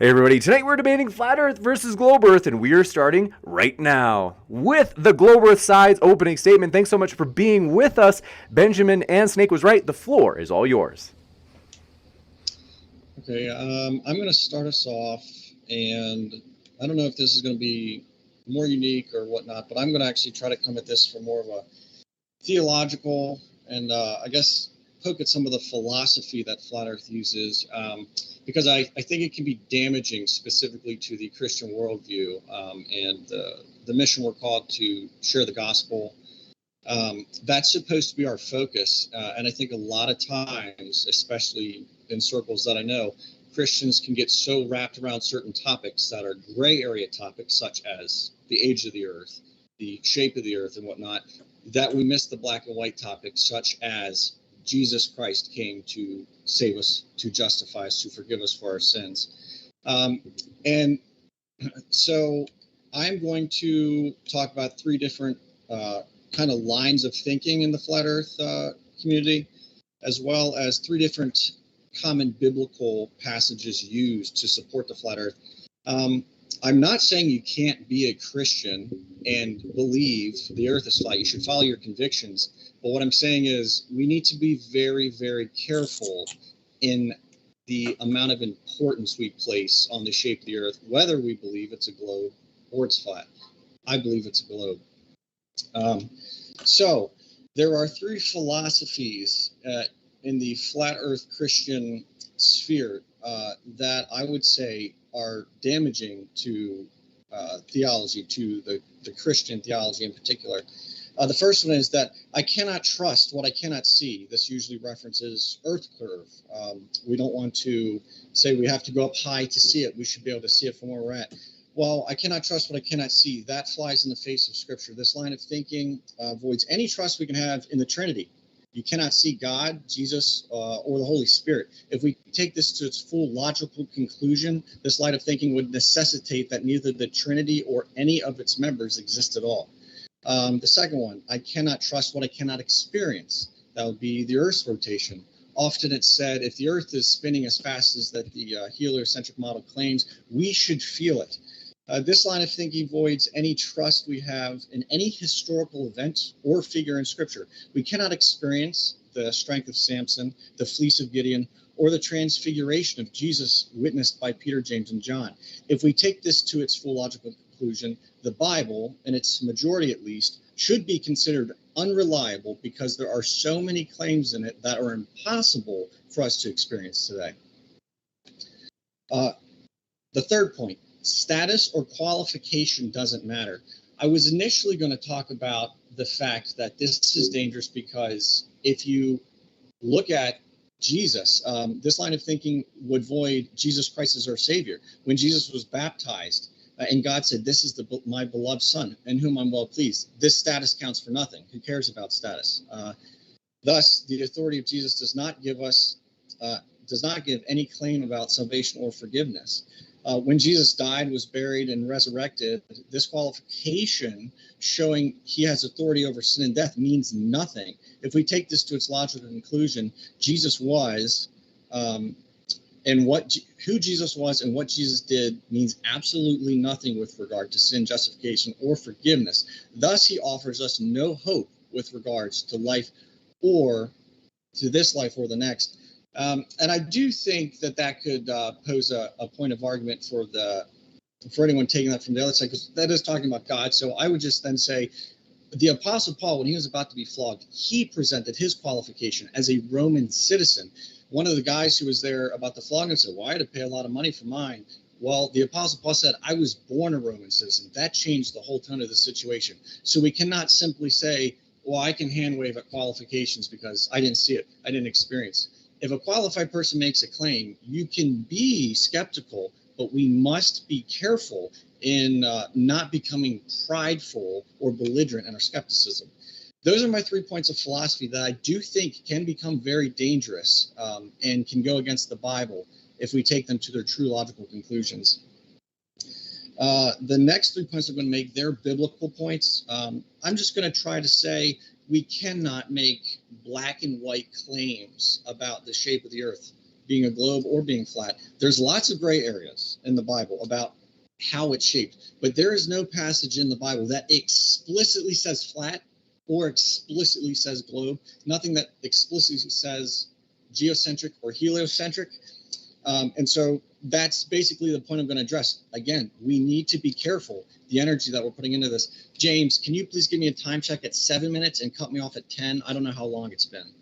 Hey everybody, tonight we're debating flat earth versus globe earth, and we are starting right now with the globe earth side's opening statement. Thanks so much for being with us. Benjamin and Snake was right. The floor is all yours. Okay, I'm going to start us off, and I don't know if this is going to be more unique or whatnot, but I'm going to actually try to come at this from more of a theological and I guess poke at some of the philosophy that flat earth uses, because I think it can be damaging specifically to the Christian worldview and the mission we're called to share the gospel. That's supposed to be our focus, and I think a lot of times, especially in circles that I know, Christians can get so wrapped around certain topics that are gray area topics, such as the age of the earth, the shape of the earth, and whatnot, that we miss the black and white topics, such as Jesus Christ came to save us, to justify us, to forgive us for our sins. And so I'm going to talk about three different kind of lines of thinking in the flat earth community, as well as three different common biblical passages used to support the flat earth. I'm not saying you can't be a Christian and believe the earth is flat. You should follow your convictions. But what I'm saying is we need to be very, very careful in the amount of importance we place on the shape of the earth, whether we believe it's a globe or it's flat. I believe it's a globe. So there are three philosophies in the flat earth Christian sphere that I would say are damaging to theology, to the Christian theology in particular. The first one is that I cannot trust what I cannot see. This usually references earth curve. We don't want to say we have to go up high to see it. We should be able to see it from where we're at. Well, I cannot trust what I cannot see. That flies in the face of Scripture. This line of thinking avoids any trust we can have in the Trinity. You cannot see God, Jesus, or the Holy Spirit. If we take this to its full logical conclusion, this line of thinking would necessitate that neither the Trinity or any of its members exist at all. The second one, I cannot trust what I cannot experience. That would be the Earth's rotation. Often it's said if the Earth is spinning as fast as that the heliocentric model claims, we should feel it. This line of thinking voids any trust we have in any historical event or figure in Scripture. We cannot experience the strength of Samson, the fleece of Gideon, or the transfiguration of Jesus witnessed by Peter, James, and John. If we take this to its full logical conclusion, the Bible, in its majority at least, should be considered unreliable because there are so many claims in it that are impossible for us to experience today. The third point, status or qualification doesn't matter. I was initially going to talk about the fact that this is dangerous because if you look at Jesus, this line of thinking would void Jesus Christ as our Savior. When Jesus was baptized and God said, this is my beloved Son in whom I'm well pleased, this status counts for nothing. Who cares about status? Thus, the authority of Jesus does not give any claim about salvation or forgiveness. When Jesus died, was buried, and resurrected, this qualification showing he has authority over sin and death means nothing. If we take this to its logical conclusion, Jesus was, who Jesus was and what Jesus did means absolutely nothing with regard to sin, justification, or forgiveness. Thus, he offers us no hope with regards to life or to this life or the next. And I do think that could pose a point of argument for anyone taking that from the other side, because that is talking about God. So I would just then say the Apostle Paul, when he was about to be flogged, he presented his qualification as a Roman citizen. One of the guys who was there about the flogging said, well, I had to pay a lot of money for mine. Well, the Apostle Paul said, I was born a Roman citizen. That changed the whole tone of the situation. So we cannot simply say, well, I can hand wave at qualifications because I didn't see it. I didn't experience. If a qualified person makes a claim, you can be skeptical, but we must be careful in not becoming prideful or belligerent in our skepticism. Those are my 3 points of philosophy that I do think can become very dangerous and can go against the Bible if we take them to their true logical conclusions. The next 3 points I'm going to make, they're biblical points. I'm just going to try to say we cannot make black and white claims about the shape of the earth. being a globe or being flat. There's lots of gray areas in the Bible about how it's shaped, but there is no passage in the Bible that explicitly says flat or explicitly says globe. Nothing that explicitly says geocentric or heliocentric. And so that's basically the point I'm going to address. Again, we need to be careful the energy that we're putting into this. James, can you please give me a time check at 7 minutes and cut me off at 10? I don't know how long it's been.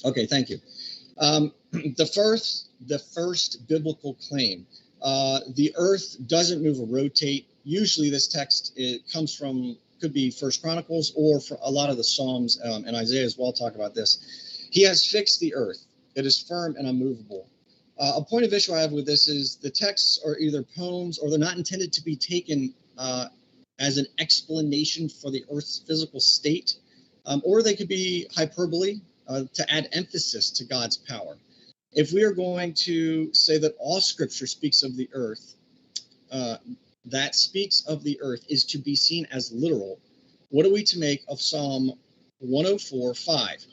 Okay, thank you. The first biblical claim, the earth doesn't move or rotate. Usually this text, it comes from, could be First Chronicles or for a lot of the Psalms, and Isaiah as well talk about this. He has fixed the earth. It is firm and unmovable. A point of issue I have with this is the texts are either poems or they're not intended to be taken as an explanation for the earth's physical state, or they could be hyperbole to add emphasis to God's power. If we are going to say that all scripture speaks of the earth, that speaks of the earth is to be seen as literal, what are we to make of Psalm 104:5?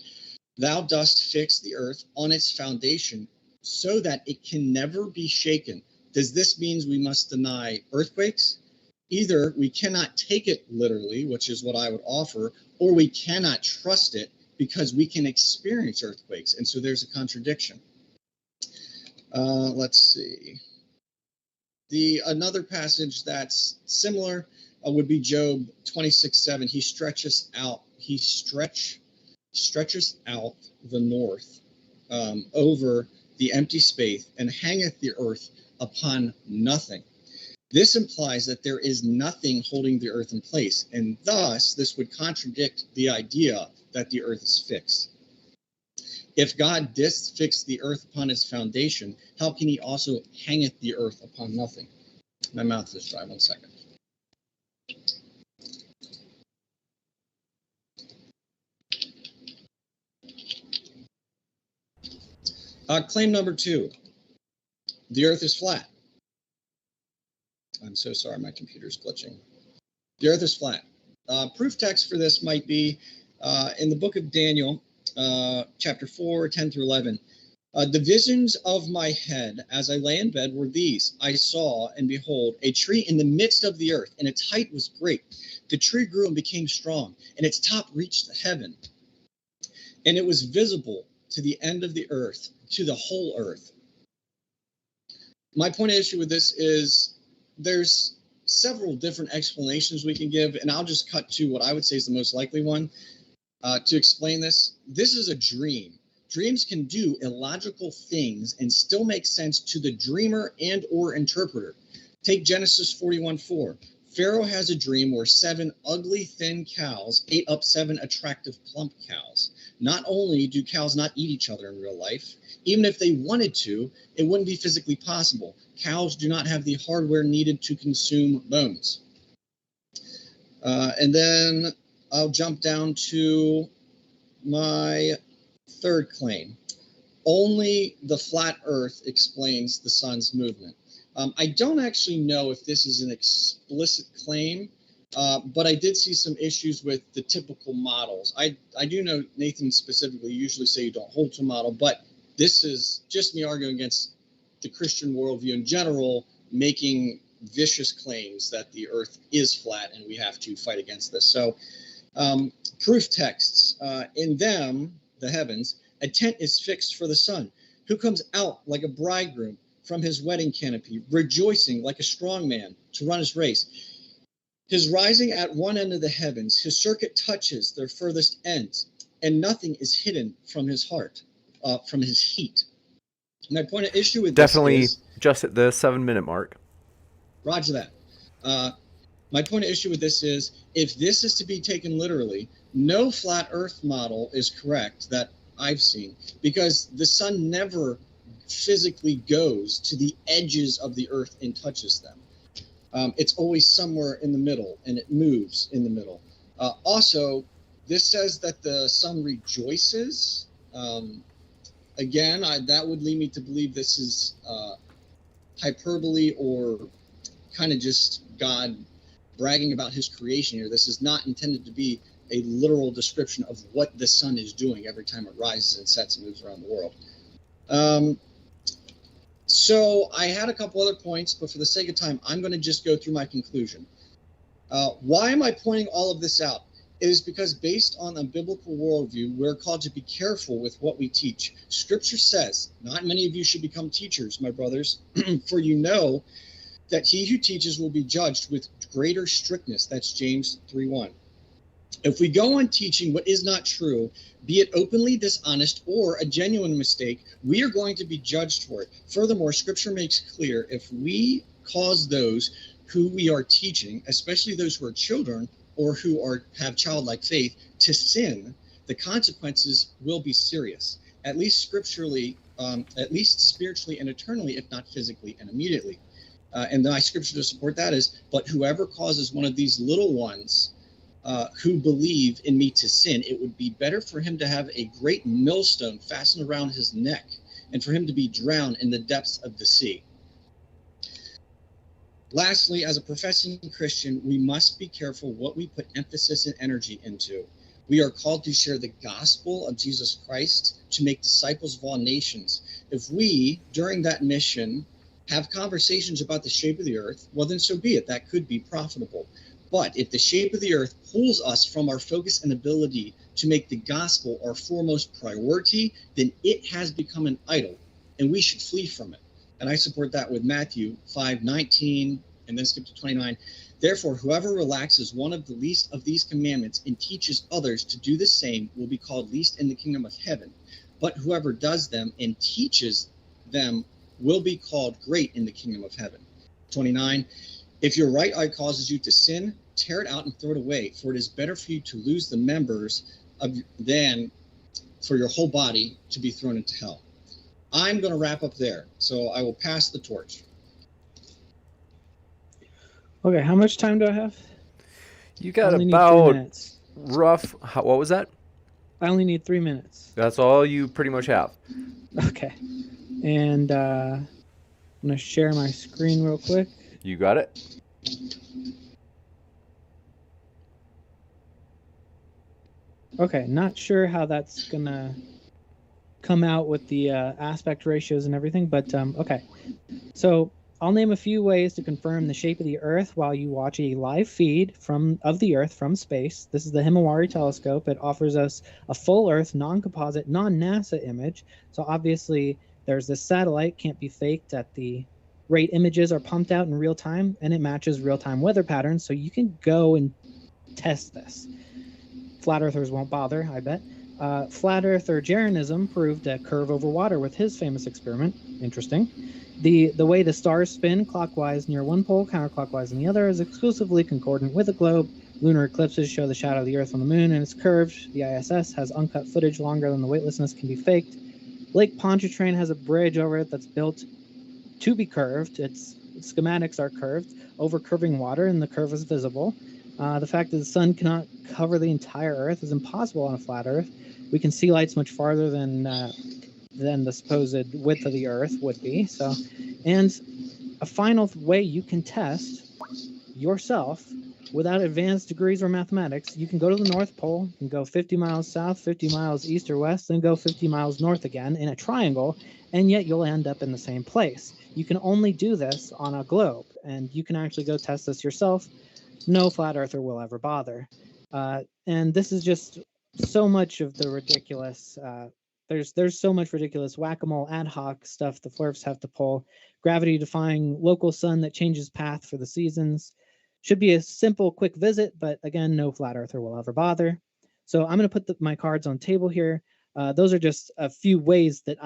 Thou dost fix the earth on its foundation so that it can never be shaken. Does this mean we must deny earthquakes? Either we cannot take it literally, which is what I would offer, or we cannot trust it because we can experience earthquakes. And so there's a contradiction. Let's see. Another passage that's similar would be Job 26:7. He stretches out the north over the empty space and hangeth the earth upon nothing. This implies that there is nothing holding the earth in place, and thus this would contradict the idea that the earth is fixed. If God did fix the earth upon its foundation, how can he also hangeth the earth upon nothing? My mouth is dry, 1 second. Claim number 2, the earth is flat. I'm so sorry, my computer's glitching. The earth is flat. Proof text for this might be in the book of Daniel, chapter 4, 10 through 11. The visions of my head as I lay in bed were these. I saw, and behold, a tree in the midst of the earth, and its height was great. The tree grew and became strong, and its top reached the heaven. And it was visible to the end of the earth, to the whole earth. My point of issue with this is there's several different explanations we can give, and I'll just cut to what I would say is the most likely one to explain this. This is a dream. Dreams can do illogical things and still make sense to the dreamer and or interpreter. Take Genesis 41:4. Pharaoh has a dream where 7 ugly, thin cows ate up 7 attractive, plump cows. Not only do cows not eat each other in real life, even if they wanted to, it wouldn't be physically possible. Cows do not have the hardware needed to consume bones. And then I'll jump down to my third claim. Only the flat earth explains the sun's movement. I don't actually know if this is an explicit claim, but I did see some issues with the typical models. I do know Nathan specifically usually say you don't hold to a model, but this is just me arguing against the Christian worldview in general, making vicious claims that the earth is flat and we have to fight against this. So proof texts, in them, the heavens, a tent is fixed for the sun, who comes out like a bridegroom from his wedding canopy, rejoicing like a strong man to run his race. His rising at one end of the heavens, his circuit touches their furthest ends, and nothing is hidden from his heart, from his heat. My point of issue with definitely this is, just at the 7-minute mark. Roger that. My point of issue with this is, if this is to be taken literally, no flat earth model is correct that I've seen, because the sun never physically goes to the edges of the earth and touches them. It's always somewhere in the middle, and it moves in the middle. Also, this says that the sun rejoices. Again, that would lead me to believe this is hyperbole or kind of just God bragging about his creation here. This is not intended to be a literal description of what the sun is doing every time it rises and sets and moves around the world. So I had a couple other points, but for the sake of time, I'm going to just go through my conclusion. Why am I pointing all of this out? It is because based on a biblical worldview, we're called to be careful with what we teach. Scripture says, not many of you should become teachers, my brothers, for you know that he who teaches will be judged with greater strictness. That's James 3:1. If we go on teaching what is not true, be it openly dishonest or a genuine mistake, we are going to be judged for it. Furthermore, Scripture makes clear if we cause those who we are teaching, especially those who are children or who have childlike faith, to sin, the consequences will be serious, at least scripturally, at least spiritually and eternally, if not physically and immediately. And my scripture to support that is, but whoever causes one of these little ones who believe in me to sin, it would be better for him to have a great millstone fastened around his neck and for him to be drowned in the depths of the sea. Lastly, as a professing Christian, we must be careful what we put emphasis and energy into. We are called to share the gospel of Jesus Christ, to make disciples of all nations. If we, during that mission, have conversations about the shape of the earth, well, then so be it. That could be profitable. But if the shape of the earth pulls us from our focus and ability to make the gospel our foremost priority, then it has become an idol, and we should flee from it. And I support that with Matthew 5:19 and then skip to 29. Therefore, whoever relaxes one of the least of these commandments and teaches others to do the same will be called least in the kingdom of heaven. But whoever does them and teaches them will be called great in the kingdom of heaven. 29. If your right eye causes you to sin, tear it out and throw it away, for it is better for you to lose the members than for your whole body to be thrown into hell. I'm going to wrap up there, so I will pass the torch. Okay, how much time do I have? You got only need 3 about minutes. rough. What was that? I only need 3 minutes. That's all you pretty much have. Okay. And I'm going to share my screen real quick. You got it. Okay, not sure how that's going to come out with the aspect ratios and everything, but okay. So I'll name a few ways to confirm the shape of the Earth while you watch a live feed of the Earth from space. This is the Himawari telescope. It offers us a full Earth, non-composite, non-NASA image. So obviously there's this satellite, can't be faked at the rate images are pumped out in real time, and it matches real-time weather patterns, so you can go and test this. Flat Earthers won't bother, I bet. Flat Earther Jeranism proved a curve over water with his famous experiment. Interesting. The way the stars spin clockwise near one pole, counterclockwise in the other, is exclusively concordant with the globe. Lunar eclipses show the shadow of the Earth on the moon, and it's curved. The ISS has uncut footage longer than the weightlessness can be faked. Lake Pontchartrain has a bridge over it that's built to be curved. Its schematics are curved over curving water, and the curve is visible. The fact that the sun cannot cover the entire Earth is impossible on a flat Earth. We can see lights much farther than the supposed width of the Earth would be. So, and a final way you can test yourself without advanced degrees or mathematics, you can go to the North Pole, you can go 50 miles south, 50 miles east or west, then go 50 miles north again in a triangle, and yet you'll end up in the same place. You can only do this on a globe, and you can actually go test this yourself. No flat earther will ever bother. And this is just so much of the ridiculous. There's so much ridiculous whack-a-mole ad hoc stuff the flurfs have to pull. Gravity-defying local sun that changes path for the seasons. Should be a simple, quick visit, but again, no flat earther will ever bother. So I'm going to put my cards on the table here. Those are just a few ways that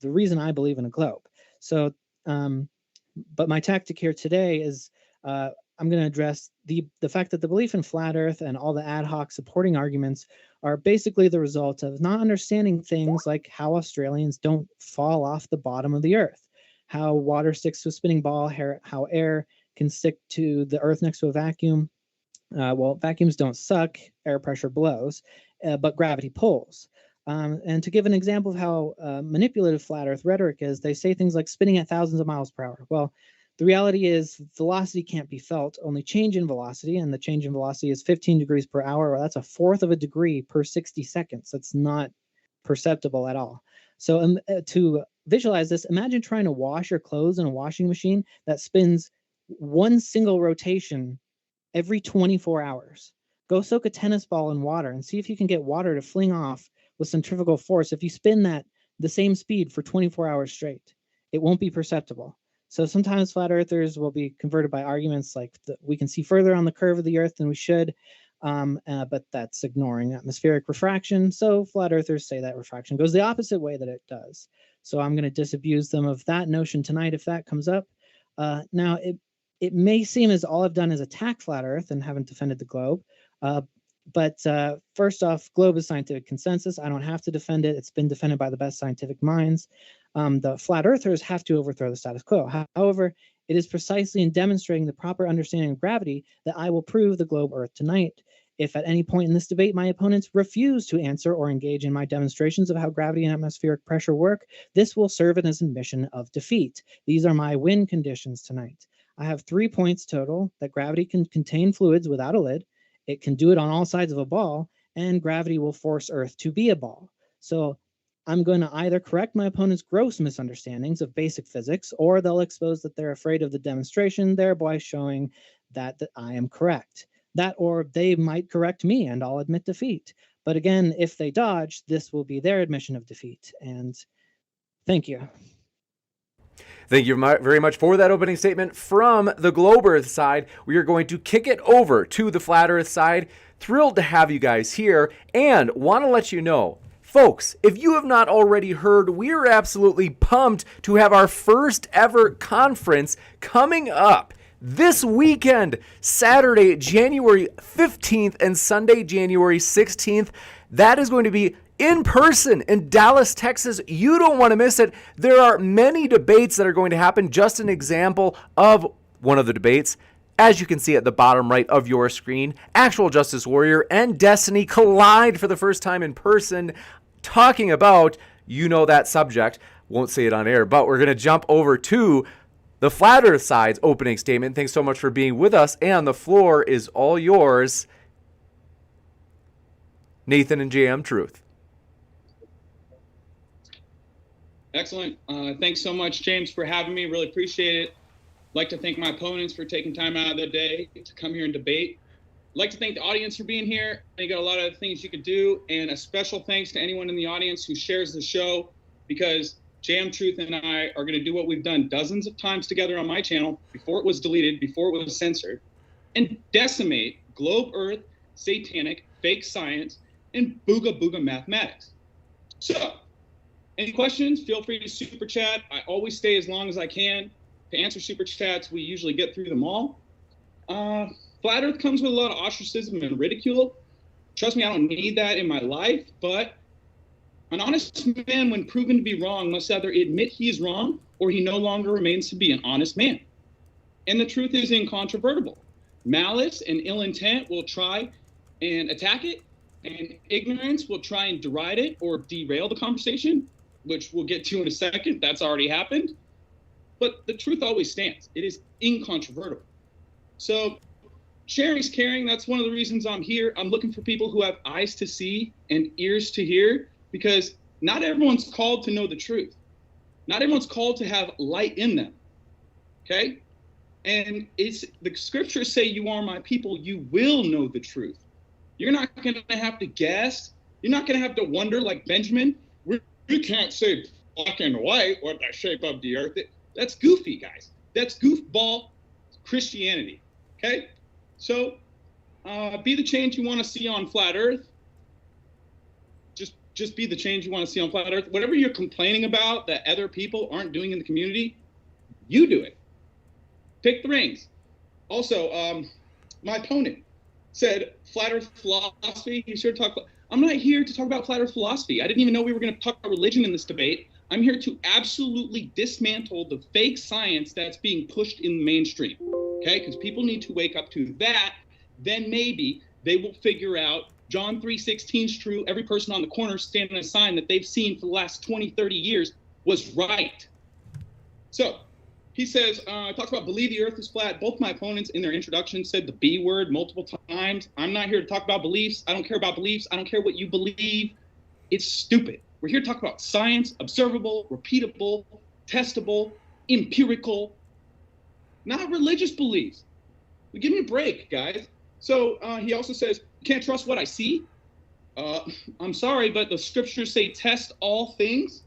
the reason I believe in a globe. So, but my tactic here today is I'm going to address the fact that the belief in flat earth and all the ad hoc supporting arguments are basically the result of not understanding things like how Australians don't fall off the bottom of the earth, how water sticks to a spinning ball, how air can stick to the earth next to a vacuum. Well, vacuums don't suck, air pressure blows, but gravity pulls. And to give an example of how manipulative flat earth rhetoric is, they say things like spinning at thousands of miles per hour. Well, the reality is velocity can't be felt, only change in velocity, and the change in velocity is 15 degrees per hour. Well, that's 1/4 of a degree per 60 seconds. That's not perceptible at all. So to visualize this, imagine trying to wash your clothes in a washing machine that spins one single rotation every 24 hours. Go soak a tennis ball in water and see if you can get water to fling off with centrifugal force. If you spin that the same speed for 24 hours straight, it won't be perceptible. So sometimes flat earthers will be converted by arguments like we can see further on the curve of the earth than we should, but that's ignoring atmospheric refraction. So flat earthers say that refraction goes the opposite way that it does. So I'm going to disabuse them of that notion tonight if that comes up. Now, it may seem as all I've done is attack flat earth and haven't defended the globe. But first off, globe is scientific consensus. I don't have to defend it. It's been defended by the best scientific minds. The flat earthers have to overthrow the status quo. However, it is precisely in demonstrating the proper understanding of gravity that I will prove the globe Earth tonight. If at any point in this debate my opponents refuse to answer or engage in my demonstrations of how gravity and atmospheric pressure work, this will serve as an admission of defeat. These are my win conditions tonight. I have 3 points total: that gravity can contain fluids without a lid, it can do it on all sides of a ball, and gravity will force Earth to be a ball. So I'm going to either correct my opponent's gross misunderstandings of basic physics, or they'll expose that they're afraid of the demonstration, thereby showing that I am correct. That, or they might correct me and I'll admit defeat. But again, if they dodge, this will be their admission of defeat. And thank you. Thank you very much for that opening statement from the Globe Earth side. We are going to kick it over to the Flat Earth side. Thrilled to have you guys here, and want to let you know, folks, if you have not already heard, we are absolutely pumped to have our first ever conference coming up this weekend, Saturday, January 15th and Sunday, January 16th. That is going to be in person in Dallas, Texas. You don't want to miss it. There are many debates that are going to happen. Just an example of one of the debates, as you can see at the bottom right of your screen, Actual Justice Warrior and Destiny collide for the first time in person, talking about, you know, that subject. Won't say it on air, but we're going to jump over to the Flat Earth side's opening statement. Thanks so much for being with us, and the floor is all yours, Nathan and JMTruth. Excellent. Thanks so much, James, for having me. Really appreciate it. I'd like to thank my opponents for taking time out of their day to come here and debate. I'd like to thank the audience for being here. You got a lot of things you could do, and a special thanks to anyone in the audience who shares the show, because JMTruth and I are going to do what we've done dozens of times together on my channel before it was deleted, before it was censored, and decimate globe Earth, satanic, fake science, and booga booga mathematics. So, any questions? Feel free to super chat. I always stay as long as I can to answer super chats. We usually get through them all. Flat Earth comes with a lot of ostracism and ridicule. Trust me, I don't need that in my life, but an honest man, when proven to be wrong, must either admit he is wrong or he no longer remains to be an honest man. And the truth is incontrovertible. Malice and ill intent will try and attack it, and ignorance will try and deride it or derail the conversation, which we'll get to in a second. That's already happened. But the truth always stands. It is incontrovertible. So sharing is caring. That's one of the reasons I'm here. I'm looking for people who have eyes to see and ears to hear, because not everyone's called to know the truth. Not everyone's called to have light in them. Okay? And it's the scriptures say, you are my people, you will know the truth. You're not going to have to guess. You're not going to have to wonder like Benjamin. We can't say black and white what the shape of the earth is. That's goofy, guys. That's goofball Christianity. Okay? So be the change you want to see on flat earth. Just be the change you want to see on flat earth. Whatever you're complaining about that other people aren't doing in the community, you do it. Pick the reins. Also, my opponent said flat earth philosophy. He's here to talk. I'm not here to talk about flat earth philosophy. I didn't even know we were going to talk about religion in this debate. I'm here to absolutely dismantle the fake science that's being pushed in the mainstream. Okay? Because people need to wake up to that. Then maybe they will figure out John 3:16 is true. Every person on the corner standing a sign that they've seen for the last 20, 30 years was right. So he says, talks about believe the earth is flat. Both my opponents in their introduction said the B word multiple times. I'm not here to talk about beliefs. I don't care about beliefs. I don't care what you believe. It's stupid. We're here to talk about science, observable, repeatable, testable, empirical, not religious beliefs. Well, give me a break, guys. So he also says, you can't trust what I see. I'm sorry, but the scriptures say test all things,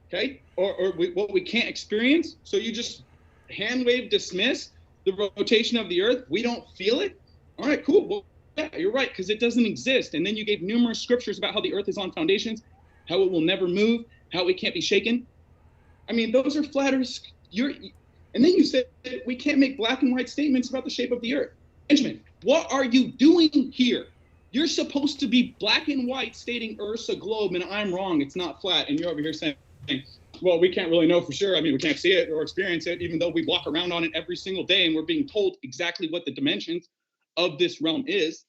okay? Or what we can't experience. So you just hand wave dismiss the rotation of the earth. We don't feel it. All right, cool. Well, yeah, you're right, because it doesn't exist. And then you gave numerous scriptures about how the earth is on foundations, how it will never move, how it can't be shaken. I mean, those are flat earth. And then you said we can't make black and white statements about the shape of the earth. Benjamin, what are you doing here? You're supposed to be black and white stating Earth's a globe, and I'm wrong, it's not flat. And you're over here saying, well, we can't really know for sure. I mean, we can't see it or experience it, even though we walk around on it every single day, and we're being told exactly what the dimensions of this realm is.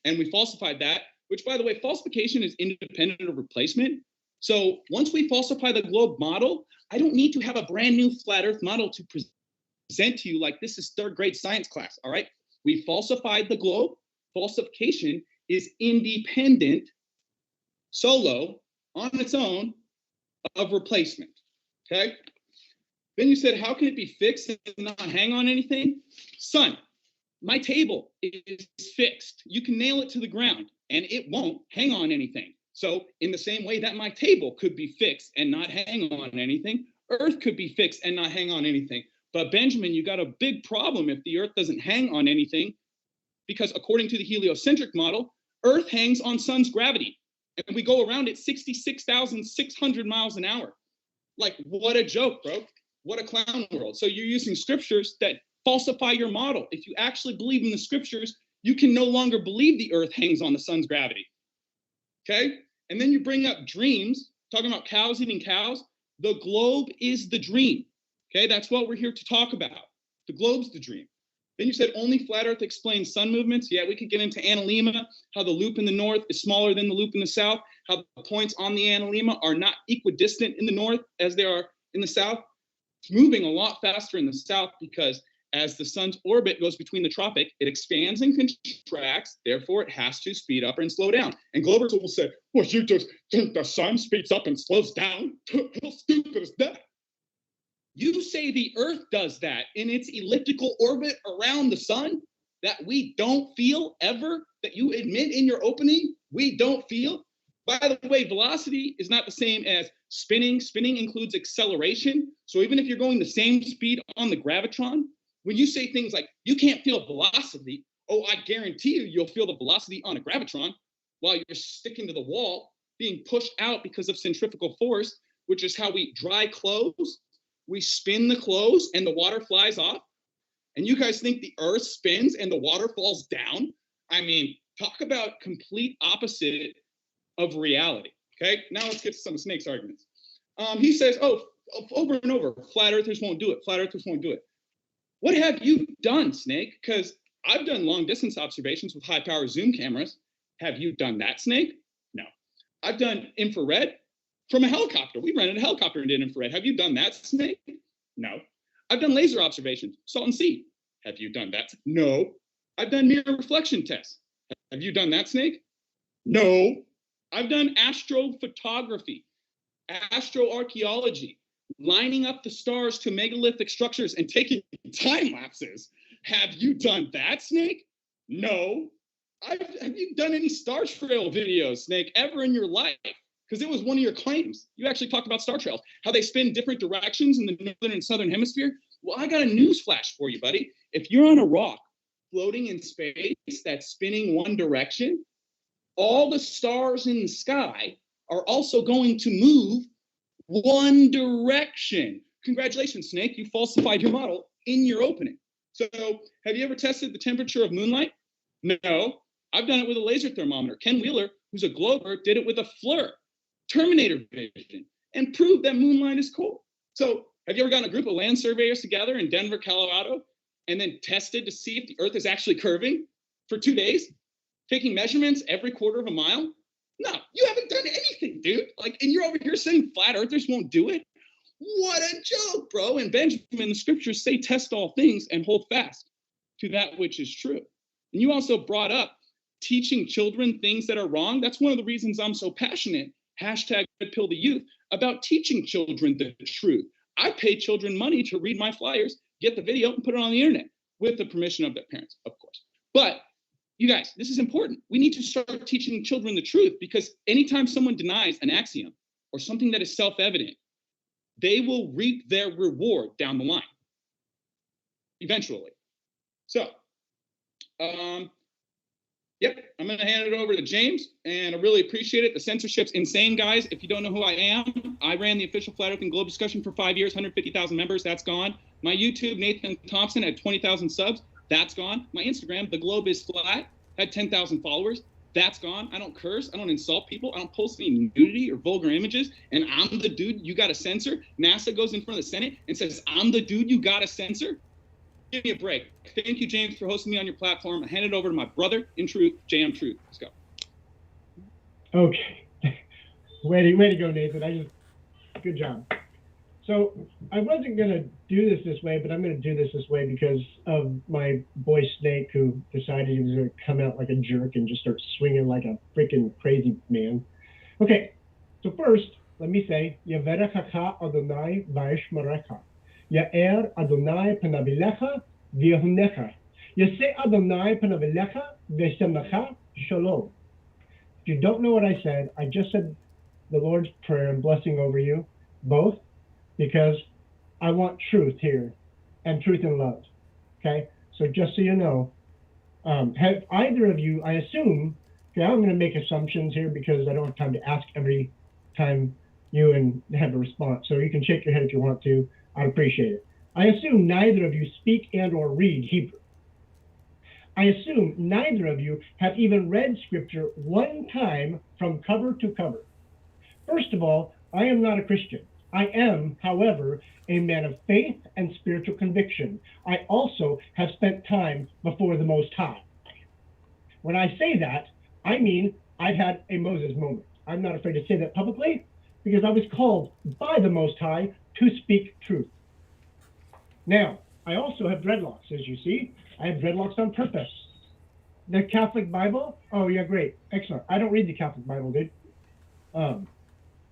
And we falsified that, which, by the way, falsification is independent of replacement. So once we falsify the globe model, I don't need to have a brand new flat Earth model to present to you like this is third grade science class, all right? We falsified the globe. Falsification is independent, solo, on its own, of replacement, okay? Then you said, how can it be fixed and not hang on anything? Son, my table is fixed. You can nail it to the ground and it won't hang on anything. So in the same way that my table could be fixed and not hang on anything, Earth could be fixed and not hang on anything. But Benjamin, you got a big problem if the Earth doesn't hang on anything, because according to the heliocentric model, Earth hangs on sun's gravity, and we go around it 66,600 miles an hour. Like, what a joke, bro. What a clown world. So you're using scriptures that falsify your model. If you actually believe in the scriptures, you can no longer believe the Earth hangs on the sun's gravity, okay? And then you bring up dreams, talking about cows eating cows. The globe is the dream, okay? That's what we're here to talk about. The globe's the dream. Then you said only flat Earth explains sun movements. Yeah, we could get into analemma, how the loop in the north is smaller than the loop in the south, how the points on the analemma are not equidistant in the north as they are in the south. It's moving a lot faster in the south because as the sun's orbit goes between the tropic, it expands and contracts. Therefore, it has to speed up and slow down. And Globers will say, well, you just think the sun speeds up and slows down? How stupid is that? You say the Earth does that in its elliptical orbit around the sun that we don't feel ever, that you admit in your opening we don't feel. By the way, velocity is not the same as spinning. Spinning includes acceleration. So even if you're going the same speed on the gravitron, when you say things like, you can't feel velocity, oh, I guarantee you'll feel the velocity on a gravitron while you're sticking to the wall, being pushed out because of centrifugal force, which is how we dry clothes. We spin the clothes and the water flies off. And you guys think the Earth spins and the water falls down? I mean, talk about complete opposite of reality. Okay, now let's get to some of Snake's arguments. He says, oh, over and over, flat earthers won't do it. Flat earthers won't do it. What have you done, Snake? Because I've done long distance observations with high power zoom cameras. Have you done that, Snake? No. I've done infrared from a helicopter. We rented a helicopter and did infrared. Have you done that, Snake? No. I've done laser observations, Salton Sea. Have you done that? No. I've done mirror reflection tests. Have you done that, Snake? No. I've done astrophotography, astroarchaeology, lining up the stars to megalithic structures and taking time lapses. Have you done that, Snake? No. Have you done any star trail videos, Snake, ever in your life? Because it was one of your claims. You actually talked about star trails, how they spin different directions in the northern and southern hemisphere. Well, I got a news flash for you, buddy. If you're on a rock floating in space that's spinning one direction, all the stars in the sky are also going to move one direction. Congratulations, Snake. You falsified your model in your opening. So have you ever tested the temperature of moonlight? No. I've done it with a laser thermometer. Ken Wheeler, who's a glober, did it with a FLIR, Terminator vision, and proved that moonlight is cold. So have you ever gotten a group of land surveyors together in Denver, Colorado, and then tested to see if the Earth is actually curving for 2 days, taking measurements every quarter of a mile? No, you haven't done anything, dude. Like, and you're over here saying flat earthers won't do it? What a joke, bro. And Benjamin, the scriptures say test all things and hold fast to that which is true. And you also brought up teaching children things that are wrong. That's one of the reasons I'm so passionate hashtag Red Pill the Youth, about teaching children the truth. I pay children money to read my flyers, get the video, and put it on the internet with the permission of their parents, of course. But you guys, this is important. We need to start teaching children the truth, because anytime someone denies an axiom or something that is self-evident, they will reap their reward down the line, eventually. So, yep, I'm going to hand it over to James, and I really appreciate it. The censorship's insane, guys. If you don't know who I am, I ran the official Flat Earth and Globe discussion for 5 years, 150,000 members. That's gone. My YouTube, Nathan Thompson, at 20,000 subs. That's gone. My Instagram, The Globe is Flat, had 10,000 followers. That's gone. I don't curse. I don't insult people. I don't post any nudity or vulgar images. And I'm the dude you got to censor. NASA goes in front of the Senate and says, I'm the dude you got to censor. Give me a break. Thank you, James, for hosting me on your platform. I hand it over to my brother in truth, JMTruth. Let's go. Okay. Way to go, Nathan. Good job. So I wasn't going to do this way, but I'm going to do this way because of my boy Snake, who decided he was going to come out like a jerk and just start swinging like a freaking crazy man. Okay, so first, let me say, Yaverechacha Adonai v'yishmerecha. Ya'er Adonai panavilecha v'yehunecha. Yaseh Adonai panavilecha v'semecha shalom. If you don't know what I said, I just said the Lord's Prayer and blessing over you, both, because I want truth here, and truth and love, okay? So just so you know, have either of you, I assume, okay, I'm going to make assumptions here because I don't have time to ask every time you and have a response, so you can shake your head if you want to. I'd appreciate it. I assume neither of you speak and or read Hebrew. I assume neither of you have even read scripture one time from cover to cover. First of all, I am not a Christian. I am, however, a man of faith and spiritual conviction. I also have spent time before the Most High. When I say that, I mean I've had a Moses moment. I'm not afraid to say that publicly because I was called by the Most High to speak truth. Now, I also have dreadlocks, as you see. I have dreadlocks on purpose. The Catholic Bible? Oh, yeah, great. Excellent. I don't read the Catholic Bible, dude.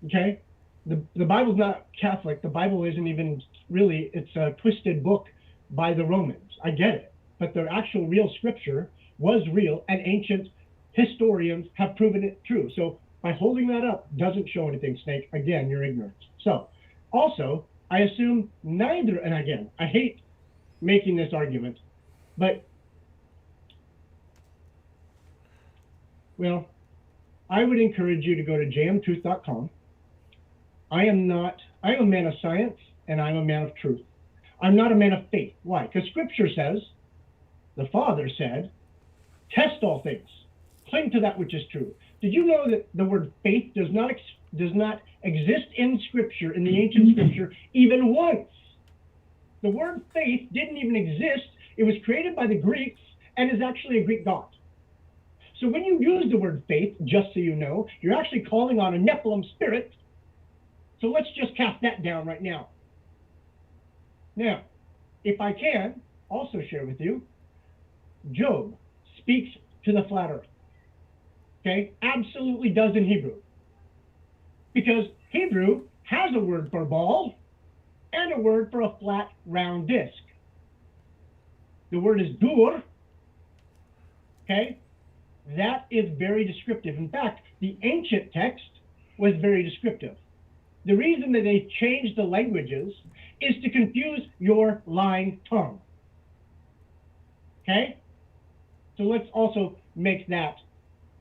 Okay? The Bible's not Catholic. The Bible isn't even really, it's a twisted book by the Romans. I get it. But their actual real scripture was real, and ancient historians have proven it true. So by holding that up doesn't show anything, Snake. Again, you're ignorant. So also, I assume neither, and again, I hate making this argument, but, well, I would encourage you to go to jmtruth.com. I am a man of science, and I'm a man of truth. I'm not a man of faith. Why? Because scripture says, the Father said, test all things, cling to that which is true. Did you know that the word faith does not exist in scripture, in the ancient scripture, even once? The word faith didn't even exist. It was created by the Greeks and is actually a Greek god. So when you use the word faith, just so you know, you're actually calling on a Nephilim spirit. So let's just cast that down right now. Now, if I can also share with you, Job speaks to the flat earth. Okay, absolutely does in Hebrew. Because Hebrew has a word for ball and a word for a flat, round disc. The word is dur. Okay, that is very descriptive. In fact, the ancient text was very descriptive. The reason that they changed the languages is to confuse your lying tongue. Okay? So let's also make that.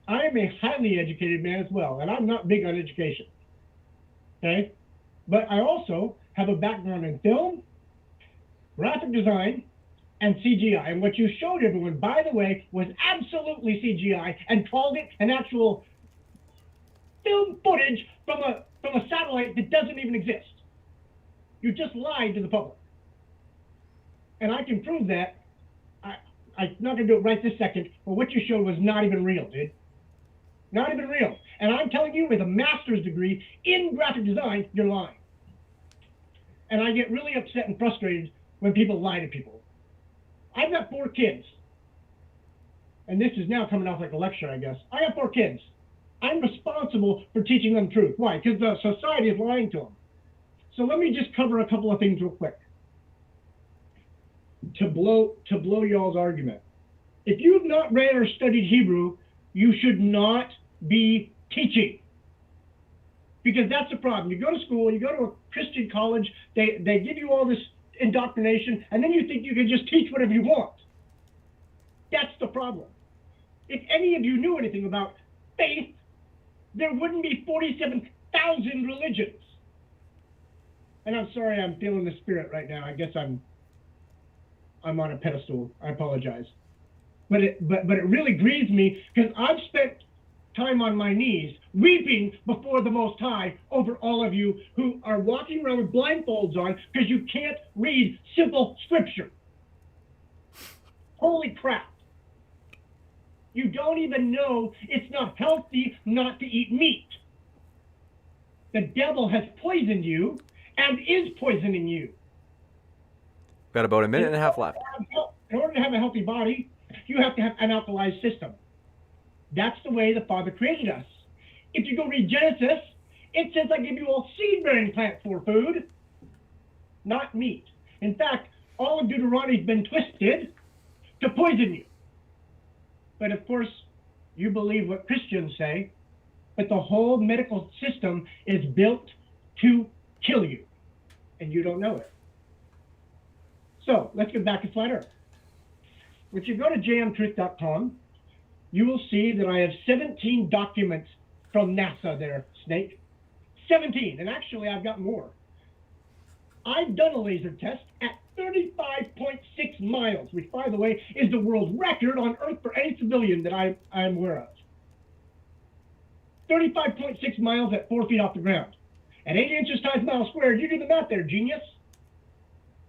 I am a highly educated man as well, and I'm not big on education. Okay? But I also have a background in film, graphic design, and CGI. And what you showed everyone, by the way, was absolutely CGI and called it an actual film footage from a satellite that doesn't even exist. You just lied to the public. And I can prove that. I'm not going to do it right this second, but what you showed was not even real, dude. Not even real. And I'm telling you, with a master's degree in graphic design, you're lying. And I get really upset and frustrated when people lie to people. I've got 4 kids. And this is now coming off like a lecture, I guess. I have 4 kids. I'm responsible for teaching them truth. Why? Because the society is lying to them. So let me just cover a couple of things real quick to blow y'all's argument. If you've not read or studied Hebrew, you should not be teaching. Because that's the problem. You go to school, you go to a Christian college, they give you all this indoctrination, and then you think you can just teach whatever you want. That's the problem. If any of you knew anything about faith, there wouldn't be 47,000 religions. And I'm sorry, I'm feeling the spirit right now. I guess I'm on a pedestal. I apologize. But it really grieves me because I've spent time on my knees weeping before the Most High over all of you who are walking around with blindfolds on because you can't read simple scripture. Holy crap. You don't even know it's not healthy not to eat meat. The devil has poisoned you and is poisoning you. Got about a minute and a half left. In order to have a healthy body, you have to have an alkalized system. That's the way the Father created us. If you go read Genesis, it says I give you all seed-bearing plants for food, not meat. In fact, all of Deuteronomy's been twisted to poison you. But of course, you believe what Christians say, but the whole medical system is built to kill you, and you don't know it. So let's get back to flat Earth. If you go to JMTruth.com, you will see that I have 17 documents from NASA there, Snake. 17, and actually I've got more. I've done a laser test at 35.6 miles, which, by the way, is the world record on Earth for any civilian that I'm aware of. 35.6 miles at 4 feet off the ground. At 8 inches times mile squared, you do the math there, genius.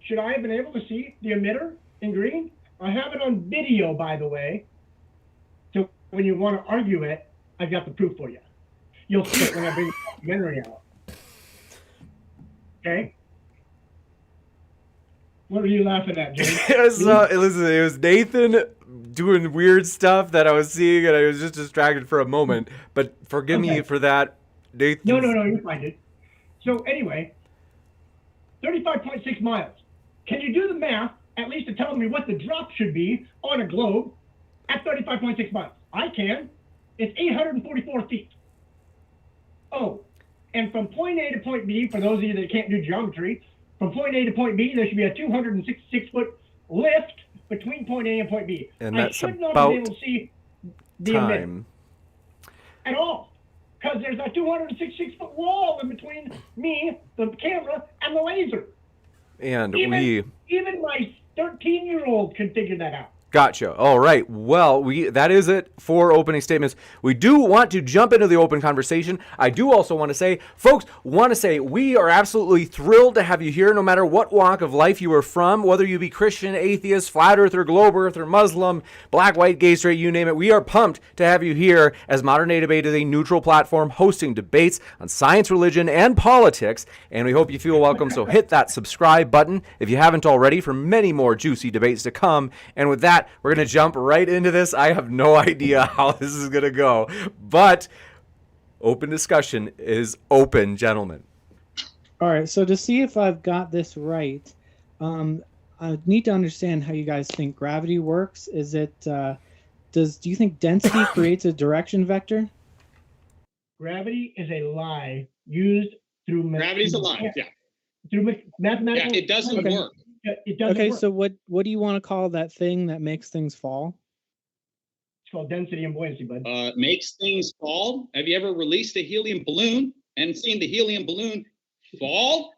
Should I have been able to see the emitter in green? I have it on video, by the way. So when you want to argue it, I've got the proof for you. You'll see it when I bring the documentary out. Okay? What are you laughing at, James? Listen, it was Nathan doing weird stuff that I was seeing, and I was just distracted for a moment. But forgive me for that, Nathan. No, you find it. So anyway, 35.6 miles. Can you do the math, at least to tell me what the drop should be on a globe at 35.6 miles? I can. It's 844 feet. Oh, and from point A to point B, for those of you that can't do geometry, from point A to point B, there should be a 266-foot lift between point A and point B. And that's I should not about be able to see the time at all, because there's a 266-foot wall in between me, the camera, and the laser. And even my 13-year-old can figure that out. Gotcha. All right. Well, that is it for opening statements. We do want to jump into the open conversation. I do also want to say, folks, we are absolutely thrilled to have you here, no matter what walk of life you are from, whether you be Christian, atheist, flat earther, globe earther, Muslim, black, white, gay, straight, you name it. We are pumped to have you here, as Modern Day Debate is a neutral platform hosting debates on science, religion, and politics. And we hope you feel welcome. So hit that subscribe button if you haven't already for many more juicy debates to come. And with that, we're going to jump right into this. I have no idea how this is going to go, but open discussion is open, gentlemen. All right, so to see if I've got this right, I need to understand how you guys think gravity works. Is it, do you think density creates a direction vector? Gravity is a lie used through... Gravity's a lie, yeah. Through mathematical... Yeah, it doesn't work. It doesn't okay, work. so what do you want to call that thing that makes things fall? It's called density and buoyancy, bud. Makes things fall. Have you ever released a helium balloon and seen the helium balloon fall?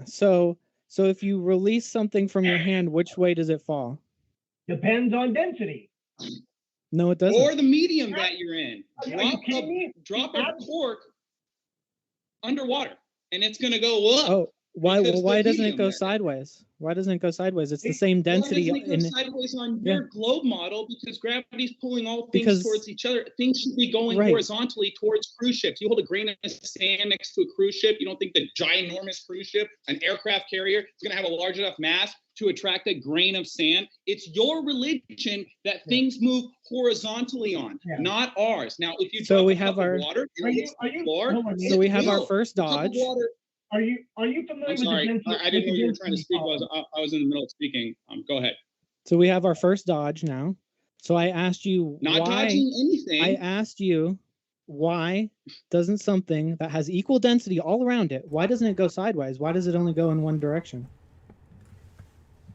So if you release something from your hand, which way does it fall? Depends on density. No, it doesn't. Or the medium that you're in. Are you kidding me? Drop a cork underwater, and it's going to go up. Why? Because Well, why the doesn't it medium go there. sideways? Why doesn't it go sideways? It's the same density. Why doesn't it go sideways on your globe model? Because gravity's pulling all things Because- towards each other. Things should be going Right. horizontally towards cruise ships. You hold a grain of sand next to a cruise ship. You don't think the ginormous cruise ship, an aircraft carrier, is going to have a large enough mass to attract a grain of sand? It's your religion that things move horizontally on, not ours. Now, if you So drop we a have cup our- of water, Are you- hold on, So we have our no. first A cup of dodge. water- Are you familiar I'm with sorry, the density? I didn't know you were trying to density speak. problem? I was in the middle of speaking. Go ahead. So we have our first dodge now. So I asked you Not why. dodging anything. I asked you why doesn't something that has equal density all around it, why doesn't it go sideways? Why does it only go in one direction?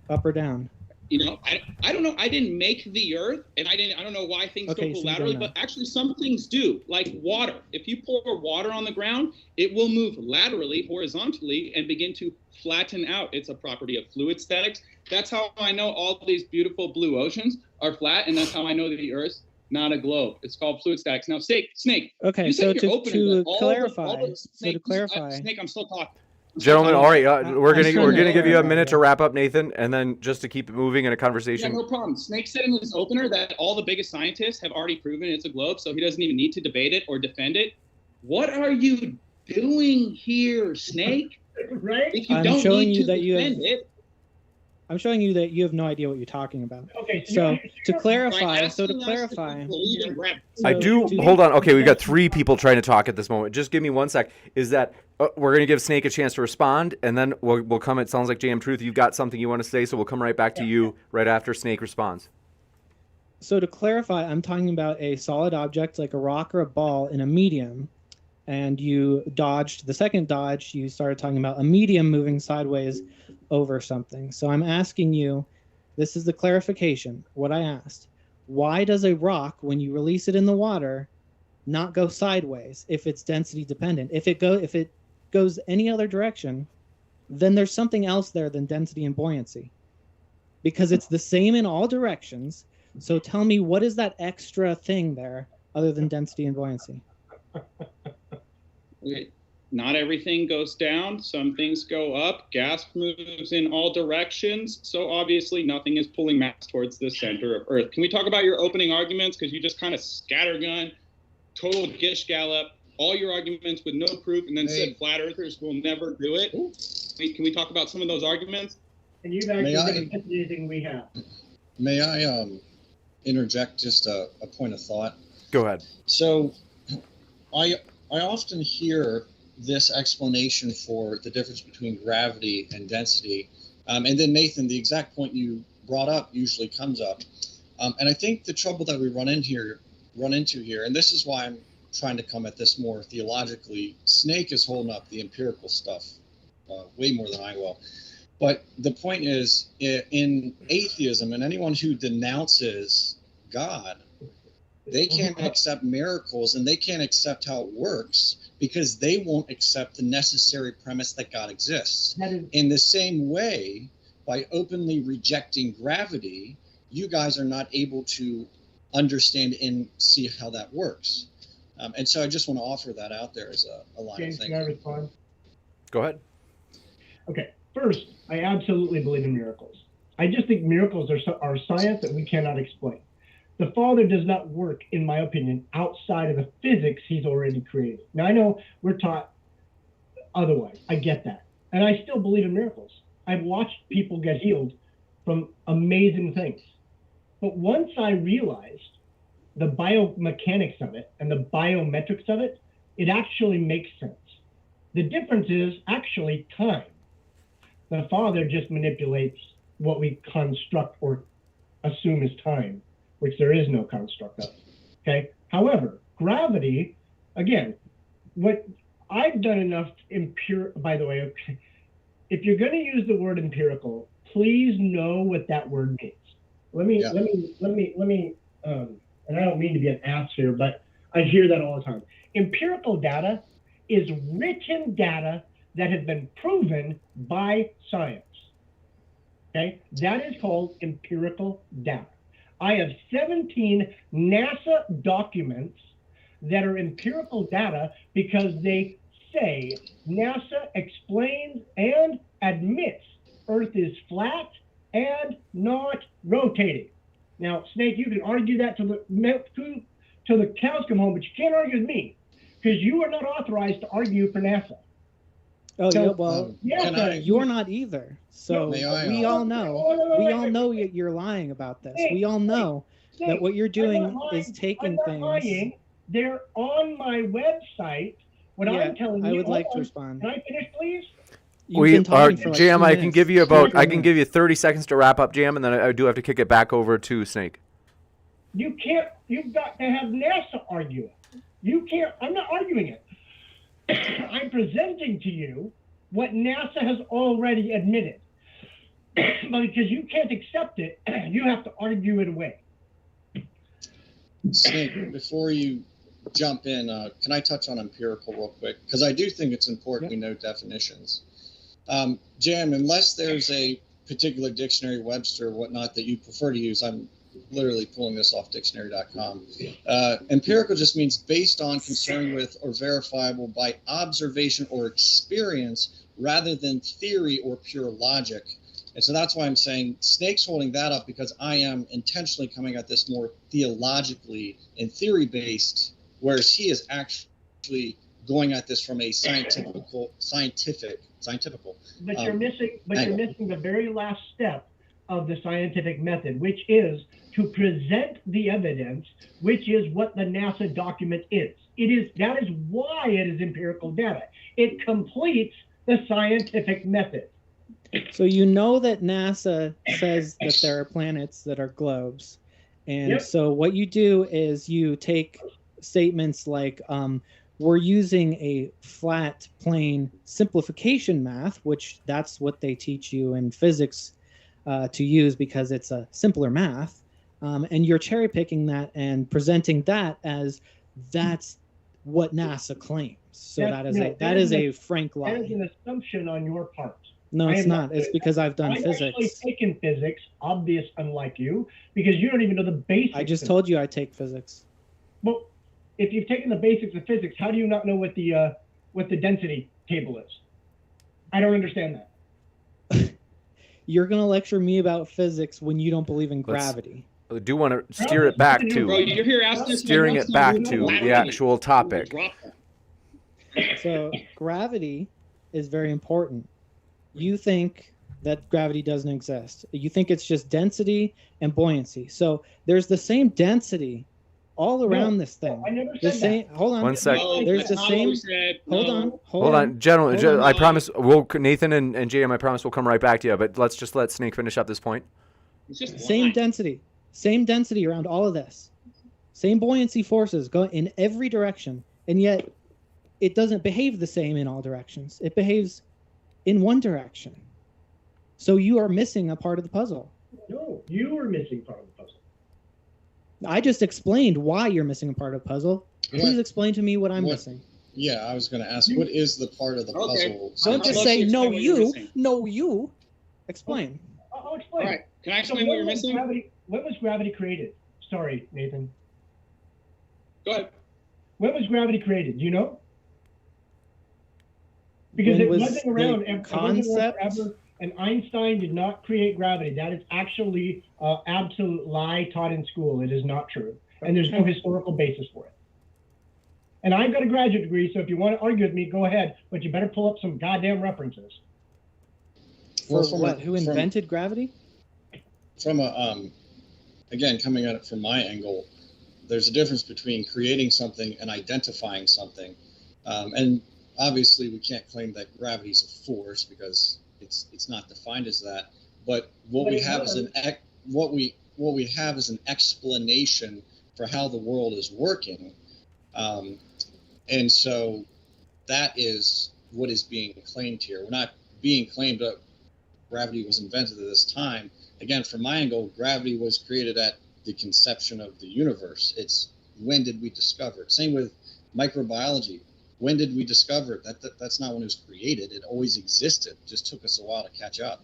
Up or down? You know, I don't know. I didn't make the earth, and I don't know why things Okay, don't go so you don't laterally, know. but actually some things do, like water. If you pour water on the ground, it will move laterally, horizontally, and begin to flatten out. It's a property of fluid statics. That's how I know all these beautiful blue oceans are flat, and that's how I know that the earth's not a globe. It's called fluid statics. Now, Snake. Okay, You so said you're open to that all clarify, the so to clarify, Snake, I'm still talking. Gentlemen, all right, we're I'm gonna trying to give you a clarify, minute to yeah. wrap up, Nathan, and then just to keep it moving in a Yeah, conversation. no problem. Snake said in his opener that all the biggest scientists have already proven it's a globe, so he doesn't even need to debate it or defend it. What are you doing here, Snake? Right? If you I'm don't showing need you to that you have- defend it, I'm showing you that you have no idea what you're talking about. Okay. So to by clarify, so to asking us clarify, if we believe in gravity. I so do. to- Hold on. Okay, we've got 3 people trying to talk at this moment. Just give me 1 sec. Is that we're going to give Snake a chance to respond, and then we'll come. It sounds like JMTruth, you've got something you want to say, so we'll come right back to you right after Snake responds. So to clarify, I'm talking about a solid object like a rock or a ball in a medium, and you dodged the second dodge. You started talking about a medium moving sideways over something. So I'm asking you, this is the clarification. What I asked: why does a rock, when you release it in the water, not go sideways if it's density dependent? If it goes any other direction, then there's something else there than density and buoyancy, because it's the same in all directions. So tell me, what is that extra thing there other than density and buoyancy? Okay. Not everything goes down. Some things go up. Gas moves in all directions. So obviously nothing is pulling mass towards the center of Earth. Can we talk about your opening arguments? Because you just kind of scattergun, total gish gallop, all your arguments with no proof, and then said flat earthers will never do it. Can we talk about some of those arguments? And you've actually May I- been against anything we have. May I interject just a point of thought? Go ahead. So I often hear this explanation for the difference between gravity and density. And then Nathan, the exact point you brought up usually comes up. And I think the trouble that we run into here, and this is why I'm trying to come at this more theologically, Snake is holding up the empirical stuff way more than I will. But the point is, in atheism, and anyone who denounces God, they can't accept miracles and they can't accept how it works because they won't accept the necessary premise that God exists. In the same way, by openly rejecting gravity, you guys are not able to understand and see how that works. And so I just want to offer that out there as a line James, of can I thinking. respond? Go ahead. Okay. First, I absolutely believe in miracles. I just think miracles are science that we cannot explain. The Father does not work, in my opinion, outside of the physics he's already created. Now, I know we're taught otherwise. I get that. And I still believe in miracles. I've watched people get healed from amazing things. But once I realized the biomechanics of it and the biometrics of it, it actually makes sense. The difference is actually time. The Father just manipulates what we construct or assume is time, which there is no construct of. Okay. However, gravity, again, what I've done enough by the way, okay, if you're going to use the word empirical, please know what that word means. Let me, and I don't mean to be an ass here, but I hear that all the time. Empirical data is written data that has been proven by science. Okay, that is called empirical data. I have 17 NASA documents that are empirical data because they say NASA explains and rotating. Now, Snake, you can argue that till the cows come home, but you can't argue with me because you are not authorized to argue for NASA. Oh, So, yeah, well, you're not either. So we all know you're lying about this. We all know that what you're doing is taking things. Lying. They're on my website. What I'm telling you. I would like to respond. Can I finish, please? You've been talking for like Jam, 2 I minutes. can give you 30 seconds to wrap up, Jam, and then I do have to kick it back over to Snake. You can't. You've got to have NASA argue it. You can't. I'm not arguing it. I'm presenting to you what NASA has already admitted. But because you can't accept it, you have to argue it away. Snake, before you jump in, can I touch on empirical real quick? Because I do think it's important we know definitions. Jam, unless there's a particular dictionary, Webster, or whatnot that you prefer to use, I'm literally pulling this off dictionary.com. Empirical just means based on, concerned with, or verifiable by observation or experience rather than theory or pure logic. And so that's why I'm saying Snake's holding that up, because I am intentionally coming at this more theologically and theory-based, whereas he is actually going at this from a scientific. But you're missing the very last step of the scientific method, which is to present the evidence, which is what the NASA document is. That is why it is empirical data. It completes the scientific method. So you know that NASA says that there are planets that are globes. And so what you do is you take statements like, we're using a flat plane simplification math, which that's what they teach you in physics to use because it's a simpler math. And you're cherry picking that and presenting that as that's what NASA claims. So that is a frank lie. That is an assumption on your part. No, it's not. It's because I've done physics. I've actually taken physics, obvious unlike you, because you don't even know the basics. I just told you I take physics. Well, if you've taken the basics of physics, how do you not know what the density table is? I don't understand that. You're going to lecture me about physics when you don't believe in gravity. I do want to steer it back to steering it back to the actual topic. So gravity is very important. You think that gravity doesn't exist. You think it's just density and buoyancy. So there's the same density all around this thing. I never said that. Hold on. 1 second. There's the same. Hold on, gentlemen. I promise. Nathan and JM. I promise we'll come right back to you. But let's just let Snake finish up this point. Same density around all of this. Same buoyancy forces go in every direction, and yet it doesn't behave the same in all directions. It behaves in one direction. So you are missing a part of the puzzle. No, you are missing part of the puzzle. I just explained why you're missing a part of the puzzle. Please explain to me what I'm missing. Yeah, I was going to ask, what is the part of the puzzle? Don't just say, no, you. Explain. I'll explain. All right. Can I explain what you're missing? When was gravity created? Sorry, Nathan. Go ahead. When was gravity created? Do you know? Because it wasn't around forever, and Einstein did not create gravity. That is actually an absolute lie taught in school. It is not true. And there's no historical basis for it. And I've got a graduate degree, so if you want to argue with me, go ahead. But you better pull up some goddamn references. For what? Who invented gravity? From again, coming at it from my angle, there's a difference between creating something and identifying something. And obviously, we can't claim that gravity is a force because it's not defined as that. But what we have is an explanation for how the world is working, and so that is what is being claimed here. We're not being claimed that gravity was invented at this time. Again, from my angle, gravity was created at the conception of the universe. It's when did we discover it? Same with microbiology. When did we discover it? That's not when it was created. It always existed. It just took us a while to catch up.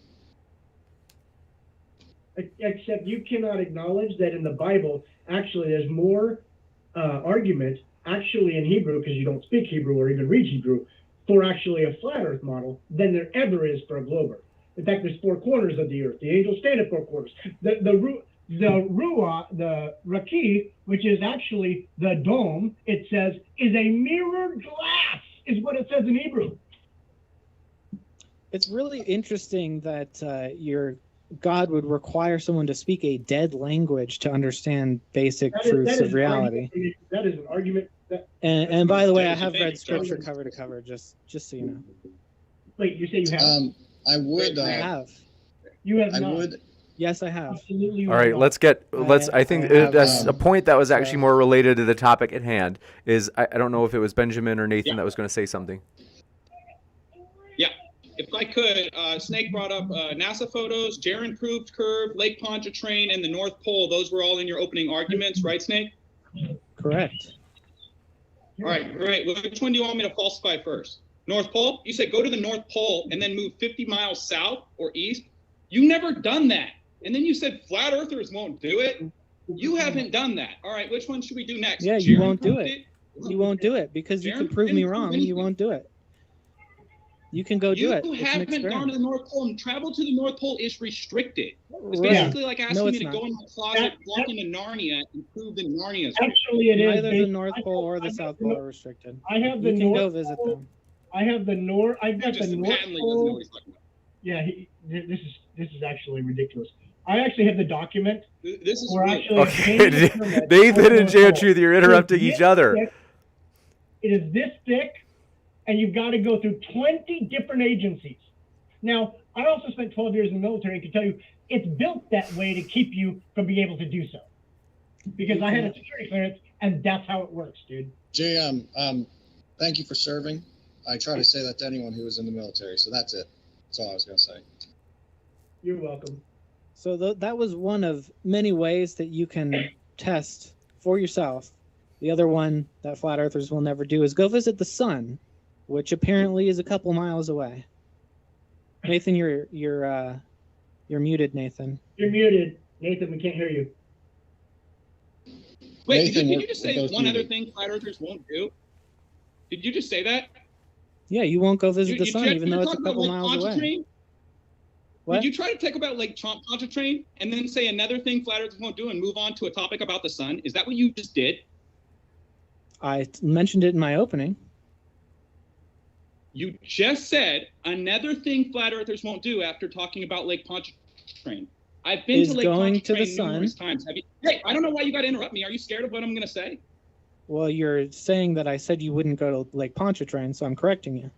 Except you cannot acknowledge that in the Bible, actually, there's more argument, actually in Hebrew, because you don't speak Hebrew or even read Hebrew, for actually a flat Earth model than there ever is for a globe Earth. In fact, there's 4 corners of the Earth. The angels stand at 4 corners. the ruah, the raki, which is actually the dome, it says, is a mirrored glass, is what it says in Hebrew. It's really interesting that your God would require someone to speak a dead language to understand basic truths of reality. That is an argument. And by the way, I have read scripture cover to cover, just so you know. Wait, you say you have? I would. I have. You have I not. would. Yes, I have. Absolutely. All right, let's I think that's a point that was actually more related to the topic at hand. Is I don't know if it was Benjamin or Nathan that was going to say something. Yeah, if I could, Snake brought up NASA photos, JMTruth curve, Lake Pontchartrain, and the North Pole. Those were all in your opening arguments, right, Snake? Correct. All right, great. Which one do you want me to falsify first? North Pole? You said go to the North Pole and then move 50 miles south or east. You never done that. And then you said flat earthers won't do it. You haven't done that. All right, which one should we do next? Yeah, you won't do it. You won't do it because you can prove me wrong. You won't do it. You can go do it. You haven't gone to the North Pole, and travel to the North Pole is restricted. It's Right. basically like asking me to not. go in my closet, walk into Narnia, and prove that Narnia is Actually, it is. Neither the North Pole or the South Pole are restricted. I have the You can North go visit Pole. them. I have the North. I've got just the North patently doesn't know Pole. what he's talking about. Yeah, this is actually ridiculous. I actually have the document. This is We're real. actually Okay, obtaining the permit Nathan for the and North Pole. JMTruth, you're interrupting each other. It is this thick, and you've got to go through 20 different agencies. Now, I also spent 12 years in the military and can tell you it's built that way to keep you from being able to do so. Because I had a security clearance, and that's how it works, dude. JM, thank you for serving. I try to say that to anyone who was in the military, so that's it. That's all I was going to say. You're welcome. So that was one of many ways that you can test for yourself. The other one that flat earthers will never do is go visit the sun, which apparently is a couple miles away. Nathan, you're muted, Nathan. You're muted. Nathan, we can't hear you. Wait, Nathan, did you just we're say both one other muted. thing flat earthers won't do? Did you just say that? Yeah, you won't go visit You- the you sun, tried even to though it's a talk about couple Lake miles away. Pontchartrain? What? Did you try to talk about Lake Pontchartrain and then say another thing flat earthers won't do and move on to a topic about the sun? Is that what you just did? I mentioned it in my opening. You just said another thing flat earthers won't do after talking about Lake Pontchartrain. I've been Is to Lake going to the Pontchartrain numerous sun. times. Have you? Hey, I don't know why you got to interrupt me. Are you scared of what I'm going to say? Well, you're saying that I said you wouldn't go to Lake Pontchartrain, so I'm correcting you.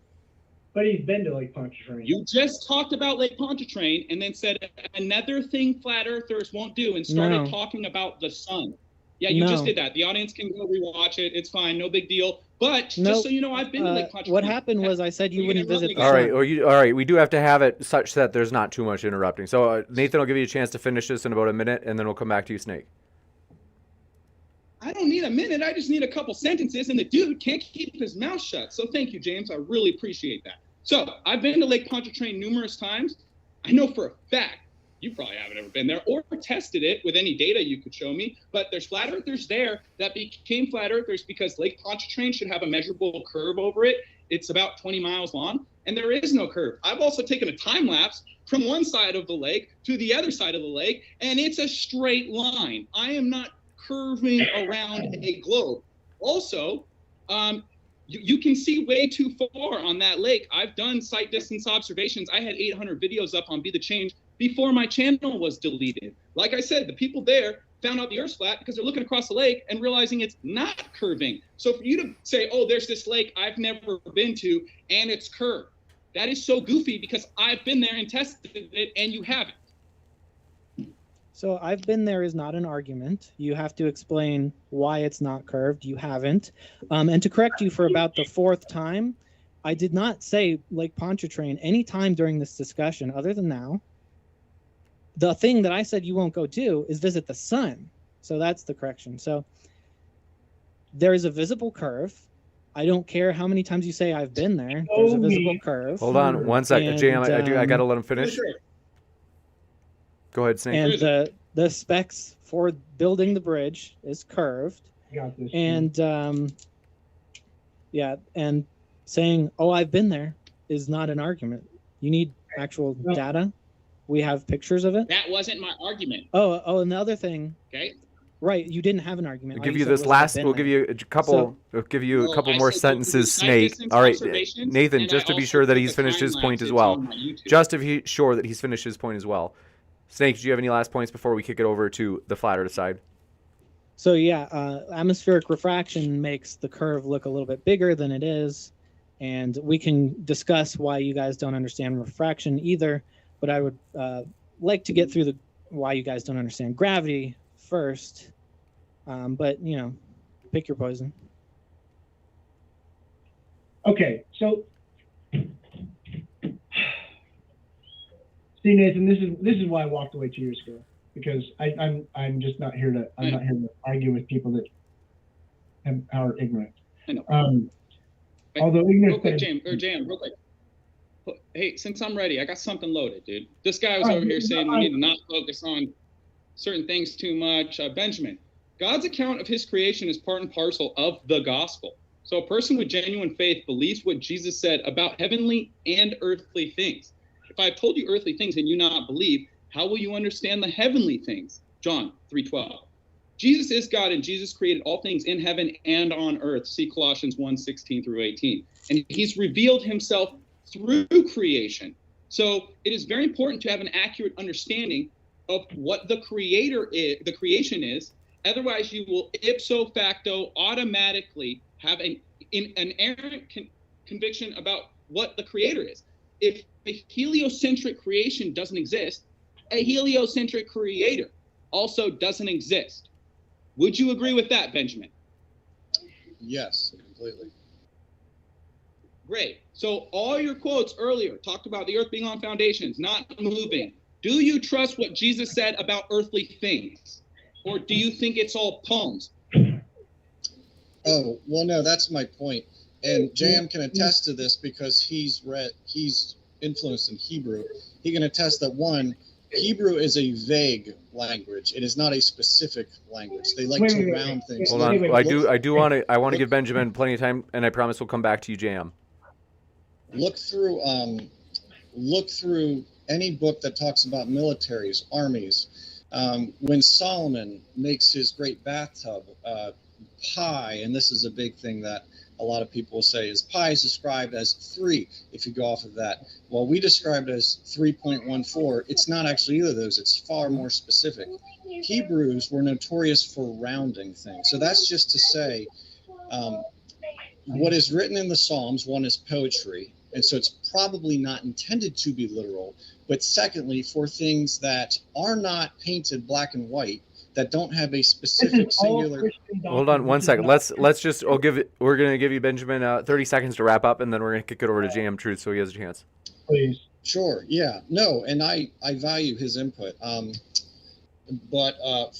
But he's been to Lake Pontchartrain. You just talked about Lake Pontchartrain and then said another thing flat earthers won't do and started No. talking about the sun. Yeah, you just No. did that. The audience can go rewatch it. It's fine. No big deal. But No, just so you know, I've been to Lake Pontchartrain. what happened was I said you You wouldn't can visit the interrupt me. sun. All right, we do have to have it such that there's not too much interrupting. So Nathan will give you a chance to finish this in about a minute, and then we'll come back to you, Snake. I don't need a minute. I just need a couple sentences, and the dude can't keep his mouth shut. So thank you, James. I really appreciate that. So I've been to Lake Pontchartrain numerous times. I know for a fact, you probably haven't ever been there or tested it with any data you could show me, but there's flat earthers there that became flat earthers because Lake Pontchartrain should have a measurable curve over it. It's about 20 miles long, and there is no curve. I've also taken a time lapse from one side of the lake to the other side of the lake, and it's a straight line. I am not curving around a globe. Also, you can see way too far on that lake. I've done sight distance observations. I had 800 videos up on Be the Change before my channel was deleted. Like I said, the people there found out the Earth's flat because they're looking across the lake and realizing it's not curving. So for you to say, oh, there's this lake I've never been to and it's curved, that is so goofy because I've been there and tested it and you haven't. So I've been there is not an argument. You have to explain why it's not curved. You haven't. And to correct you for about the fourth time, I did not say Lake Pontchartrain any time during this discussion other than now. The thing that I said you won't go do is visit the sun. So that's the correction. So there is a visible curve. I don't care how many times you say I've been there. There's a visible curve. Hold on one second, And, JM. I gotta let him finish. Sure. Go ahead, Snake. And the specs for building the bridge is curved. Got this. And and saying, oh, I've been there is not an argument. You need actual data. We have pictures of it. That wasn't my argument. Oh, and the other thing. Okay. Right, you didn't have an argument. We'll give you this last. We'll give you a couple. We'll give you a couple more sentences, Snake. All right, Nathan. Just to be sure that he's finished his point as well. Just to be sure that he's finished his point as well. Snake, do you have any last points before we kick it over to the flat earth side? So yeah, atmospheric refraction makes the curve look a little bit bigger than it is, and we can discuss why you guys don't understand refraction either. But I would like to get through why you guys don't understand gravity first. But you know, pick your poison. Okay, so see, Nathan, this is why I walked away 2 years ago, because I'm just not here to argue with people that are ignorant. I know. Although ignorance. Real quick, Jam, real quick. Hey, since I'm ready, I got something loaded, dude. This guy was over here saying we need to not focus on certain things too much. Benjamin, God's account of his creation is part and parcel of the gospel. So a person with genuine faith believes what Jesus said about heavenly and earthly things. If I told you earthly things and you not believe, how will you understand the heavenly things? John 3:12. Jesus is God, and Jesus created all things in heaven and on earth. See Colossians 1:16 through 18. And he's revealed himself through creation. So it is very important to have an accurate understanding of what the creation is. Otherwise, you will ipso facto automatically have an errant conviction about what the creator is. If a heliocentric creation doesn't exist, a heliocentric creator also doesn't exist. Would you agree with that, Benjamin? Yes, completely. Great. So all your quotes earlier talked about the earth being on foundations, not moving. Do you trust what Jesus said about earthly things? Or do you think it's all poems? Oh, well, no, that's my point. And Jam can attest to this because he's influenced in Hebrew. He can attest that, one, Hebrew is a vague language. It is not a specific language. They like to round things. Hold on. I want to give Benjamin plenty of time, and I promise we'll come back to you, Jam. Look through any book that talks about militaries, armies. When Solomon makes his great bathtub, pi, and this is a big thing that a lot of people say, is pi is described as 3 if you go off of that. Well, we describe it as 3.14. It's not actually either of those. It's far more specific. Hebrews were notorious for rounding things. So that's just to say what is written in the Psalms, one, is poetry, and so it's probably not intended to be literal. But secondly, for things that are not painted black and white, that don't have a specific singular. Hold on 1 second. Let's just. We're going to give you, Benjamin, 30 seconds to wrap up, and then we're going to kick it over to JMTruth so he has a chance. Please. Sure. Yeah. No. And I value his input. But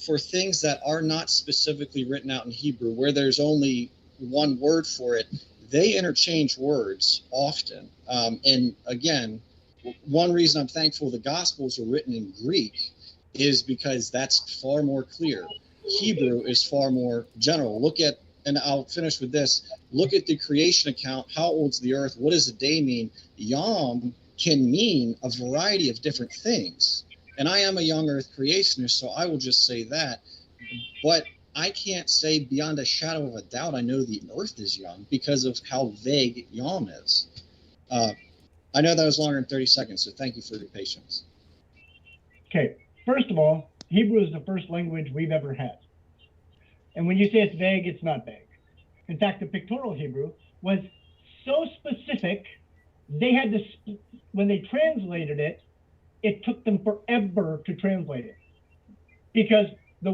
for things that are not specifically written out in Hebrew, where there's only one word for it, they interchange words often. And again, one reason I'm thankful the Gospels are written in Greek is because that's far more clear. Hebrew is far more general. Look at, and I'll finish with this, look at the creation account. How old's the earth? What does a day mean? Yom can mean a variety of different things. And I am a young earth creationist, so I will just say that. But I can't say beyond a shadow of a doubt I know the earth is young because of how vague Yom is. I know that was longer than 30 seconds, so thank you for your patience. Okay. First of all, Hebrew is the first language we've ever had. And when you say it's vague, it's not vague. In fact, the pictorial Hebrew was so specific, they had to, when they translated it, it took them forever to translate it because the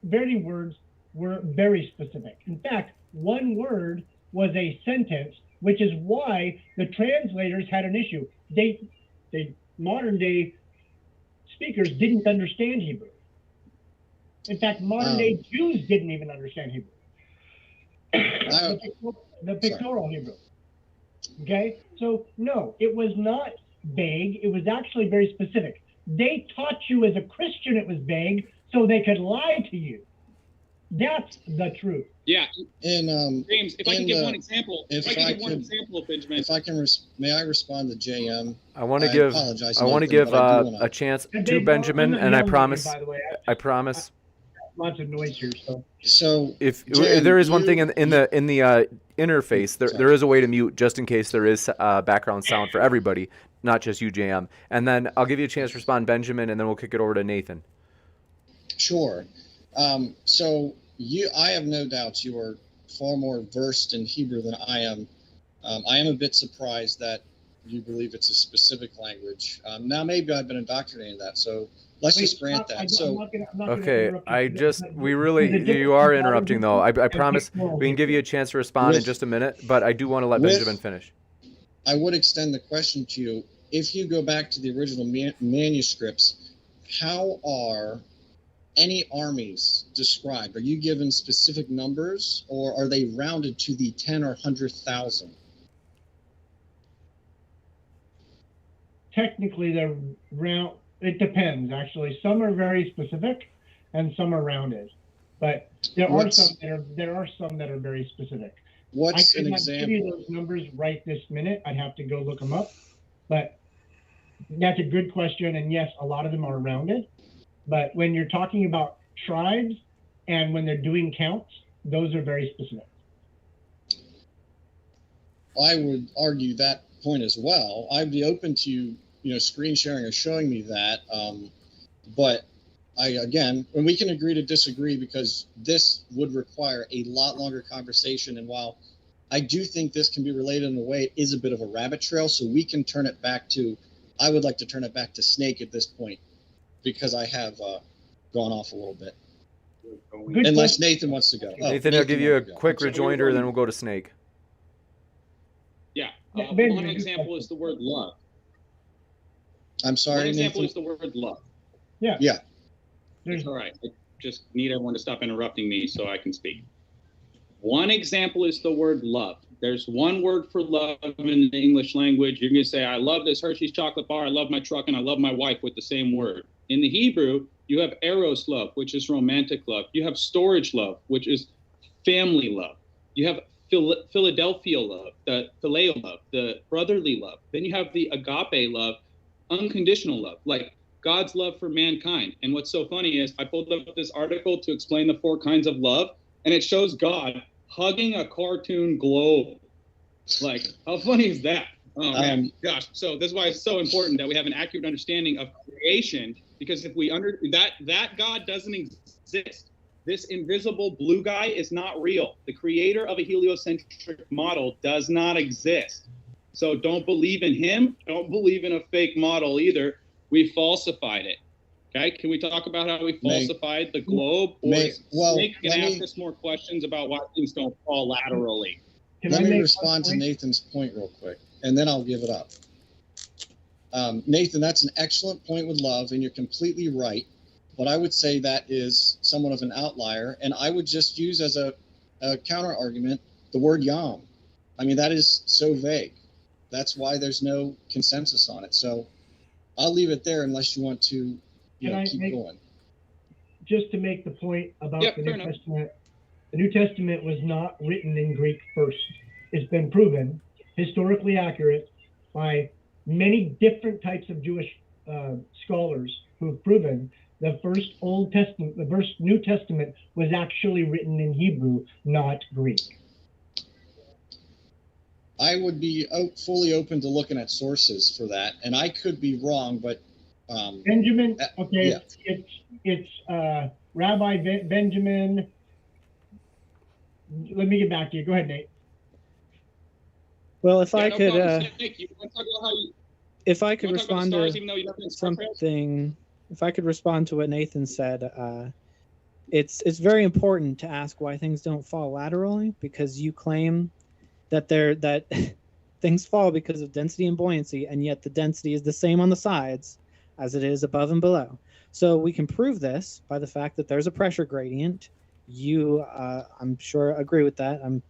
very words were very specific. In fact, one word was a sentence, which is why the translators had an issue. They modern day speakers didn't understand Hebrew. In fact, modern day Jews didn't even understand Hebrew. The pictorial Hebrew. Okay, so no, it was not vague. It was actually very specific. They taught you as a Christian it was vague so they could lie to you. That's the truth. Yeah. And James, if I can give one example, if I can give one example, Benjamin. If I can, may I respond to JM? I want to give a chance to Benjamin, and I promise. I promise. Lots of noise here, so. So if there is one thing in the interface, there is a way to mute just in case there is background sound for everybody, not just you, JM. And then I'll give you a chance to respond, Benjamin, and then we'll kick it over to Nathan. Sure. So I have no doubts you are far more versed in Hebrew than I am. I am a bit surprised that you believe it's a specific language. Now, maybe I've been indoctrinated in that, so let's just grant that. You are interrupting, though. I promise we can give you a chance to respond in just a minute, but I do want to let Benjamin finish. I would extend the question to you. If you go back to the original manuscripts, how are any armies described? Are you given specific numbers, or are they rounded to the 10 or 100,000? Technically, they're round. It depends, actually. Some are very specific, and some are rounded. But there are some that are very specific. What's an example? I could not give you those numbers right this minute. I'd have to go look them up. But that's a good question, and yes, a lot of them are rounded. But when you're talking about tribes and when they're doing counts, those are very specific. I would argue that point as well. I'd be open to screen sharing or showing me that. But when we can agree to disagree, because this would require a lot longer conversation. And while I do think this can be related in a way, it is a bit of a rabbit trail. So we can turn it back to, I would like to turn it back to Snake at this point, because I have gone off a little bit. Unless Nathan wants to go. Nathan, I'll give you a quick rejoinder, then we'll go to Snake. Yeah. One example is the word love. I'm sorry, One example Nathan? is the word love. Yeah. Yeah. All right. I just need everyone to stop interrupting me so I can speak. One example is the word love. There's one word for love in the English language. You're going to say, I love this Hershey's chocolate bar, I love my truck, and I love my wife with the same word. In the Hebrew, you have eros love, which is romantic love. You have storage love, which is family love. You have Philadelphia love, the phileo love, the brotherly love. Then you have the agape love, unconditional love, like God's love for mankind. And what's so funny is I pulled up this article to explain the 4 kinds of love, and it shows God hugging a cartoon globe. Like, how funny is that? Oh, man. Gosh. So this is why it's so important that we have an accurate understanding of creation, because if we that God doesn't exist. This invisible blue guy is not real. The creator of a heliocentric model does not exist. So don't believe in him. Don't believe in a fake model either. We falsified it. Okay, can we talk about how we falsified the globe? Snake can ask us more questions about why things don't fall laterally. Let me respond to Nathan's point real quick, and then I'll give it up. Nathan, that's an excellent point with love, and you're completely right. But I would say that is somewhat of an outlier, and I would just use as a counter argument the word yam. I mean, that is so vague. That's why there's no consensus on it. So I'll leave it there unless you want to keep going. Just to make the point about the New Testament, the New Testament was not written in Greek first. It's been proven, historically accurate, by many different types of Jewish scholars who have proven the first New Testament was actually written in Hebrew, not Greek. I would be fully open to looking at sources for that, and I could be wrong, but Benjamin, okay, yeah. It's Rabbi Benjamin. Let me get back to you. Go ahead, Nate. Well, if I could respond to something, if I could respond to what Nathan said, it's very important to ask why things don't fall laterally, because you claim that things fall because of density and buoyancy, and yet the density is the same on the sides as it is above and below. So we can prove this by the fact that there's a pressure gradient. You, I'm sure, agree with that. I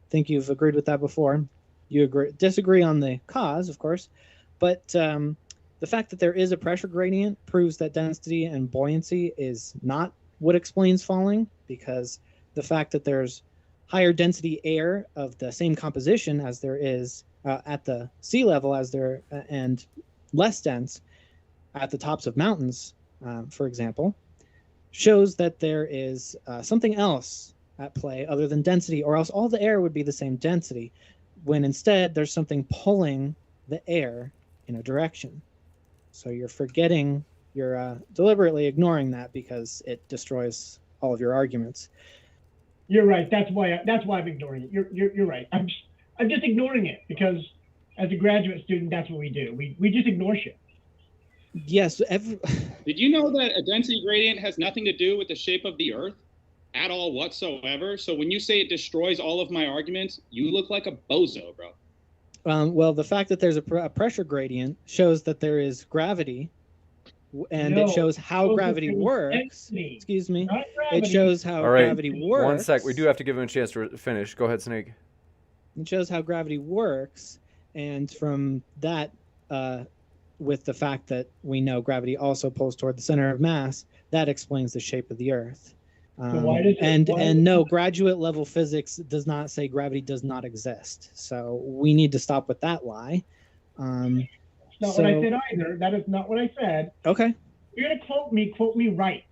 think you've agreed with that before. You disagree on the cause, of course, but the fact that there is a pressure gradient proves that density and buoyancy is not what explains falling, because the fact that there's higher density air of the same composition as there is at the sea level and less dense at the tops of mountains, for example, shows that there is something else at play other than density, or else all the air would be the same density, when instead there's something pulling the air in a direction. So you're deliberately ignoring that because it destroys all of your arguments. You're right. That's why I'm ignoring it. You're right. I'm just ignoring it because as a graduate student, that's what we do. We just ignore shit. Yes. Did you know that a density gradient has nothing to do with the shape of the Earth at all whatsoever? So when you say it destroys all of my arguments, you look like a bozo, bro. Well, the fact that there's a pressure gradient shows that there is gravity, and it shows how gravity works. Density, excuse me. Gravity. It shows how gravity works. 1 sec. We do have to give him a chance to finish. Go ahead, Snake. It shows how gravity works, and from that, with the fact that we know gravity also pulls toward the center of mass, that explains the shape of the Earth. No, graduate level physics does not say gravity does not exist. So we need to stop with that lie. That's not what I said either. That is not what I said. Okay. If you're gonna quote me right.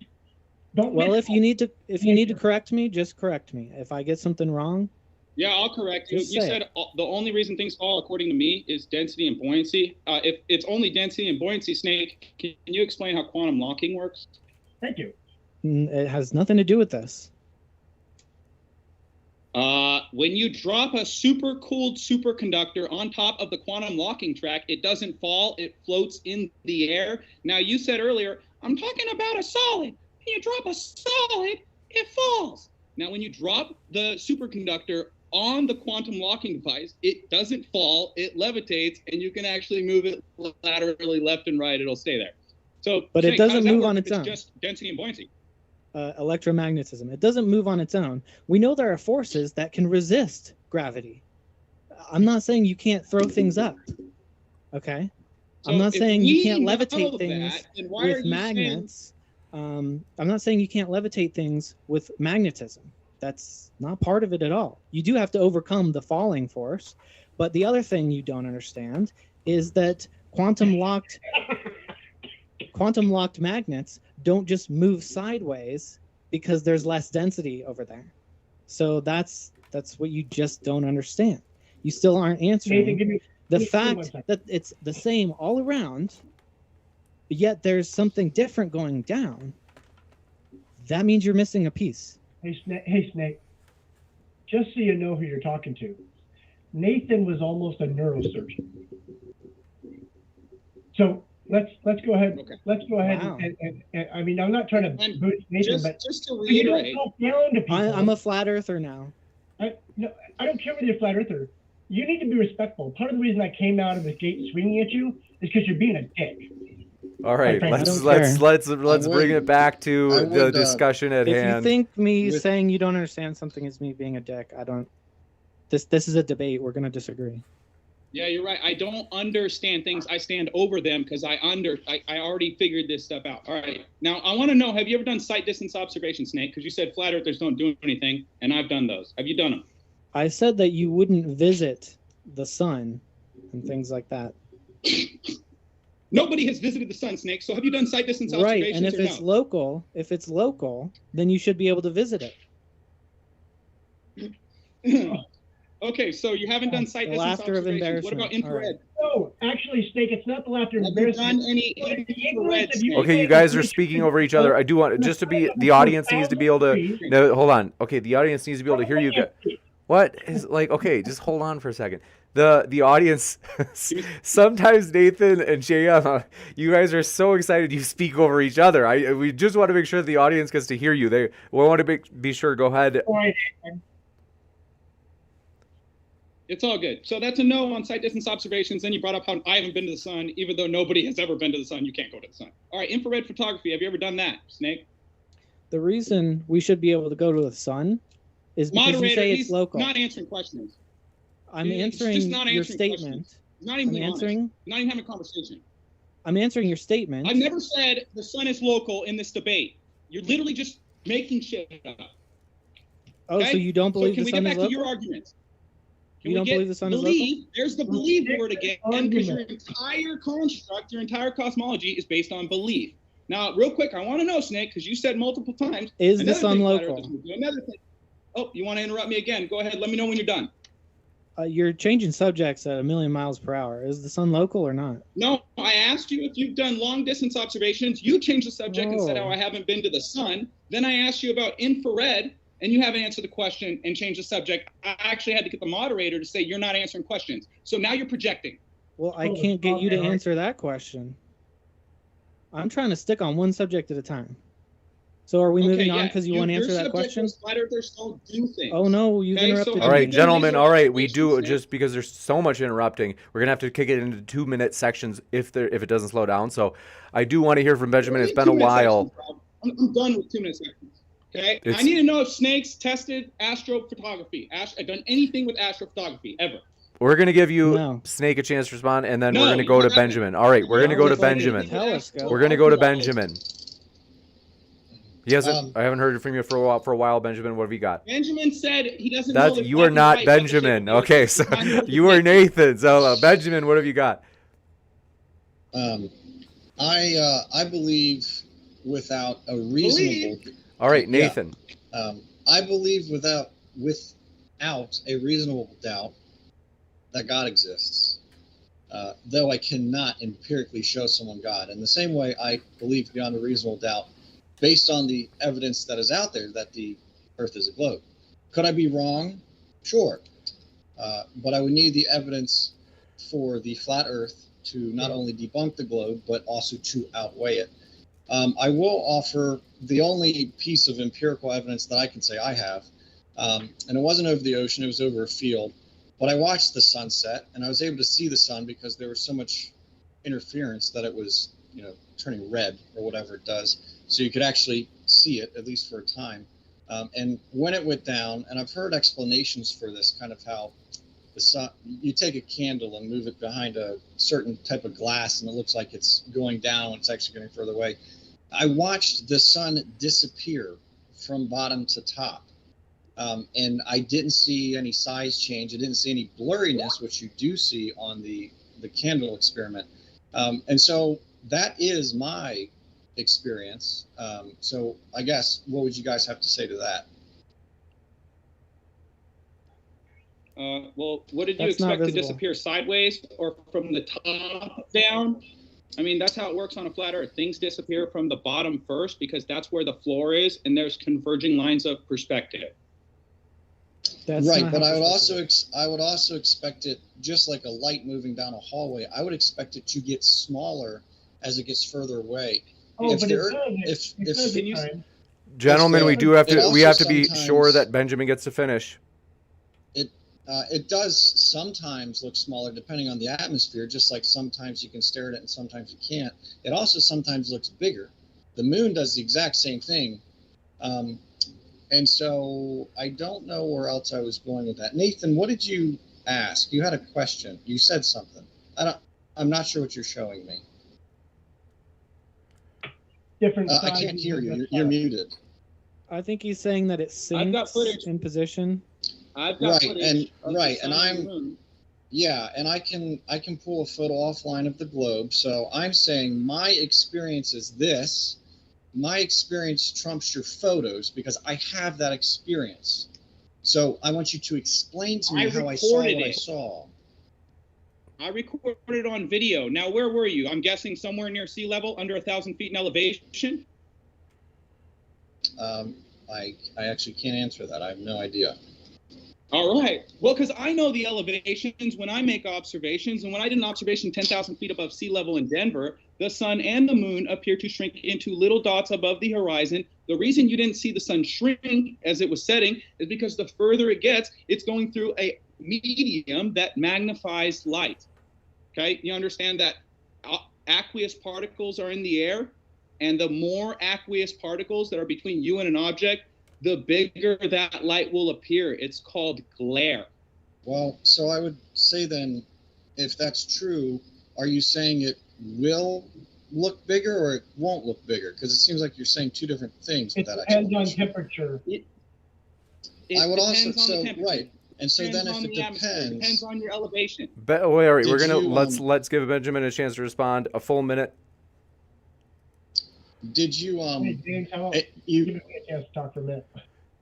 Don't. Well, if you need to correct me, just correct me. If I get something wrong. Yeah, I'll correct you. You said the only reason things fall, according to me, is density and buoyancy. If it's only density and buoyancy, Snake, can you explain how quantum locking works? Thank you. It has nothing to do with this. When you drop a super cooled superconductor on top of the quantum locking track, it doesn't fall, it floats in the air. Now, you said earlier, I'm talking about a solid. When you drop a solid, it falls. Now, when you drop the superconductor on the quantum locking device, it doesn't fall, it levitates, and you can actually move it laterally left and right, it'll stay there. So, but it doesn't move on its own. It's just density and buoyancy. Electromagnetism. It doesn't move on its own. We know there are forces that can resist gravity. I'm not saying you can't throw things up. Okay? So I'm not saying you can't levitate things with magnets. I'm not saying you can't levitate things with magnetism. That's not part of it at all. You do have to overcome the falling force. But the other thing you don't understand is that quantum locked magnets don't just move sideways because there's less density over there. So that's what you just don't understand. You still aren't answering the fact that it's the same all around, but yet there's something different going down. That means you're missing a piece. Hey, Snake. Just so you know who you're talking to, Nathan was almost a neurosurgeon. So let's go ahead. Okay. Let's go ahead. Wow. And I mean, I'm not trying to boot Nathan, but just to reiterate, you don't talk down to people. I'm a flat earther now. I don't care whether you're a flat earther. You need to be respectful. Part of the reason I came out of the gate swinging at you is because you're being a dick. All right, let's bring it back to the discussion at hand. If you think me saying you don't understand something is me being a dick, I don't. This is a debate. We're going to disagree. Yeah, you're right. I don't understand things. I stand over them because I already figured this stuff out. All right. Now, I want to know, have you ever done sight distance observation, Snake? Because you said flat earthers don't do anything, and I've done those. Have you done them? I said that you wouldn't visit the sun and things like that. Nobody has visited the sun, Snake. So have you done sight distance observations? Right, and if it's local, then you should be able to visit it. Okay, so you haven't done sight distance observations. What about infrared? No, actually, Snake, it's not the laughter of embarrassment. Have you done any infrared? Okay, you guys are speaking over each other. I do want just to be the audience needs to be able to. No, hold on. Okay, the audience needs to be able to hear you. What is okay? Just hold on for a second. The audience. Sometimes Nathan and JM, you guys are so excited you speak over each other. We just want to make sure the audience gets to hear you. We want to be sure. Go ahead. It's all good. So that's a no on sight distance observations. Then you brought up how I haven't been to the sun, even though nobody has ever been to the sun. You can't go to the sun. All right, infrared photography. Have you ever done that, Snake? The reason we should be able to go to the sun is because you say it's local. Not answering questions. I'm answering your statement. Not even answering. Not even having a conversation. I'm answering your statement. I've never said the sun is local in this debate. You're literally just making shit up. Oh, Okay? so you don't believe can the we sun get is back to local? your arguments? You don't believe the sun is local? Believe, there's the believe word again, because your entire construct, your entire cosmology is based on belief. Now, real quick, I want to know, Snake, because you said multiple times. Is the another sun thing flat local? earthers will do, another thing. Oh, you want to interrupt me again? Go ahead. Let me know when you're done. You're changing subjects at 1,000,000 miles per hour. Is the sun local or not? No, I asked you if you've done long distance observations. You changed the subject and said, Oh. "Oh, I haven't been to the sun." Then I asked you about infrared, and you haven't answered the question and changed the subject. I actually had to get the moderator to say you're not answering questions. So now you're projecting. Well, I can't get you to answer that question. I'm trying to stick on one subject at a time. So are we moving on because you want to answer that question? Flat earthers don't do things. Oh no, you've Okay, interrupted so me. All right, gentlemen. All right, we do Snake. just because there's so much interrupting. We're gonna have to kick it into 2-minute sections if it doesn't slow down. So I do want to hear from Benjamin. It's been a 2-minute while. sections, I'm done with 2-minute sections. Okay, It's- I need to know if Snakes tested astrophotography. I've done anything with astrophotography ever. We're gonna give you No. Snake a chance to respond, and then No, we're gonna you go to haven't. Benjamin. All right, we're gonna go to It's like a Benjamin. telescope. We're gonna go to Benjamin. He hasn't. I haven't heard from you for a while, Benjamin. What have you got? Benjamin said he doesn't know. You are not Benjamin. Okay, so you are Nathan. So Benjamin, what have you got? I believe without a reasonable. All right, Nathan. I believe without a reasonable doubt that God exists, though I cannot empirically show someone God. In the same way, I believe beyond a reasonable doubt, based on the evidence that is out there, that the Earth is a globe. Could I be wrong? Sure. But I would need the evidence for the flat Earth to not only debunk the globe, but also to outweigh it. I will offer the only piece of empirical evidence that I can say I have, and it wasn't over the ocean, it was over a field. But I watched the sunset, and I was able to see the sun because there was so much interference that it was, turning red or whatever it does. So you could actually see it, at least for a time. And when it went down, and I've heard explanations for this, kind of how the sun, you take a candle and move it behind a certain type of glass, and it looks like it's going down, it's actually going further away. I watched the sun disappear from bottom to top. And I didn't see any size change. I didn't see any blurriness, which you do see on the candle experiment. And so that is my experience. So I guess, what would you guys have to say to that? Well, what did you That's not expect to visible. disappear sideways or from the top down? I mean, that's how it works on a flat Earth. Things disappear from the bottom first because that's where the floor is, and there's converging lines of perspective. That's Right, not but how I would perspective also expect it, just like a light moving down a hallway, I would expect it to get smaller as it gets further away. Oh, If but the it Earth- does. if- It does can you- at times. Gentlemen, we do have It to. We have also to be sometimes- sure that Benjamin gets to finish. It does sometimes look smaller depending on the atmosphere, just like sometimes you can stare at it and sometimes you can't. It also sometimes looks bigger. The moon does the exact same thing. And so I don't know where else I was going with that. Nathan, what did you ask? You had a question. You said something. I'm not sure what you're showing me. Different I sizes can't hear of you. the You're sun. muted. I think he's saying that it I've got sinks footage. in position. I've got Right, footage and- of the right, sun and the I'm- moon. Yeah, and I can pull a photo offline of the globe. So I'm saying my experience is this. My experience trumps your photos because I have that experience. So I want you to explain to me I how I saw what recorded I it. saw. I recorded it on video. Now, where were you? I'm guessing somewhere near sea level, under 1,000 feet in elevation. I actually can't answer that. I have no idea. All right. Well, because I know the elevations when I make observations, and when I did an observation 10,000 feet above sea level in Denver, the sun and the moon appear to shrink into little dots above the horizon. The reason you didn't see the sun shrink as it was setting is because the further it gets, it's going through a medium that magnifies light. Okay, you understand that aqueous particles are in the air, and the more aqueous particles that are between you and an object, the bigger that light will appear. It's called glare. Well, so I would say then, if that's true, are you saying it will look bigger or it won't look bigger? Because it seems like you're saying two different things with It that depends on explanation. temperature. I would also, depends on the so, temperature. right. And so then Depends if on it the atmosphere. Depends depends, on your elevation. Wait, all right, we're Did gonna you, let's give Benjamin a chance to respond. A full minute. did you, Hey, James, how about you, give me a chance to talk for a minute?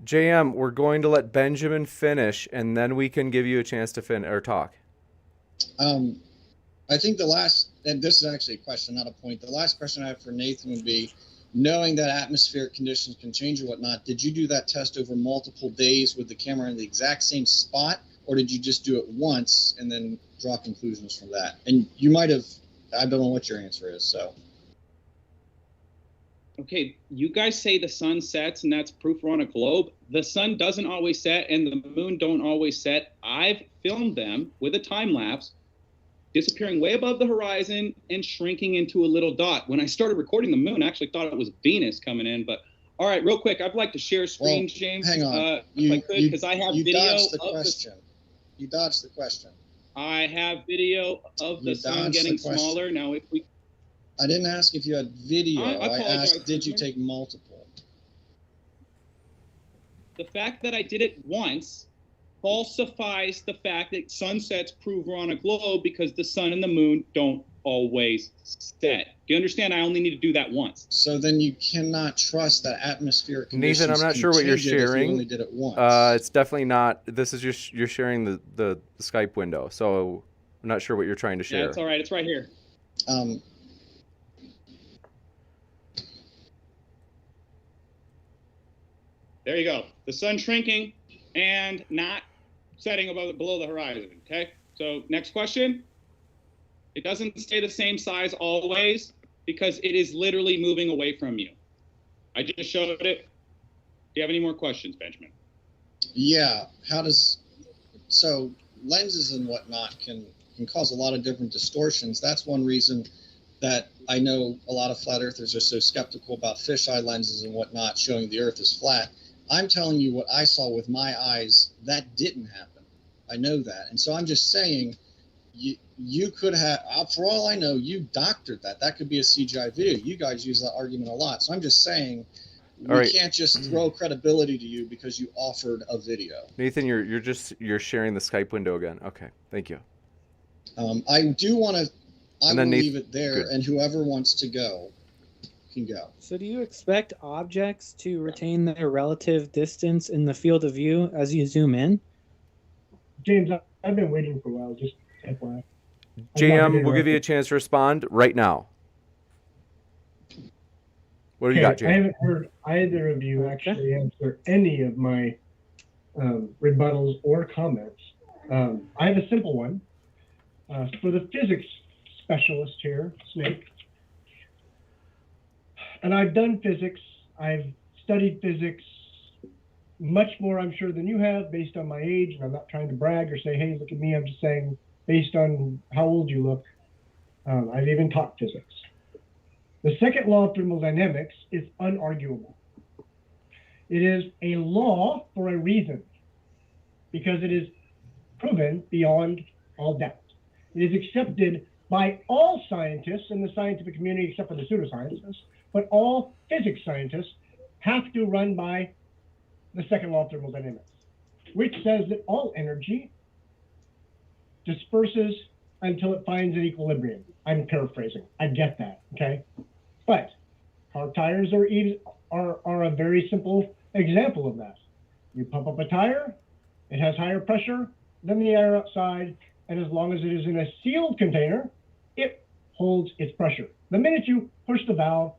JM, we're going to let Benjamin finish, and then we can give you a chance to talk. I think the last, and this is actually a question, not a point. The last question I have for Nathan would be, knowing that atmospheric conditions can change or whatnot, did you do that test over multiple days with the camera in the exact same spot, or did you just do it once and then draw conclusions from that? And you might have, I don't know what your answer is, so. Okay, you guys say the sun sets and that's proof we're on a globe. The sun doesn't always set and the moon don't always set. I've filmed them with a time lapse, disappearing way above the horizon and shrinking into a little dot. When I started recording the moon, I actually thought it was Venus coming in. But all right, real quick, I'd like to share screen, Well, James, hang on. if I could, because I have video dodged the of question. You dodged the question. I have video of the sun getting smaller. Now, if we, I didn't ask if you had video. I I apologize, asked, did you Benjamin. take multiple? the fact that I did it once falsifies the fact that sunsets prove we're on a globe because the sun and the moon don't always set. Do you understand? I only need to do that once. So then you cannot trust that atmospheric conditions. Nathan, I'm not can sure what you're change it if you sharing. only did it once. It's definitely not. This is just you're sharing the Skype window, so I'm not sure what you're trying to share. Yeah, it's all right. It's right here. There you go. The sun shrinking and not setting below the horizon. Okay. So next question. It doesn't stay the same size always because it is literally moving away from you. I just showed it. Do you have any more questions, Benjamin? Yeah. So lenses and whatnot can cause a lot of different distortions. That's one reason that I know a lot of flat earthers are so skeptical about fisheye lenses and whatnot showing the earth is flat. I'm telling you what I saw with my eyes, that didn't happen. I know that. And so I'm just saying, you could have, for all I know, you doctored that. That could be a CGI video. You guys use that argument a lot. So I'm just saying, we can't just throw credibility to you because you offered a video. Nathan, you're sharing the Skype window again. Okay, thank you. I do want to, I will leave it there, good. and whoever wants to go can go. So do you expect objects to retain their relative distance in the field of view as you zoom in? James, I've been waiting for a while, just FYI. JM, we'll give you a chance to respond right now. What do you got, JM? I haven't heard either of you actually answer any of my rebuttals or comments. I have a simple one. For the physics specialist here, Snake, and I've done physics. I've studied physics much more, I'm sure, than you have based on my age. And I'm not trying to brag or say, hey, look at me. I'm just saying based on how old you look. I've even taught physics. The second law of thermodynamics is unarguable. It is a law for a reason because it is proven beyond all doubt. It is accepted by all scientists in the scientific community except for the pseudoscientists, but all physics scientists have to run by the second law of thermodynamics, which says that all energy disperses until it finds an equilibrium. I'm paraphrasing. I get that, okay? But car tires are a very simple example of that. You pump up a tire, it has higher pressure than the air outside, and as long as it is in a sealed container, it holds its pressure. The minute you push the valve,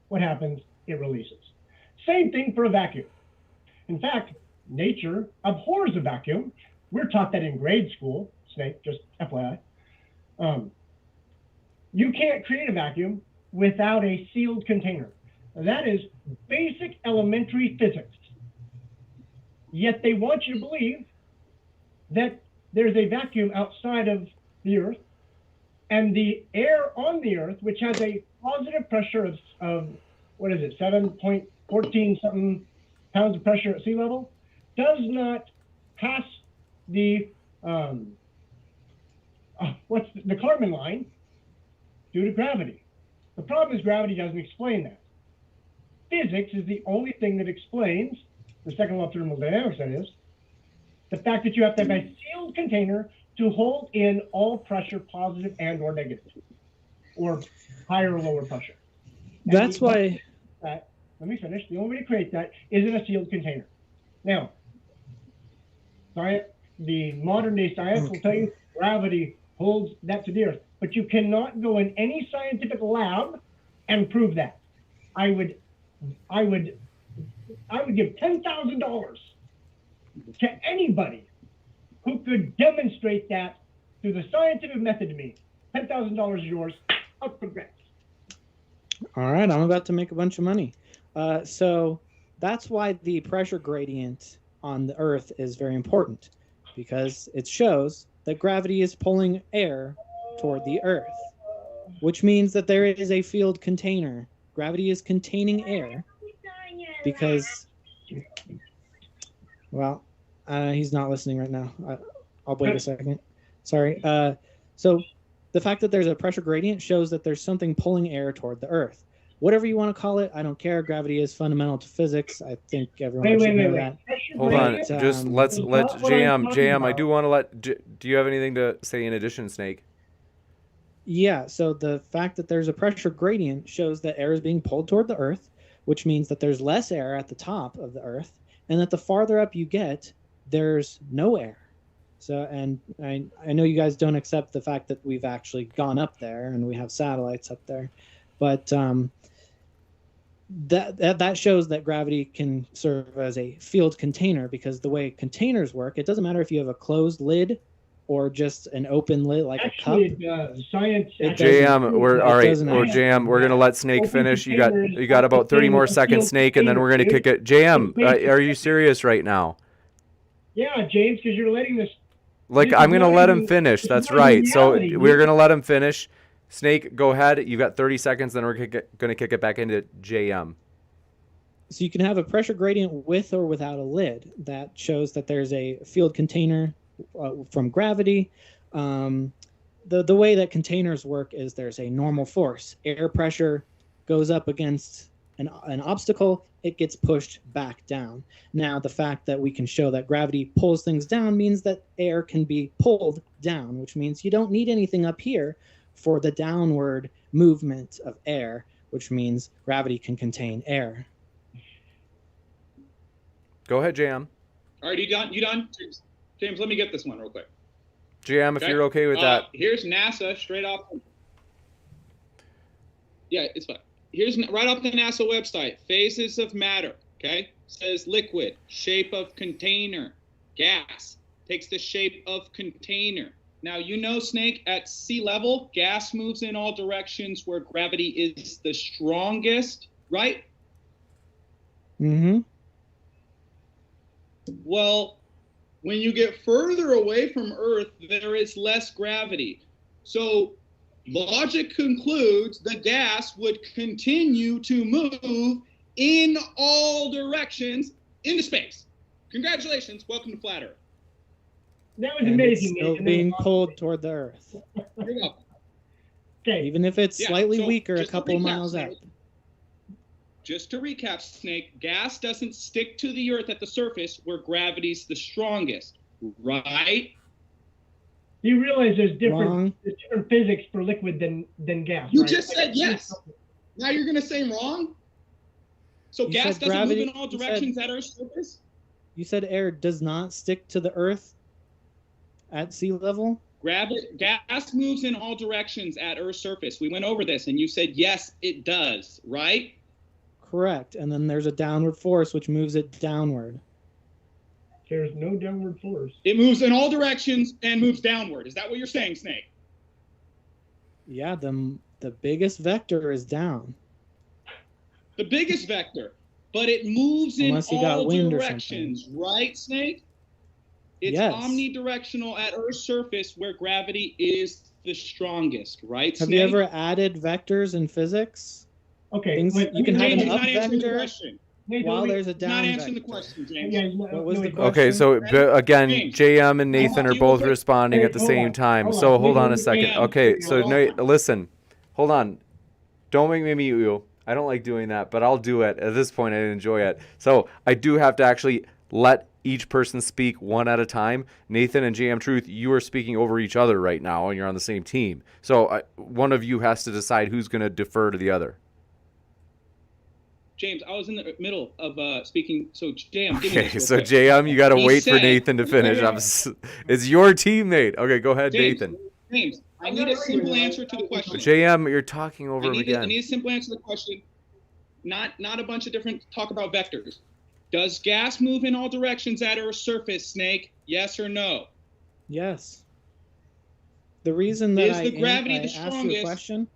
what happens? It releases. Same thing for a vacuum. In fact, nature abhors a vacuum. We're taught that in grade school, Snake, just FYI. You can't create a vacuum without a sealed container. That is basic elementary physics. Yet they want you to believe that there's a vacuum outside of the Earth, and the air on the Earth, which has a positive pressure of what is it, 7.14 something pounds of pressure at sea level, does not pass the the Kármán line due to gravity. The problem is gravity doesn't explain that. Physics is the only thing that explains, the second law of thermodynamics, that is, the fact that you have to have a sealed container to hold in all pressure, positive and or negative, or higher or lower pressure. That's why. Let me finish. The only way to create that is in a sealed container. Now, the modern day science will tell you gravity holds that to the earth, but you cannot go in any scientific lab and prove that. I would give $10,000 to anybody who could demonstrate that through the scientific method to me. $10,000 is yours. Up for grabs. All right, I'm about to make a bunch of money. So that's why the pressure gradient on the Earth is very important, because it shows that gravity is pulling air toward the Earth, which means that there is a field container. Gravity is containing air because, well, he's not listening right now. I'll wait a second. Sorry. So the fact that there's a pressure gradient shows that there's something pulling air toward the Earth. Whatever you want to call it, I don't care. Gravity is fundamental to physics. I think everyone should know that. Hold on. Just let JM. I do want to let. Do you have anything to say in addition, Snake? Yeah. So the fact that there's a pressure gradient shows that air is being pulled toward the Earth, which means that there's less air at the top of the Earth, and that the farther up you get, there's no air. So, and I know you guys don't accept the fact that we've actually gone up there and we have satellites up there, but that shows that gravity can serve as a field container, because the way containers work, it doesn't matter if you have a closed lid or just an open lid like actually, a cup. Science. JM, we're gonna let Snake finish. You got about 30 more seconds, Snake, and then we're gonna kick it. JM, are you serious right now? Yeah, James, because you're letting this. Like, I'm gonna let him finish. That's right. So we're gonna let him finish. Snake, go ahead. You got 30 seconds, then we're gonna kick it back into JM. So you can have a pressure gradient with or without a lid. That shows that there's a field container from gravity. The way that containers work is there's a normal force. Air pressure goes up against an obstacle, it gets pushed back down. Now, the fact that we can show that gravity pulls things down means that air can be pulled down, which means you don't need anything up here for the downward movement of air, which means gravity can contain air. Go ahead, JM. All right, you done? James, let me get this one real quick. JM, if you're okay with that. Here's NASA straight off. Yeah, it's fine. Here's right off the NASA website. Phases of matter. Okay, says liquid, shape of container. Gas takes the shape of container. Now, you know, Snake, at sea level, gas moves in all directions where gravity is the strongest, right? Mm-hmm. Well, when you get further away from Earth, there is less gravity. So logic concludes the gas would continue to move in all directions into space. Congratulations. Welcome to Flat Earth. That was amazing. It's still being pulled toward the Earth. You're welcome. Okay. Even if it's slightly weaker a couple recap, miles Snake, out. Just to recap, Snake, gas doesn't stick to the Earth at the surface where gravity's the strongest, right? You realize there's different physics for liquid than gas. You right? just said yes. Now you're going to say wrong? So You gas said doesn't gravity- move in all directions at Earth's surface? You said air does not stick to the Earth at sea level? Gas moves in all directions at Earth's surface. We went over this, and you said, yes, it does, right? Correct. And then there's a downward force which moves it downward. There's no downward force. It moves in all directions and moves downward. Is that what you're saying, Snake? Yeah, the biggest vector is down. The biggest vector. But it moves in Unless you got all wind or directions, right, Snake? It's Yes. omnidirectional at Earth's surface where gravity is the strongest, right, Have Snake? you ever added vectors in physics? Okay. Things- wait, you can have James an is up not answering the vector question. Nathan, while let me- there's a He's down not answering the vector. question, James. Yeah, What was the question? Okay, so again, James. JM and Nathan are both responding Hey, at the hold same on, time. hold So on. hold on a JM. second. Okay, so listen, hold on. Don't make me mute you. I don't like doing that, but I'll do it. At this point, I enjoy it. So I do have to actually let each person speak one at a time. Nathan and JMTruth, you are speaking over each other right now, and you're on the same team. So one of you has to decide who's going to defer to the other. James, I was in the middle of speaking, so JM, give me Okay, this so real quick. JM, you got to He wait for said- Nathan to finish. It's your team, Nate. Okay, go ahead, James, Nathan. James, I need a simple answer to the question. JM, you're talking over him I again. need a simple answer to the question. Not a bunch of different talk about vectors. Does gas move in all directions at Earth's surface, Snake? Yes or no? Yes. The reason that Is the gravity the asked you a strongest? question,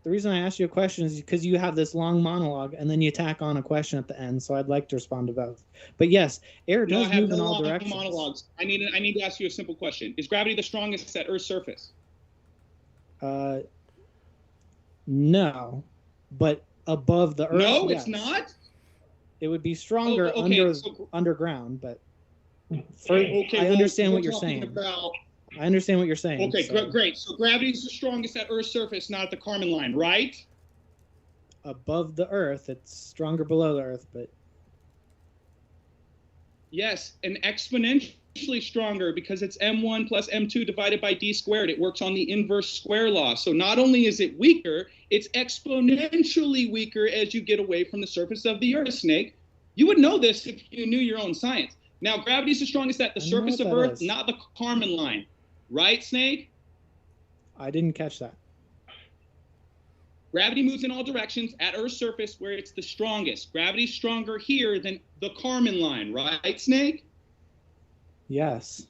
the reason I asked you a question is because you have this long monologue and then you tack on a question at the end. So I'd like to respond to both. But yes, air No, I does have move no in all long directions. monologues. I need to ask you a simple question. Is gravity the strongest at Earth's surface? No, but above the Earth. No, yes. it's not. It would be stronger Oh, okay, underground, but Okay, I well, understand we're what you're talking saying. about- I understand what you're saying. Okay, so great. So gravity is the strongest at Earth's surface, not at the Kármán line, right? above the Earth, it's stronger below the Earth, but Yes, and exponentially stronger because it's m1 plus m2 divided by d squared. It works on the inverse square law. So not only is it weaker, it's exponentially weaker as you get away from the surface of the Earth, Snake. You would know this if you knew your own science. Now, gravity is the strongest at the I know surface what of that Earth, is. not the Kármán line. Right, Snake? I didn't catch that. Gravity moves in all directions at Earth's surface where it's the strongest. Gravity's stronger here than the Kármán line, right, Snake? Yes.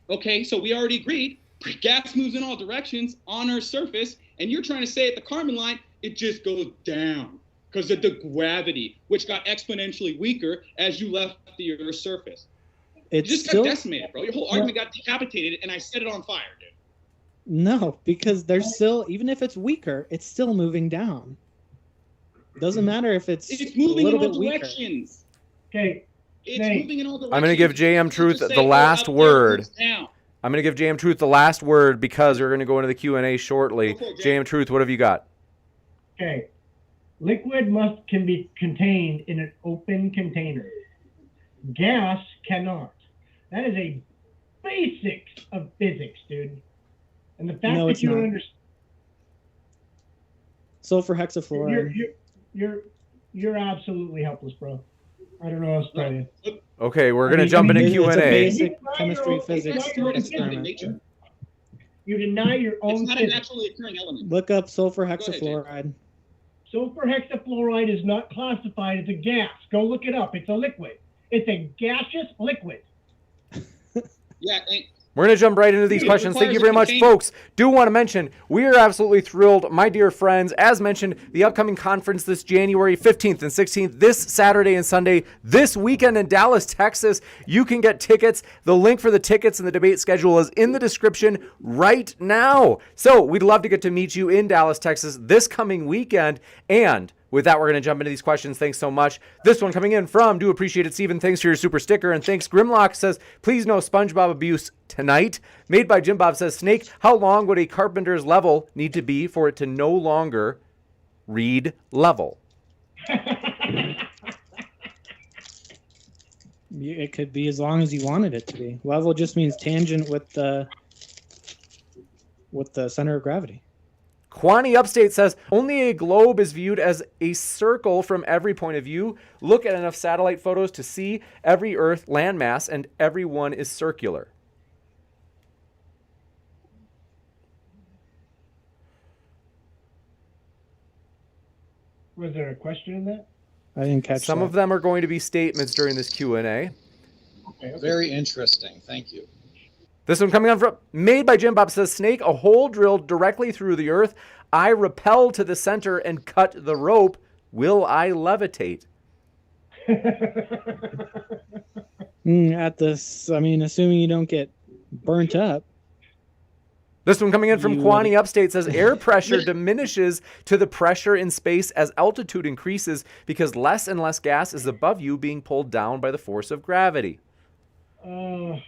Okay, so we already agreed. Gas moves in all directions on Earth's surface, and you're trying to say at the Kármán line, it just goes down because of the gravity, which got exponentially weaker as you left the Earth's surface. It's You just still got decimated, bro. Your whole argument got decapitated, and I set it on fire, dude. no, because there's still, even if it's weaker, it's still moving down. Doesn't matter if it's It's a moving in little all bit weaker. directions. Okay, It's Snake. moving in all directions. I'm going to give You can't JMTruth just the say, last up there, word. it's down. I'm going to give JMTruth the last word because we're going to go into the Q&A shortly. Go for it, Jam. JMTruth, what have you got? Okay. Liquid can be contained in an open container. Gas cannot. That is a basics of physics, dude. And the fact No, that it's you don't not. understand, Sulfur hexafluoride. you're absolutely helpless, bro. I don't know what else to tell you. Okay, we're I going to mean, jump into it's a Q&A. basic chemistry, It's physics not your own experiment. nature. You deny your It's own not a physics. naturally occurring element. Look up sulfur ahead, Jay. hexafluoride. Sulfur hexafluoride is not classified as a gas. Go look it up. It's a liquid. It's a gaseous liquid. Yeah, We're going to jump right into these It questions. Thank you requires very a much, container. folks. Do want to mention, we are absolutely thrilled, my dear friends. As mentioned, the upcoming conference this January 15th and 16th, this Saturday and Sunday, this weekend in Dallas, Texas. You can get tickets. The link for the tickets and the debate schedule is in the description right now. So we'd love to get to meet you in Dallas, Texas this coming weekend. And with that, we're going to jump into these questions. Thanks so much. This one coming in from Do Appreciate It, Steven. Thanks for your super sticker. And thanks, Grimlock says, please no SpongeBob abuse tonight. Made by Jim Bob says, Snake, how long would a carpenter's level need to be for it to no longer read level? It could be as long as you wanted it to be. Level just means tangent with the center of gravity. Kwani Upstate says, only a globe is viewed as a circle from every point of view. Look at enough satellite photos to see every Earth landmass, and every one is circular. Was there a question in that? I didn't catch Some that. of them are going to be statements during this Q&A. Okay. Very interesting. Thank you. This one coming on from Made by Jim Bob says, Snake, a hole drilled directly through the Earth. I repel to the center and cut the rope. Will I levitate? At this, I mean, assuming you don't get burnt up. This one coming in from You Kwani would- Upstate says, air pressure diminishes to the pressure in space as altitude increases because less and less gas is above you being pulled down by the force of gravity. Maybe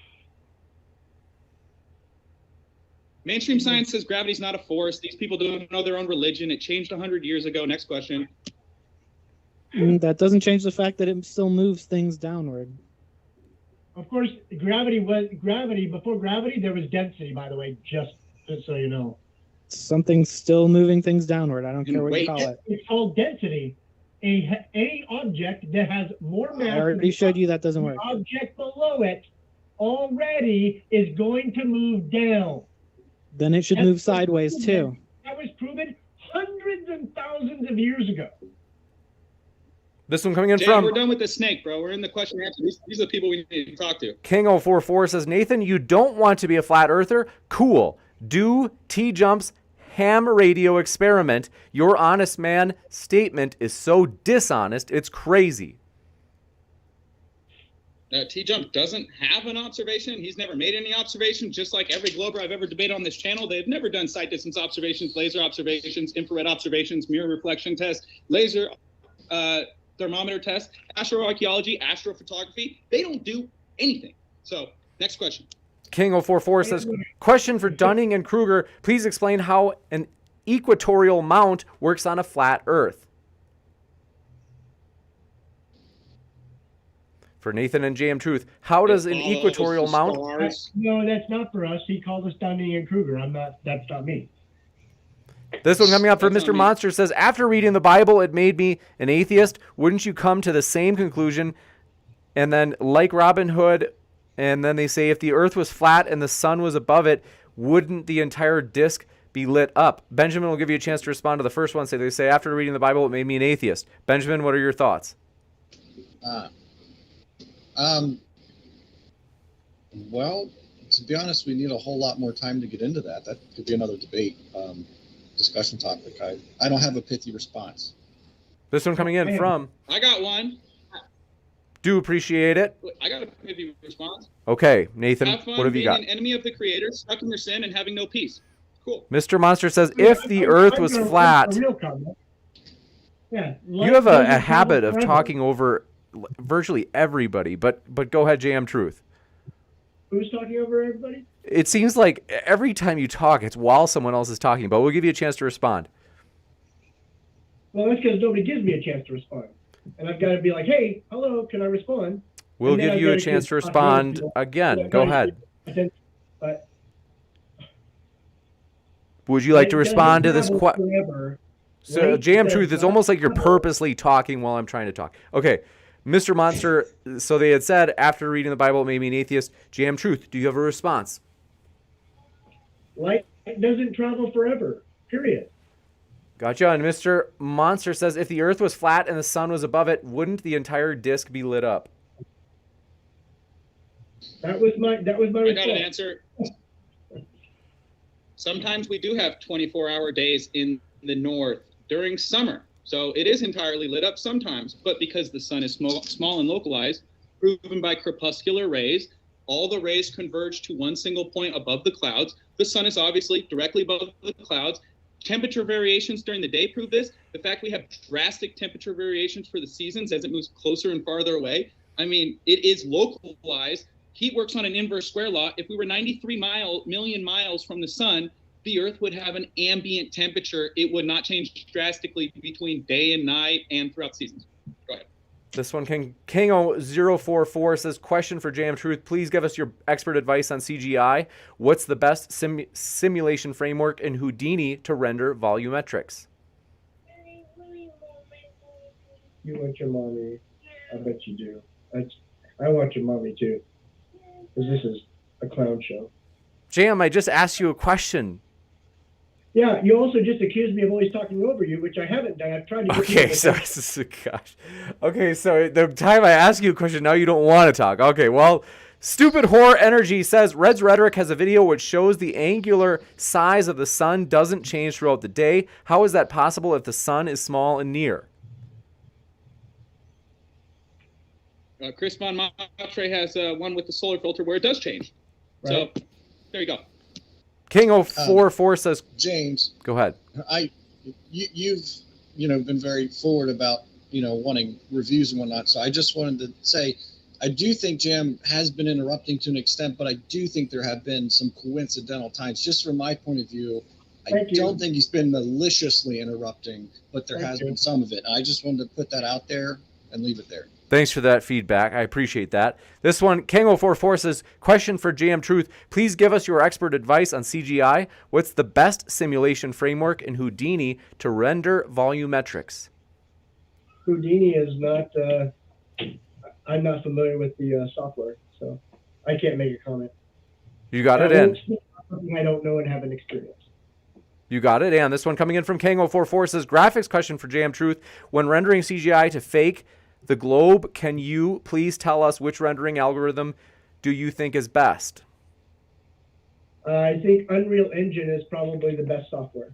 Mainstream science says gravity's not a force. These people don't know their own religion. It changed 100 years ago. Next question. That doesn't change the fact that it still moves things downward. Of course, gravity. Before gravity, there was density, by the way, just so you know. Something's still moving things downward. I don't care what you Wait. call it. It's called density. Any object that has more mass I already showed you that doesn't than work. the object below it already is going to move down. Then it should move sideways too. That was proven hundreds and thousands of years ago. This one coming in Jay, from we're done with the snake, bro. We're in the question and answer. These are the people we need to talk to. King044 says, Nathan, you don't want to be a flat earther? Cool. Do T-Jump's ham radio experiment. Your honest man statement is so dishonest, it's crazy. T-Jump doesn't have an observation. He's never made any observations, just like every glober I've ever debated on this channel. They've never done sight distance observations, laser observations, infrared observations, mirror reflection tests, laser thermometer tests, astroarchaeology, astrophotography. They don't do anything. So, next question. King044 says, question for Dunning and Kruger. Please explain how an equatorial mount works on a flat Earth. For Nathan and JMTruth, how does an equatorial mount... No, that's not for us. He called us Dunning and Kruger. That's not me. This one coming up from That's Mr. not me. Monster says, after reading the Bible, it made me an atheist. Wouldn't you come to the same conclusion? And then, like Robin Hood, and then they say, if the earth was flat and the sun was above it, wouldn't the entire disk be lit up? Benjamin will give you a chance to respond to the first one. So they say, after reading the Bible, it made me an atheist. Benjamin, what are your thoughts? Well, to be honest, we need a whole lot more time to get into that. That could be another debate, discussion topic. I don't have a pithy response. This one coming in from... I got one. Do appreciate it. I got a pithy response. Okay, Nathan, Have fun what have you being got? an enemy of the Creator, stuck in your sin, and having no peace. Cool. Mr. Monster says, if the earth was flat... A real comment. Yeah, You have a habit of talking over virtually everybody, but go ahead, JMTruth. Who's talking over everybody? It seems like every time you talk, it's while someone else is talking, but we'll give you a chance to respond. Well, that's because nobody gives me a chance to respond. And I've got to be like, hey, hello, can I respond? We'll And then give I've you a gotta chance keep to respond talking. again. Go ahead. But Would you like to respond to this question? forever. So, Right? JMTruth, it's almost like you're purposely talking while I'm trying to talk. Okay, Mr. Monster, so they had said, after reading the Bible, it made me an atheist. JMTruth, do you have a response? Light doesn't travel forever, period. Gotcha. And Mr. Monster says, if the earth was flat and the sun was above it, wouldn't the entire disk be lit up? That was my I got an response. answer. Sometimes we do have 24-hour days in the north during summer. So it is entirely lit up sometimes, but because the sun is small and localized, proven by crepuscular rays, all the rays converge to one single point above the clouds. The sun is obviously directly above the clouds. Temperature variations during the day prove this. The fact we have drastic temperature variations for the seasons as it moves closer and farther away. I mean, it is localized. Heat works on an inverse square law. If we were 93 million miles from the sun, the Earth would have an ambient temperature. It would not change drastically between day and night and throughout seasons. Go ahead. This one, King044 says, question for JMTruth. Please give us your expert advice on CGI. What's the best simulation framework in Houdini to render volumetrics? You want your mommy? I bet you do. I want your mommy too. Because this is a clown show. Jam, I just asked you a question. Yeah, you also just accused me of always talking over you, which I haven't done. I've tried to. Okay, so gosh. Okay, so the time I ask you a question, now you don't want to talk. Okay, well, Stupid Horror Energy says Red's Rhetoric has a video which shows the angular size of the sun doesn't change throughout the day. How is that possible if the sun is small and near? Chris Von Matre has one with the solar filter where it does change. Right. So there you go. King044 says, James, go ahead. you've been very forward about wanting reviews and whatnot. So I just wanted to say, I do think Jam has been interrupting to an extent, but I do think there have been some coincidental times. Just from my point of view, I don't think he's been maliciously interrupting, but there has been some of it. I just wanted to put that out there and leave it there. Thanks for that feedback. I appreciate that. This one, Kango44 says, question for JMTruth. Please give us your expert advice on CGI. What's the best simulation framework in Houdini to render volumetrics? Houdini is not, I'm not familiar with the software, so I can't make a comment. You got it in. Something I don't know and haven't experienced. You got it in. This one coming in from Kango44 says, graphics question for JMTruth. When rendering CGI to fake the globe, can you please tell us which rendering algorithm do you think is best? I think Unreal Engine is probably the best software.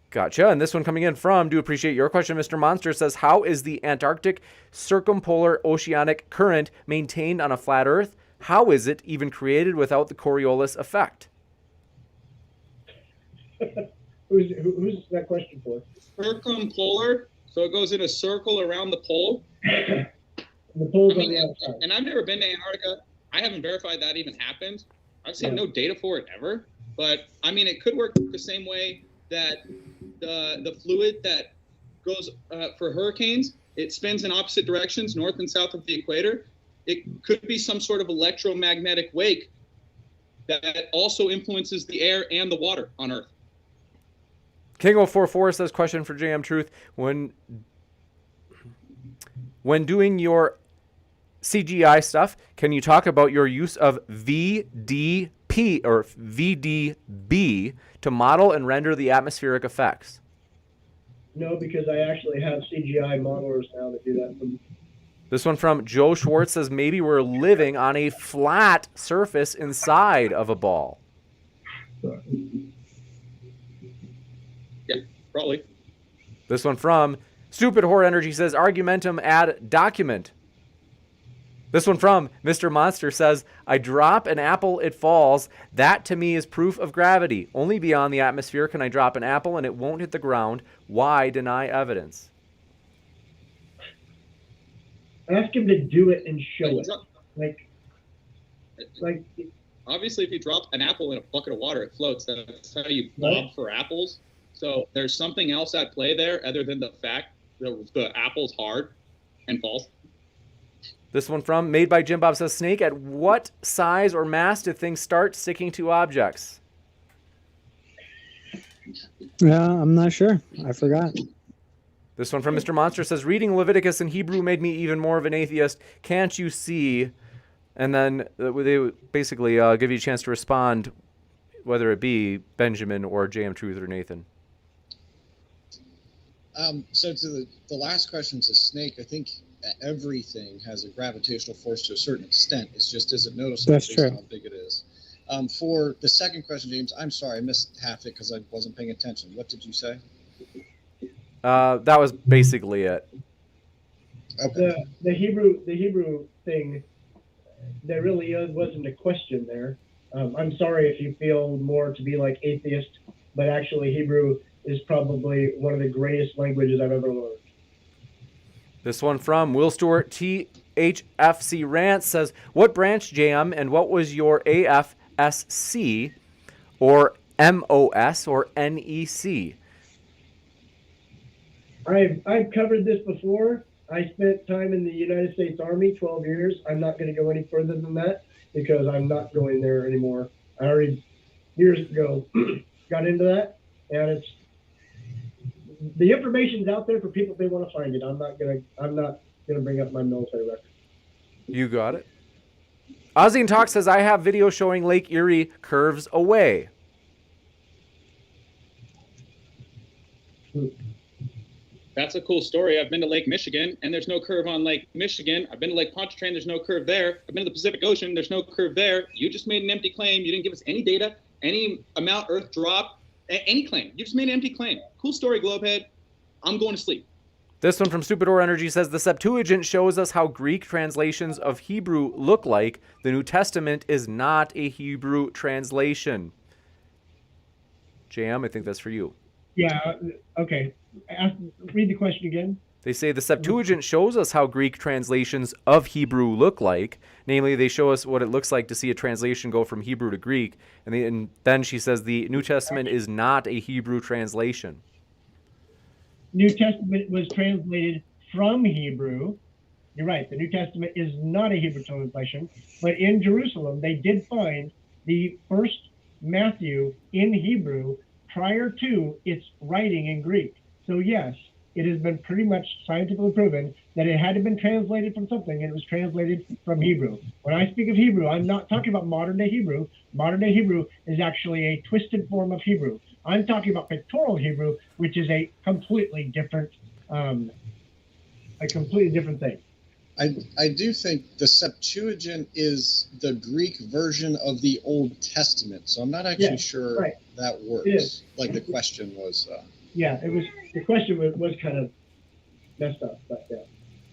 Gotcha. And this one coming in from, do appreciate your question, Mr. Monster, says, how is the Antarctic circumpolar oceanic current maintained on a flat Earth? How is it even created without the Coriolis effect? Who's that question for? Circumpolar, so it goes in a circle around the pole. The pole's on the outside. And I've never been to Antarctica. I haven't verified that even happened. I've seen no data for it ever. But I mean, it could work the same way that the fluid that goes for hurricanes, it spins in opposite directions, north and south of the equator. It could be some sort of electromagnetic wake that also influences the air and the water on Earth. Kingo44 says, question for JMTruth. When doing your CGI stuff, can you talk about your use of VDP or VDB to model and render the atmospheric effects? No, because I actually have CGI modelers now that do that for me. This one from Joe Schwartz says, maybe we're living on a flat surface inside of a ball. Yeah, probably. This one from Stupid Horror Energy says, argumentum ad document. This one from Mr. Monster says, I drop an apple, it falls. That to me is proof of gravity. Only beyond the atmosphere can I drop an apple and it won't hit the ground. Why deny evidence? Ask him to do it and show it. Like, obviously, if you drop an apple in a bucket of water, it floats. That's how you bob for apples. So there's something else at play there other than the fact that the apple's hard and falls. This one from Made by Jim Bob says, Snake, at what size or mass do things start sticking to objects? Yeah, I'm not sure. I forgot. This one from Mr. Monster says, reading Leviticus in Hebrew made me even more of an atheist. Can't you see? And then they basically give you a chance to respond, whether it be Benjamin or JMTruth or Nathan. So to the last question to Snake, I think everything has a gravitational force to a certain extent. It's just isn't noticeable That's based true. on how big it is. For the second question, James, I'm sorry, I missed half it because I wasn't paying attention. What did you say? That was basically it. Okay. the Hebrew thing, there really wasn't a question there. I'm sorry if you feel more to be like atheist, but actually Hebrew is probably one of the greatest languages I've ever learned. This one from Will Stewart THFC Rant says, what branch JM and what was your AFSC or MOS or NEC? I've covered this before. I spent time in the United States Army, 12 years. I'm not going to go any further than that because I'm not going there anymore. I already, years ago, got into that, and the information's out there for people if they want to find it. I'm not gonna bring up my military record. You got it. Ozzy and Talk says, I have video showing Lake Erie curves away. That's a cool story. I've been to Lake Michigan, and there's no curve on Lake Michigan. I've been to Lake Pontchartrain. There's no curve there. I've been to the Pacific Ocean. There's no curve there. You just made an empty claim. You didn't give us any data, any amount Earth dropped, any claim. You just made an empty claim. Cool story, Globehead. I'm going to sleep. This one from Stupid Or Energy says, the Septuagint shows us how Greek translations of Hebrew look like. The New Testament is not a Hebrew translation. JM, I think that's for you. Yeah. Okay. Read the question again. They say the Septuagint shows us how Greek translations of Hebrew look like. Namely, they show us what it looks like to see a translation go from Hebrew to Greek. And then she says the New Testament is not a Hebrew translation. New Testament was translated from Hebrew. You're right. The New Testament is not a Hebrew translation, but in Jerusalem, they did find the first Matthew in Hebrew prior to its writing in Greek. So yes, it has been pretty much scientifically proven that it had been translated from something, and it was translated from Hebrew. When I speak of Hebrew, I'm not talking about modern day Hebrew. Modern day Hebrew is actually a twisted form of Hebrew. I'm talking about pictorial Hebrew, which is a completely different thing. I do think the Septuagint is the Greek version of the Old Testament, so I'm not actually sure that works. Like the question was. Yeah, it was. The question was kind of messed up, but yeah.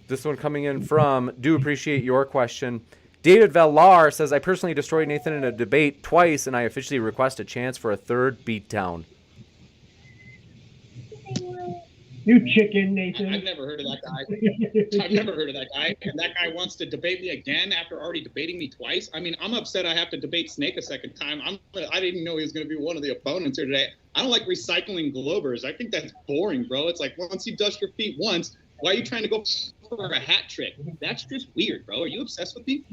This one coming in from, do appreciate your question. David Villar says, I personally destroyed Nathan in a debate twice, and I officially request a chance for a third beatdown. You chicken, Nathan. I've never heard of that guy. I've never heard of that guy. And that guy wants to debate me again after already debating me twice. I mean, I'm upset I have to debate Snake a second time. I didn't know he was going to be one of the opponents here today. I don't like recycling Globers. I think that's boring, bro. It's like, once you dust your feet once, why are you trying to go for a hat trick? That's just weird, bro. Are you obsessed with me?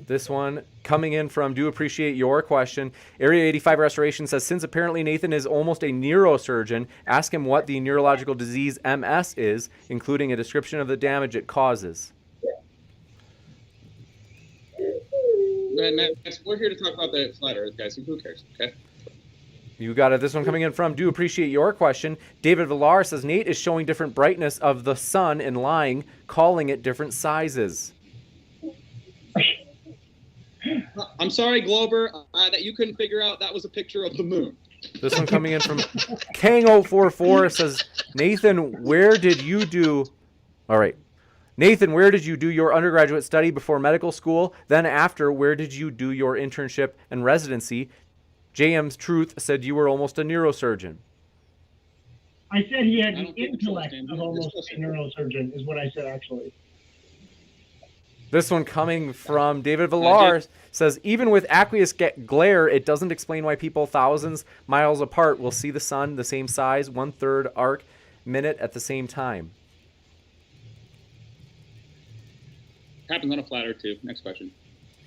This one coming in from, do appreciate your question. Area 85 Restoration says, since apparently Nathan is almost a neurosurgeon, ask him what the neurological disease MS is, including a description of the damage it causes. We're here to talk about the flat earth, guys. Who cares? Okay. You got it. This one coming in from, do appreciate your question. David Villar says, Nate is showing different brightness of the sun and lying, calling it different sizes. I'm sorry, Glober, that you couldn't figure out that was a picture of the moon. This one coming in from Kang044 says, Nathan, where did you do... All right. Nathan, where did you do your undergraduate study before medical school? Then after, where did you do your internship and residency? JMTruth said you were almost a neurosurgeon. I said he had the intellect of almost a neurosurgeon, is what I said, actually. This one coming from David Villar says, even with aqueous glare, it doesn't explain why people thousands miles apart will see the sun the same size, 1/3 arc minute at the same time. Happens on a flat earth too. Next question.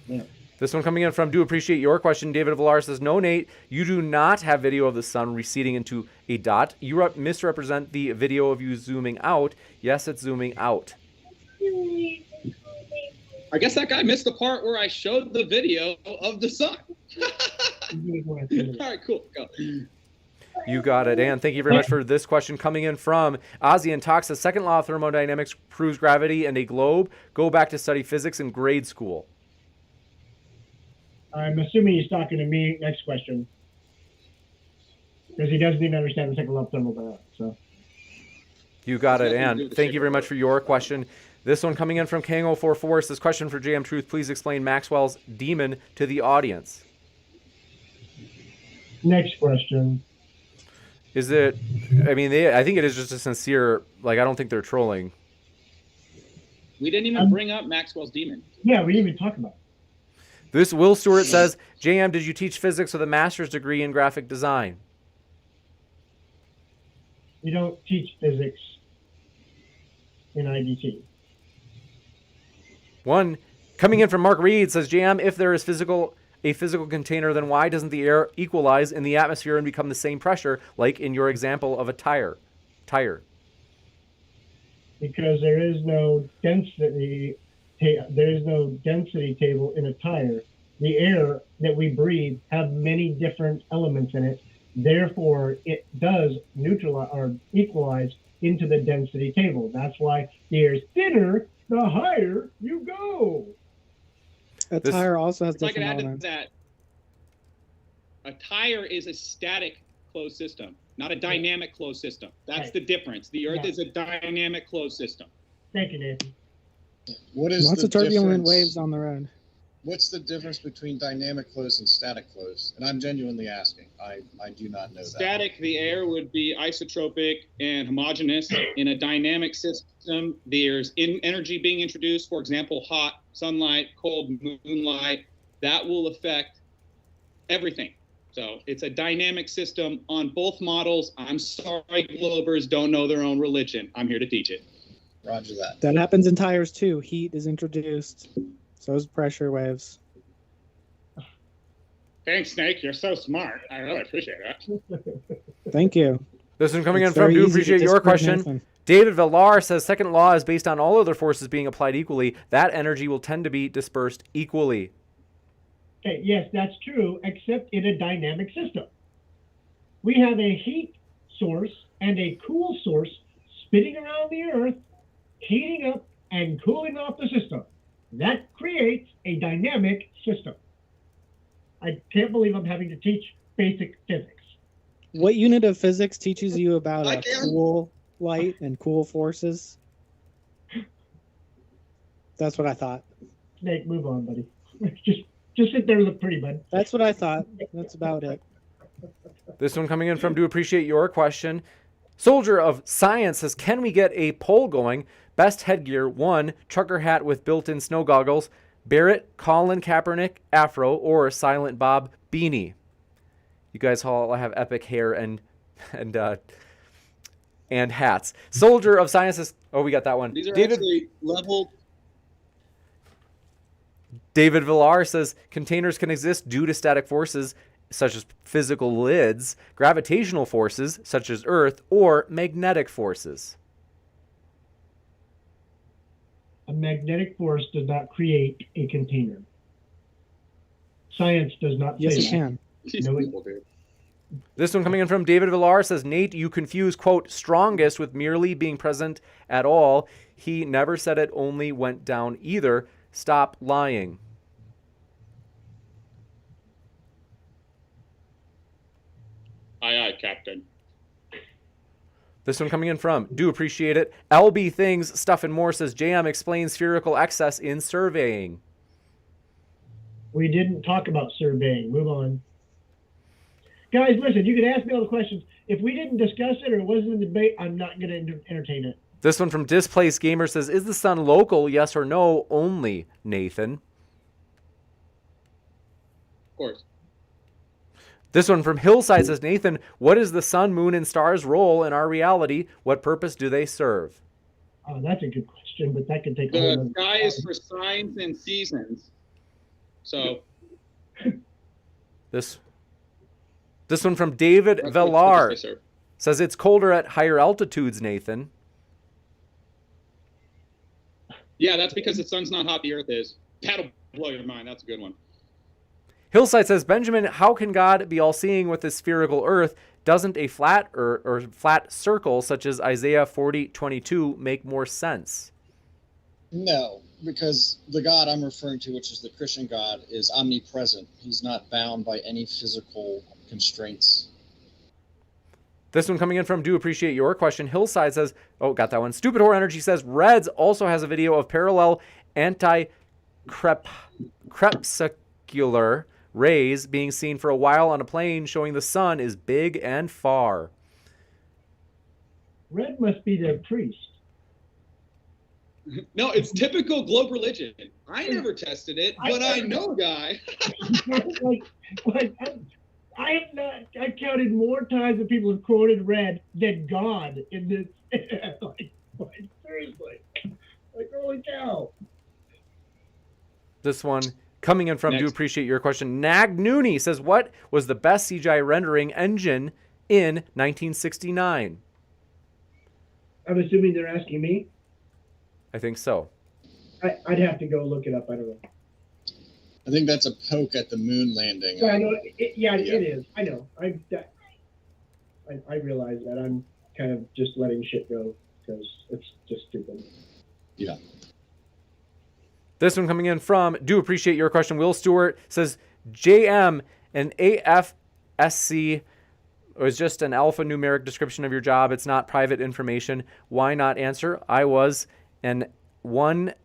Yeah. This one coming in from, do appreciate your question. David Villar says, no, Nate, you do not have video of the sun receding into a dot. You misrepresent the video of you zooming out. Yes, it's zooming out. I guess that guy missed the part where I showed the video of the sun. All right, cool. Go. You got it. And thank you very much for this question coming in from Ozzy and Talks. The second law of thermodynamics proves gravity and a globe. Go back to study physics in grade school. I'm assuming he's talking to me. Next question. Because he doesn't even understand the second law of thermodynamics. So. You got it. And thank you very much for your question. This one coming in from Kang044 says, question for JMTruth. Please explain Maxwell's demon to the audience. Next question. Is it, I mean, I think it is just a sincere, like, I don't think they're trolling. We didn't even bring up Maxwell's demon. Yeah, we didn't even talk about it. This Will Stewart says, JM, did you teach physics with a master's degree in graphic design? We don't teach physics in IDT. One coming in from Mark Reed says, JM, if there is a physical container, then why doesn't the air equalize in the atmosphere and become the same pressure, like in your example of a tire? Because there is no density. There is no density table in a tire. The air that we breathe have many different elements in it. Therefore, it does neutralize or equalize into the density table. That's why the air is thinner the higher you go. A tire also has if I could different add elements. to that, a tire is a static closed system, not a dynamic closed system. That's the difference. The Earth is a dynamic closed system. Thank you, Nathan. What is Lots the of turbulent difference? waves on the road. What's the difference between dynamic flows and static flows? And I'm genuinely asking. I do not know that. Static, the air would be isotropic and homogeneous. In a dynamic system, there's energy being introduced, for example, hot sunlight, cold moonlight. That will affect everything. So it's a dynamic system on both models. I'm sorry, Globers don't know their own religion. I'm here to teach it. Roger that. That happens in tires too. Heat is introduced. So is pressure waves. Thanks, Snake. You're so smart. I really appreciate that. Thank you. This one coming in It's from, very do easy to appreciate your disprove question. Nathan. David Villar says, second law is based on all other forces being applied equally. That energy will tend to be dispersed equally. Okay, yes, that's true, except in a dynamic system. We have a heat source and a cool source spinning around the Earth, heating up and cooling off the system. That creates a dynamic system. I can't believe I'm having to teach basic physics. What unit of physics teaches you about I can. cool light and cool forces? That's what I thought. Snake, move on, buddy. Just sit there and look pretty, bud. That's what I thought. That's about it. This one coming in from, do appreciate your question. Soldier of Science says, can we get a poll going? Best headgear, 1, trucker hat with built-in snow goggles, Barrett, Colin Kaepernick, afro, or Silent Bob beanie. You guys all have epic hair and hats. Soldier of Science says, oh, we got that one. These are actually leveled. David Villar says, containers can exist due to static forces, such as physical lids, gravitational forces, such as Earth, or magnetic forces. A magnetic force does not create a container. Science does not say Yes, it that. can. These No, people, dude. This one coming in from David Villar says, Nate, you confuse, quote, strongest with merely being present at all. He never said it only went down either. Stop lying. Aye, aye, Captain. This one coming in from, do appreciate it. LB Things, Stuff and More says, JM explains spherical excess in surveying. we didn't talk about surveying. Move on. Guys, listen, you can ask me all the questions. If we didn't discuss it or it wasn't in the debate, I'm not going to entertain it. This one from Displaced Gamer says, is the sun local? Yes or no? Only, Nathan. Of course. This one from Hillside says, Nathan, what is the sun, moon, and stars' role in our reality? What purpose do they serve? Oh, that's a good question, but that could take a whole The other sky is for signs and seasons. So This one from David what Villar purpose they serve. says, it's colder at higher altitudes, Nathan. Yeah, that's because the sun's not hot, the earth is. That'll blow your mind. That's a good one. Hillside says, Benjamin, how can God be all-seeing with this spherical earth? Doesn't a flat or flat circle, such as Isaiah 40:22, make more sense? No, because the God I'm referring to, which is the Christian God, is omnipresent. He's not bound by any physical constraints. This one coming in from, do appreciate your question. Hillside says, oh, got that one. Stupid Whore Energy says, Reds also has a video of parallel anti-crepuscular rays being seen for a while on a plane, showing the sun is big and far. Red must be their priest. No, it's typical globe religion. I never tested it, but I know a guy. I have not. I've counted more times that people have quoted red than God in this. Seriously, holy cow! This one coming in from, Next. do appreciate your question. Nag Nooney says, what was the best CGI rendering engine in 1969? I'm assuming they're asking me. I think so. I'd have to go look it up. I don't know. I think that's a poke at the moon landing. Yeah, I know. It is. I know. I realize that. I'm kind of just letting shit go because it's just stupid. Yeah. This one coming in from, do appreciate your question. Will Stewart says, JM and AFSC is just an alphanumeric description of your job. It's not private information. Why not answer? I was an 1NR,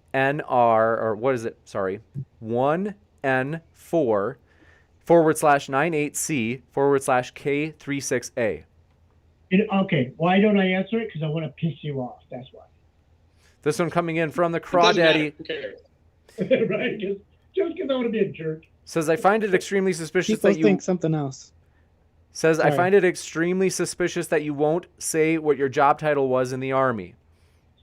or what is it? Sorry. 1 BN4/98C/K36A. Okay, why don't I answer it? Because I want to piss you off. That's why. This one coming in from the It doesn't matter. Crawdaddy Who cares? Right? Just because I want to be a jerk. says, I find it extremely suspicious People that you think something else. says I Sorry. find it extremely suspicious that you won't say what your job title was in the Army.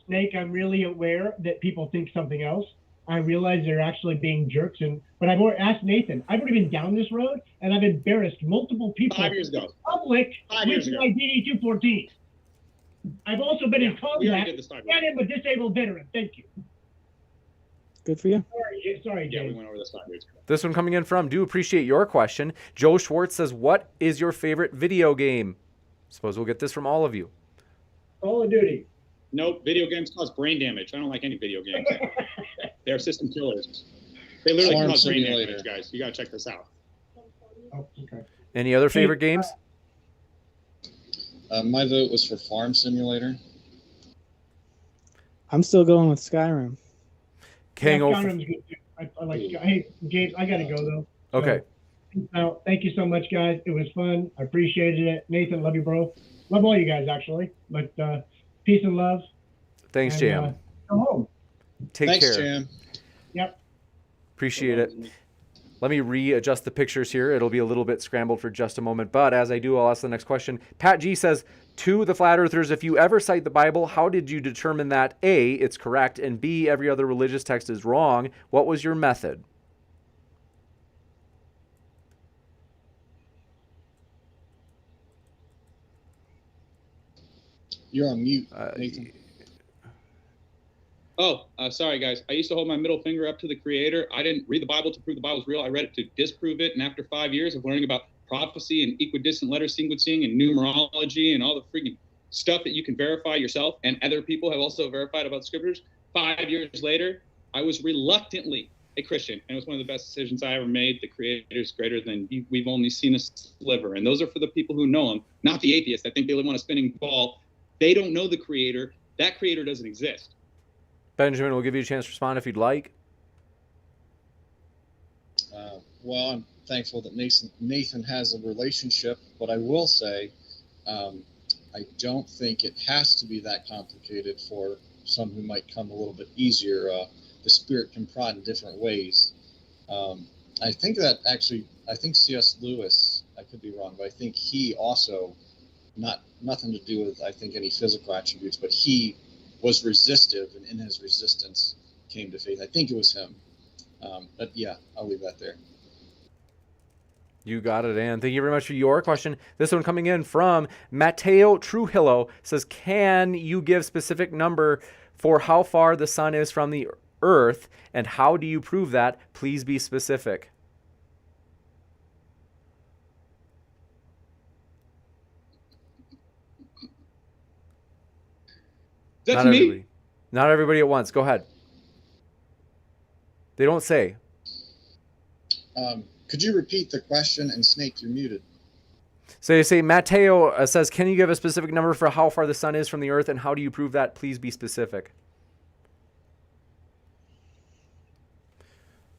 Snake, I'm really aware that people think something else. I realize they're actually being jerks, but I've already asked Nathan. I've already been down this road, and I've embarrassed multiple people 5 years ago. in public 5 years with ago. my DD-214. I've also been in We already combat did this 5 years and ago. I'm a disabled veteran. Thank you. Good for you. Sorry, Yeah, we James. went over this 5 years ago. This one coming in from, do appreciate your question. Joe Schwartz says, what is your favorite video game? Suppose we'll get this from all of you. Call of Duty. Nope, video games cause brain damage. I don't like any video games. They're system killers. They literally Farm cause brain Simulator. damage, guys. You gotta check this out. Oh, okay. Any other favorite games? My vote was for Farm Simulator. I'm still going with Skyrim. King Yeah, over. Skyrim's good too. I like Skyrim. Hey, James, I gotta go though. Okay. So, thank you so much, guys. It was fun. I appreciated it. Nathan, love you, bro. Love all you guys, actually. But peace and love. Thanks, And, Jam. Go home. Take Thanks, care. Jam. Yep. Appreciate it. Let me readjust the pictures here. It'll be a little bit scrambled for just a moment. But as I do, I'll ask the next question. Pat G says, to the flat earthers, if you ever cite the Bible, how did you determine that A, it's correct, and B, every other religious text is wrong? What was your method? You're on mute, Nathan. Sorry, guys. I used to hold my middle finger up to the Creator. I didn't read the Bible to prove the Bible's real. I read it to disprove it. And after 5 years of learning about prophecy and equidistant letter sequencing and numerology and all the freaking stuff that you can verify yourself and other people have also verified about the scriptures, 5 years later, I was reluctantly a Christian. And it was one of the best decisions I ever made. The Creator is greater than we've only seen a sliver. And those are for the people who know Him, not the atheists. I think they live on a spinning ball. They don't know the Creator. That Creator doesn't exist. Benjamin, we'll give you a chance to respond if you'd like. Well, I'm thankful that Nathan has a relationship, but I will say I don't think it has to be that complicated for some who might come a little bit easier. The Spirit can prod in different ways. I think C.S. Lewis, I could be wrong, but I think he also, nothing to do with, I think, any physical attributes, but he was resistive, and in his resistance came to faith. I think it was him. But yeah, I'll leave that there. You got it, Ann. Thank you very much for your question. This one coming in from Matteo Trujillo says, can you give specific number for how far the sun is from the earth, and how do you prove that? Please be specific. That's Not me. everybody. Not everybody at once. Go ahead. They don't say. Could you repeat the question? And Snake, you're muted. So you say, Matteo says, can you give a specific number for how far the sun is from the earth, and how do you prove that? Please be specific.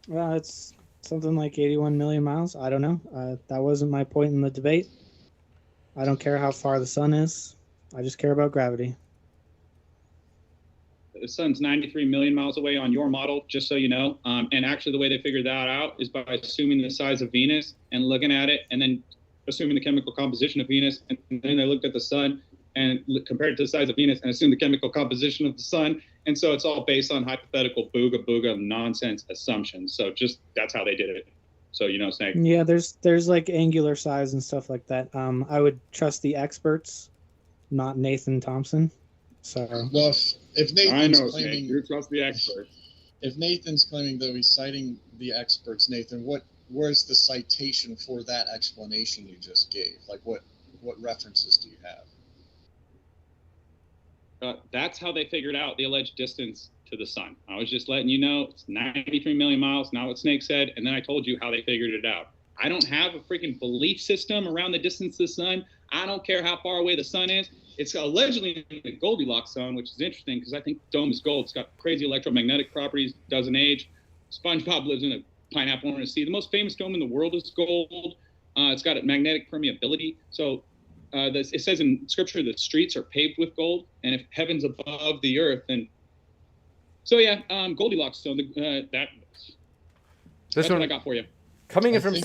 Well, it's something like 81 million miles. I don't know. That wasn't my point in the debate. I don't care how far the sun is. I just care about gravity. The sun's 93 million miles away on your model, just so you know. And actually, the way they figured that out is by assuming the size of Venus and looking at it, and then assuming the chemical composition of Venus. And then they looked at the sun and compared it to the size of Venus and assumed the chemical composition of the sun. And so it's all based on hypothetical booga nonsense assumptions. So just that's how they did it. So, you know, Snake. Yeah, there's like angular size and stuff like that. I would trust the experts, not Nathan Thompson. So Well, if I Nathan's know, claiming, Snake. You're trust the expert. if Nathan's claiming though he's citing the experts, Nathan, where's the citation for that explanation you just gave? Like what references do you have? That's how they figured out the alleged distance to the sun. I was just letting you know it's 93 million miles, not what Snake said, and then I told you how they figured it out. I don't have a freaking belief system around the distance to the sun. I don't care how far away the sun is. It's allegedly in the Goldilocks zone, which is interesting because I think dome is gold. It's got crazy electromagnetic properties, doesn't age. SpongeBob lives in a pineapple on a sea. The most famous dome in the world is gold. It's got a magnetic permeability. So it says in Scripture the streets are paved with gold, and if heaven's above the earth, then Goldilocks stone. That's what I got for you. Coming in from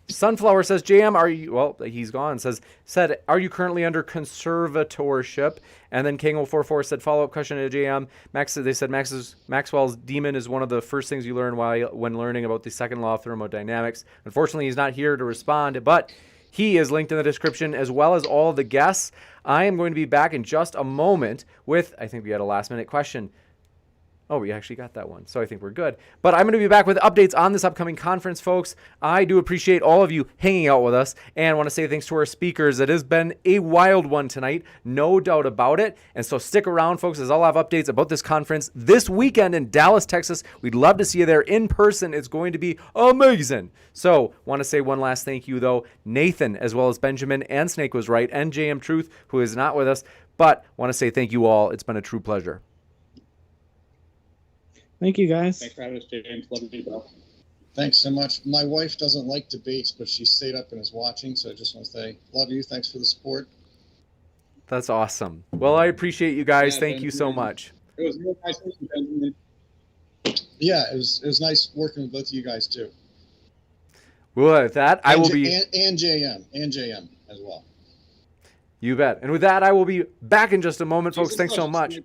Sunflower says, JM, are you, well, he's gone, said, are you currently under conservatorship? And then King044 said, follow-up question to JM. They said Maxwell's demon is one of the first things you learn when learning about the second law of thermodynamics. Unfortunately, he's not here to respond, but he is linked in the description, as well as all of the guests. I am going to be back in just a moment with, I think we had a last-minute question. Oh, we actually got that one, so I think we're good. But I'm going to be back with updates on this upcoming conference, folks. I do appreciate all of you hanging out with us, and want to say thanks to our speakers. It has been a wild one tonight, no doubt about it. And so stick around, folks, as I'll have updates about this conference this weekend in Dallas, Texas. We'd love to see you there in person. It's going to be amazing. So want to say one last thank you, though, Nathan, as well as Benjamin and SnakeWasRight, and JMTruth, who is not with us. But want to say thank you all. It's been a true pleasure. Thank you, guys. Thanks for having us, James. Love you, bro. Thanks so much. My wife doesn't like debates, but she stayed up and is watching, so I just want to say, love you. Thanks for the support. That's awesome. Well, I appreciate you guys. Yeah, Thank you so much. It was real nice meeting you, Benjamin. Yeah, it was nice working with both of you guys, too. Well, with that, I will be... And JM as well. You bet. And with that, I will be back in just a moment, folks. Thanks so much.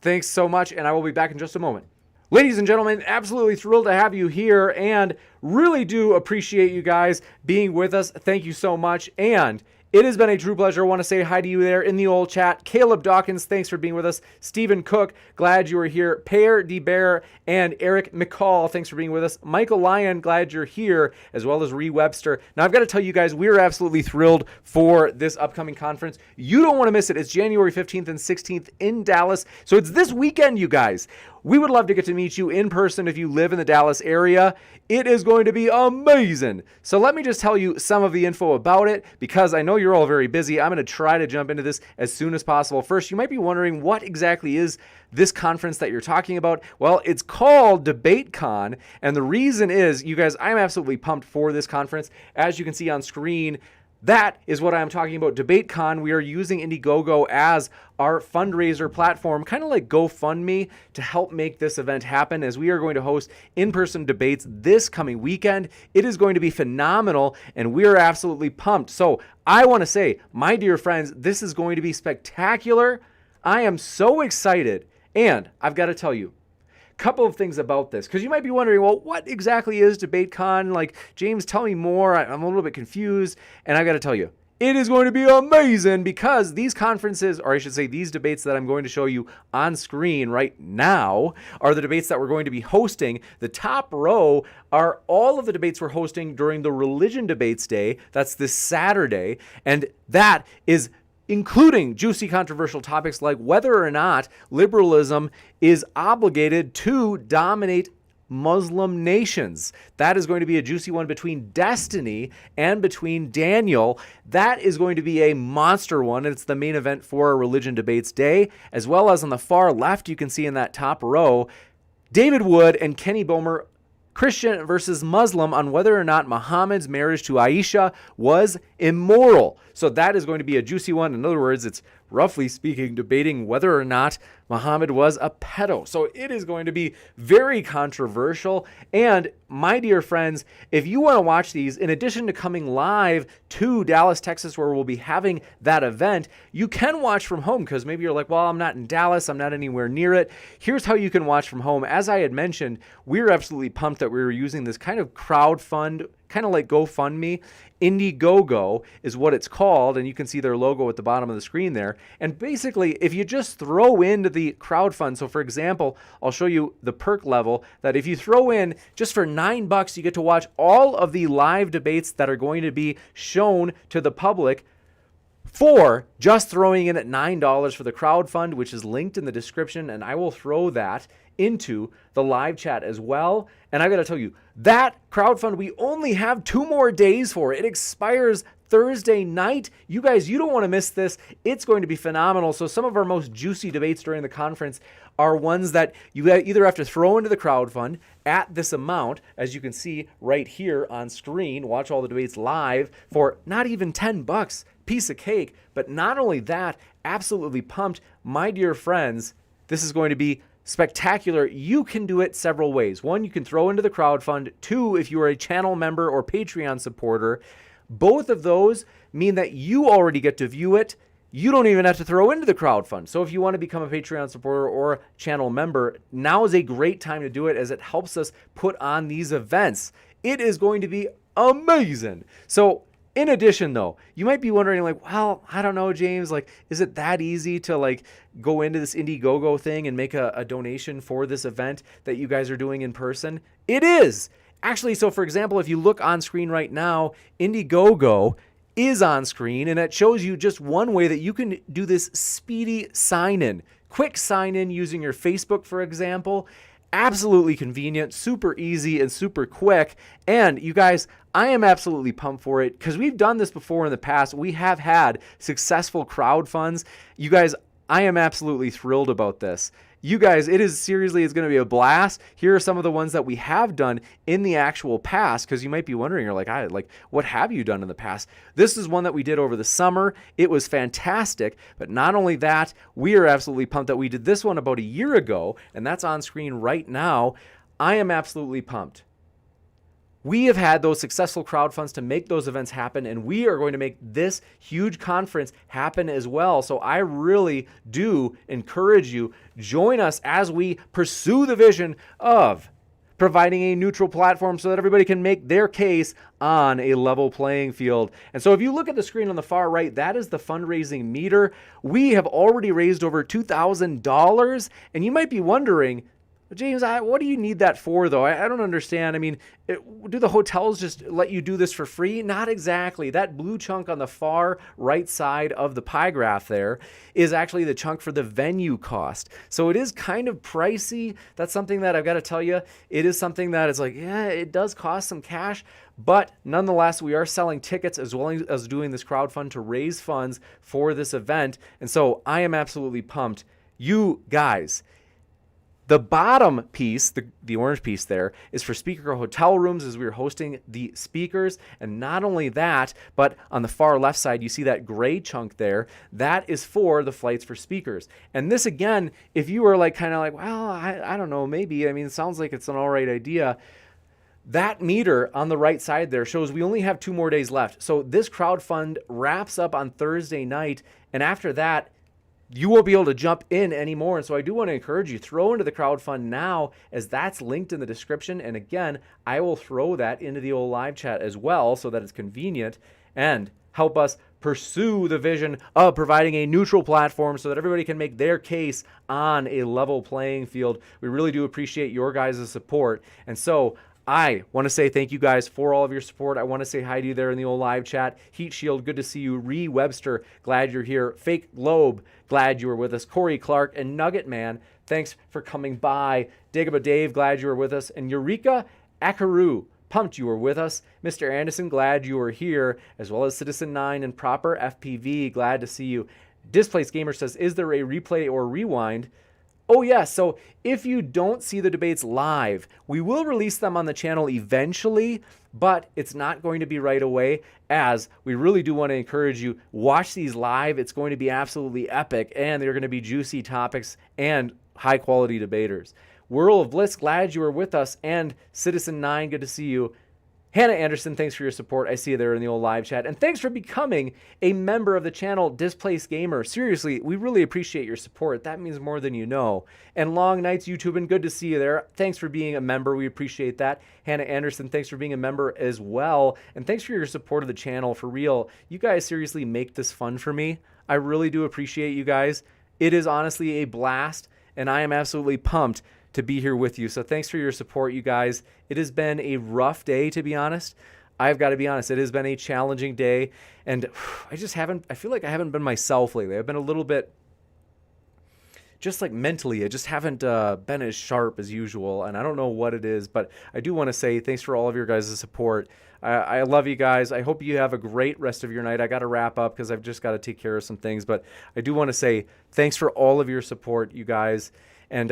Thanks so much, and I will be back in just a moment. Ladies and gentlemen, absolutely thrilled to have you here, and really do appreciate you guys being with us. Thank you so much, and it has been a true pleasure. I want to say hi to you there in the old chat. Caleb Dawkins, thanks for being with us. Stephen Cook, glad you were here. Pear DeBear and Eric McCall, thanks for being with us. Michael Lyon, glad you're here, as well as Ree Webster. Now, I've got to tell you guys, we're absolutely thrilled for this upcoming conference. You don't want to miss it. It's January 15th and 16th in Dallas. So it's this weekend, you guys. We would love to get to meet you in person if you live in the Dallas area. It is going to be amazing. So let me just tell you some of the info about it, because I know you're all very busy. I'm going to try to jump into this as soon as possible. First, you might be wondering, what exactly is this conference that you're talking about? Well, it's called DebateCon, and the reason is, you guys, I'm absolutely pumped for this conference. As you can see on screen, that is what I'm talking about, DebateCon. We are using Indiegogo as our fundraiser platform, kind of like GoFundMe, to help make this event happen, as we are going to host in-person debates this coming weekend. It is going to be phenomenal, and we are absolutely pumped. So I want to say, my dear friends, this is going to be spectacular. I am so excited, and I've got to tell you, couple of things about this, because you might be wondering, well, what exactly is DebateCon? Like, James, tell me more. I'm a little bit confused, and I got to tell you, it is going to be amazing, because these conferences, or I should say these debates that I'm going to show you on screen right now, are the debates that we're going to be hosting. The top row are all of the debates we're hosting during the Religion Debates Day. That's this Saturday, and that is including juicy controversial topics like whether or not liberalism is obligated to dominate Muslim nations. That is going to be a juicy one between Destiny and between Daniel. That is going to be a monster one. It's the main event for Religion Debates Day, as well as on the far left, you can see in that top row, David Wood and Kenny Bomer, Christian versus Muslim, on whether or not Muhammad's marriage to Aisha was immoral. So that is going to be a juicy one. In other words, it's roughly speaking debating whether or not Muhammad was a pedo. So it is going to be very controversial. And my dear friends, if you want to watch these, in addition to coming live to Dallas, Texas, where we'll be having that event, you can watch from home, because maybe you're like, well, I'm not in Dallas, I'm not anywhere near it. Here's how you can watch from home. As I had mentioned, we're absolutely pumped that we were using this kind of crowdfund, kind of like GoFundMe. Indiegogo is what it's called, and you can see their logo at the bottom of the screen there. And basically, if you just throw into the crowdfund, so for example, I'll show you the perk level, that if you throw in just for $9, you get to watch all of the live debates that are going to be shown to the public for just throwing in at $9 for the crowdfund, which is linked in the description, and I will throw that into the live chat as well. And I got to tell you, that crowdfund, we only have 2 more days for. It expires Thursday night. You guys, you don't want to miss this. It's going to be phenomenal. So some of our most juicy debates during the conference are ones that you either have to throw into the crowdfund at this amount, as you can see right here on screen. Watch all the debates live for not even $10, piece of cake. But not only that, absolutely pumped. My dear friends, this is going to be spectacular. You can do it several ways. 1, you can throw into the crowdfund. 2, if you are a channel member or Patreon supporter, both of those mean that you already get to view it. You don't even have to throw into the crowdfund. So if you want to become a Patreon supporter or channel member, now is a great time to do it, as it helps us put on these events. It is going to be amazing. So in addition, though, you might be wondering, like, well, I don't know, James, like, is it that easy to like go into this Indiegogo thing and make a donation for this event that you guys are doing in person? It is. Actually, so for example, if you look on screen right now, Indiegogo is on screen, and it shows you just one way that you can do this speedy sign-in. Quick sign-in using your Facebook, for example. Absolutely convenient, super easy, and super quick. And you guys, I am absolutely pumped for it, because we've done this before in the past. We have had successful crowdfunds. You guys, I am absolutely thrilled about this. You guys, it is seriously, it's going to be a blast. Here are some of the ones that we have done in the actual past, because you might be wondering, you're like, what have you done in the past? This is one that we did over the summer. It was fantastic. But not only that, we are absolutely pumped that we did this one about a year ago, and that's on screen right now. I am absolutely pumped. We have had those successful crowdfunds to make those events happen, and we are going to make this huge conference happen as well. So I really do encourage you, join us as we pursue the vision of providing a neutral platform so that everybody can make their case on a level playing field. And so if you look at the screen on the far right, that is the fundraising meter. We have already raised over $2,000, and you might be wondering, James, what do you need that for, though? I don't understand. I mean, do the hotels just let you do this for free? Not exactly. That blue chunk on the far right side of the pie graph there is actually the chunk for the venue cost. So it is kind of pricey. That's something that I've got to tell you. It is something that is like, yeah, it does cost some cash. But nonetheless, we are selling tickets as well as doing this crowdfund to raise funds for this event. And so I am absolutely pumped. You guys, the bottom piece, the orange piece there, is for speaker hotel rooms, as we are hosting the speakers. And not only that, but on the far left side, you see that gray chunk there. That is for the flights for speakers. And this, again, if you were like kind of like, well, I don't know, maybe. I mean, it sounds like it's an all right idea. That meter on the right side there shows we only have 2 more days left. So this crowdfund wraps up on Thursday night. And after that, you won't be able to jump in anymore. And so I do want to encourage you, throw into the crowdfund now, as that's linked in the description. And again, I will throw that into the old live chat as well, so that it's convenient, and help us pursue the vision of providing a neutral platform so that everybody can make their case on a level playing field. We really do appreciate your guys' support. And so I want to say thank you guys for all of your support. I want to say hi to you there in the old live chat. Heat Shield, good to see you. Ree Webster, glad you're here. Fake Globe, glad you were with us. Corey Clark and Nugget Man, thanks for coming by. Dagobah Dave, glad you were with us. And Eureka Akaru, pumped you were with us. Mr. Anderson, glad you were here, as well as Citizen 9 and Proper FPV, glad to see you. Displaced Gamer says, is there a replay or rewind? Oh, yeah. So if you don't see the debates live, we will release them on the channel eventually, but it's not going to be right away, as we really do want to encourage you, watch these live. It's going to be absolutely epic, and they're going to be juicy topics and high quality debaters. Whirl of Bliss, glad you were with us. And Citizen 9, good to see you. Hannah Anderson, thanks for your support. I see you there in the old live chat. And thanks for becoming a member of the channel, Displaced Gamer. Seriously, we really appreciate your support. That means more than you know. And Long Nights YouTube, and good to see you there. Thanks for being a member. We appreciate that. Hannah Anderson, thanks for being a member as well. And thanks for your support of the channel. For real, you guys seriously make this fun for me. I really do appreciate you guys. It is honestly a blast, and I am absolutely pumped to be here with you. So thanks for your support, you guys. It has been a rough day, to be honest. I've got to be honest, it has been a challenging day, and I feel like I haven't been myself lately. I've been a little bit, just like mentally, I just haven't been as sharp as usual, and I don't know what it is, but I do want to say thanks for all of your guys' support. I love you guys. I hope you have a great rest of your night. I got to wrap up because I've just got to take care of some things, but I do want to say thanks for all of your support, you guys, and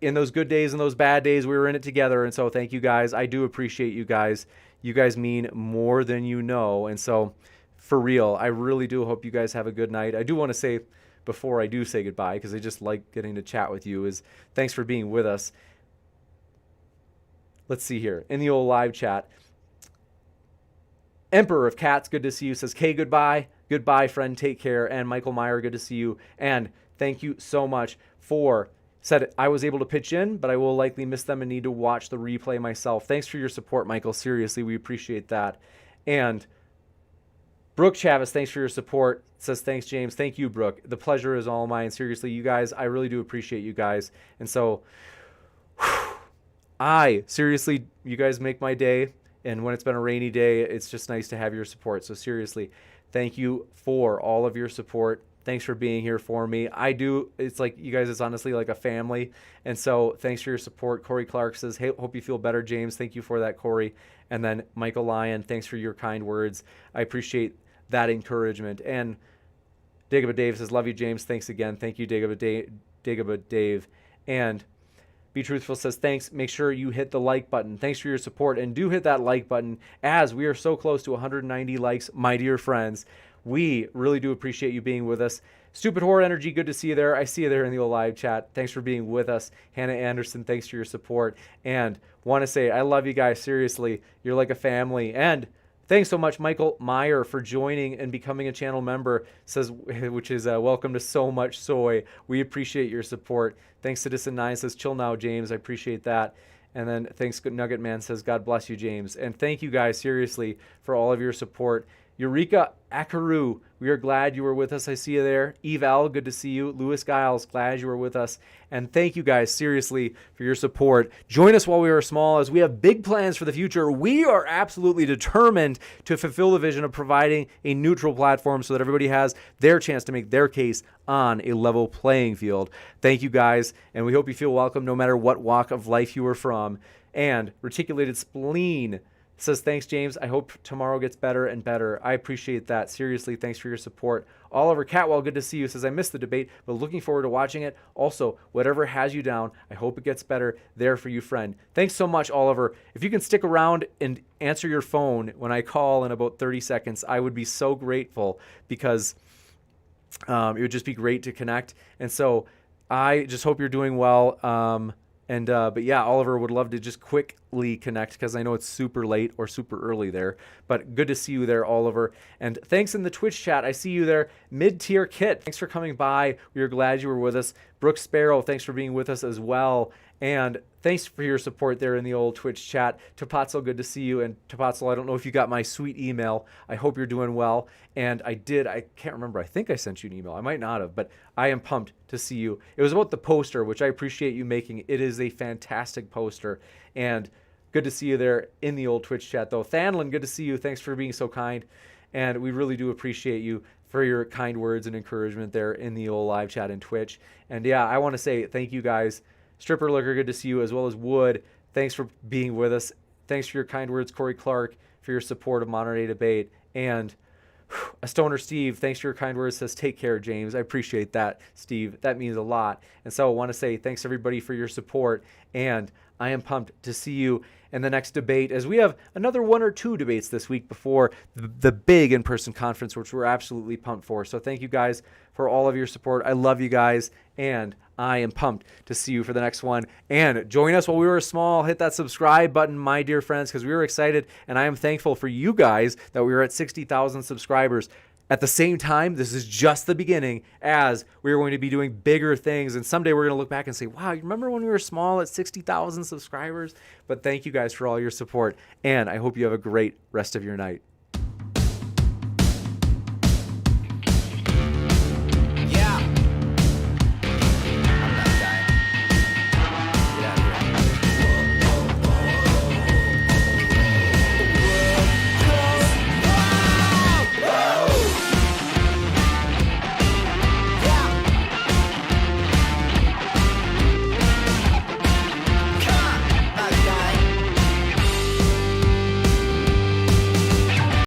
in those good days and those bad days, we were in it together, and so thank you guys. I do appreciate you guys. You guys mean more than you know, and so for real, I really do hope you guys have a good night. I do want to say, before I do say goodbye, because I just like getting to chat with you, is thanks for being with us. Let's see here. In the old live chat, Emperor of Cats, good to see you, says, Kay, goodbye. Goodbye, friend. Take care. And Michael Meyer, good to see you. And thank you so much for... Said I was able to pitch in, but I will likely miss them and need to watch the replay myself. Thanks for your support, Michael. Seriously, we appreciate that. And Brooke Chavez, thanks for your support. Says, thanks, James. Thank you, Brooke. The pleasure is all mine. Seriously, you guys, I really do appreciate you guys. And so, you guys make my day. And when it's been a rainy day, it's just nice to have your support. So seriously, thank you for all of your support. Thanks for being here for me. It's like you guys, it's honestly like a family. And so thanks for your support. Corey Clark says, hey, hope you feel better, James. Thank you for that, Corey. And then Michael Lyon, thanks for your kind words. I appreciate that encouragement. And Dagobah Dave says, love you, James. Thanks again. Thank you, Dagobah Dave. And Be Truthful says, thanks. Make sure you hit the like button. Thanks for your support. And do hit that like button, as we are so close to 190 likes, my dear friends. We really do appreciate you being with us. Stupid Horror Energy, good to see you there. I see you there in the old live chat. Thanks for being with us. Hannah Anderson, thanks for your support. And want to say, I love you guys. Seriously, you're like a family. And thanks so much, Michael Meyer, for joining and becoming a channel member, says, which is welcome to So Much Soy. We appreciate your support. Thanks Citizen9 says, chill now, James. I appreciate that. And then thanks Nugget Man says, God bless you, James. And thank you guys, seriously, for all of your support. Eureka Akaru, we are glad you were with us. I see you there. Eval, good to see you. Lewis Giles, glad you were with us. And thank you guys, seriously, for your support. Join us while we are small, as we have big plans for the future. We are absolutely determined to fulfill the vision of providing a neutral platform so that everybody has their chance to make their case on a level playing field. Thank you guys, and we hope you feel welcome no matter what walk of life you are from. And Reticulated Spleen says, thanks, James. I hope tomorrow gets better and better. I appreciate that. Seriously, thanks for your support. Oliver Catwell, good to see you, says, I missed the debate, but looking forward to watching it. Also, whatever has you down, I hope it gets better. There for you, friend. Thanks so much, Oliver. If you can stick around and answer your phone when I call in about 30 seconds, I would be so grateful, because it would just be great to connect. And so I just hope you're doing well. But yeah, Oliver, would love to just quickly connect, because I know it's super late or super early there. But good to see you there, Oliver. And thanks in the Twitch chat. I see you there. Mid-tier Kit, thanks for coming by. We are glad you were with us. Brooke Sparrow, thanks for being with us as well. And thanks for your support there in the old Twitch chat. Tapatzel, good to see you. And Tapatzel, I don't know if you got my sweet email. I hope you're doing well. And I did. I can't remember. I think I sent you an email. I might not have, but I am pumped to see you. It was about the poster, which I appreciate you making. It is a fantastic poster. And good to see you there in the old Twitch chat, though. Thanlin, good to see you. Thanks for being so kind. And we really do appreciate you for your kind words and encouragement there in the old live chat and Twitch. And yeah, I want to say thank you guys. Stripper Looker, good to see you, as well as Wood. Thanks for being with us. Thanks for your kind words, Corey Clark, for your support of Modern Day Debate. And a Stoner Steve, thanks for your kind words, says, take care, James. I appreciate that, Steve. That means a lot. And so I want to say thanks, everybody, for your support. And I am pumped to see you in the next debate, as we have another 1 or 2 debates this week before the big in-person conference, which we're absolutely pumped for. So thank you guys for all of your support. I love you guys, and I am pumped to see you for the next one. And join us while we were small. Hit that subscribe button, my dear friends, because we were excited, and I am thankful for you guys that we were at 60,000 subscribers. At the same time, this is just the beginning, as we are going to be doing bigger things. And someday we're going to look back and say, wow, you remember when we were small at 60,000 subscribers? But thank you guys for all your support, and I hope you have a great rest of your night.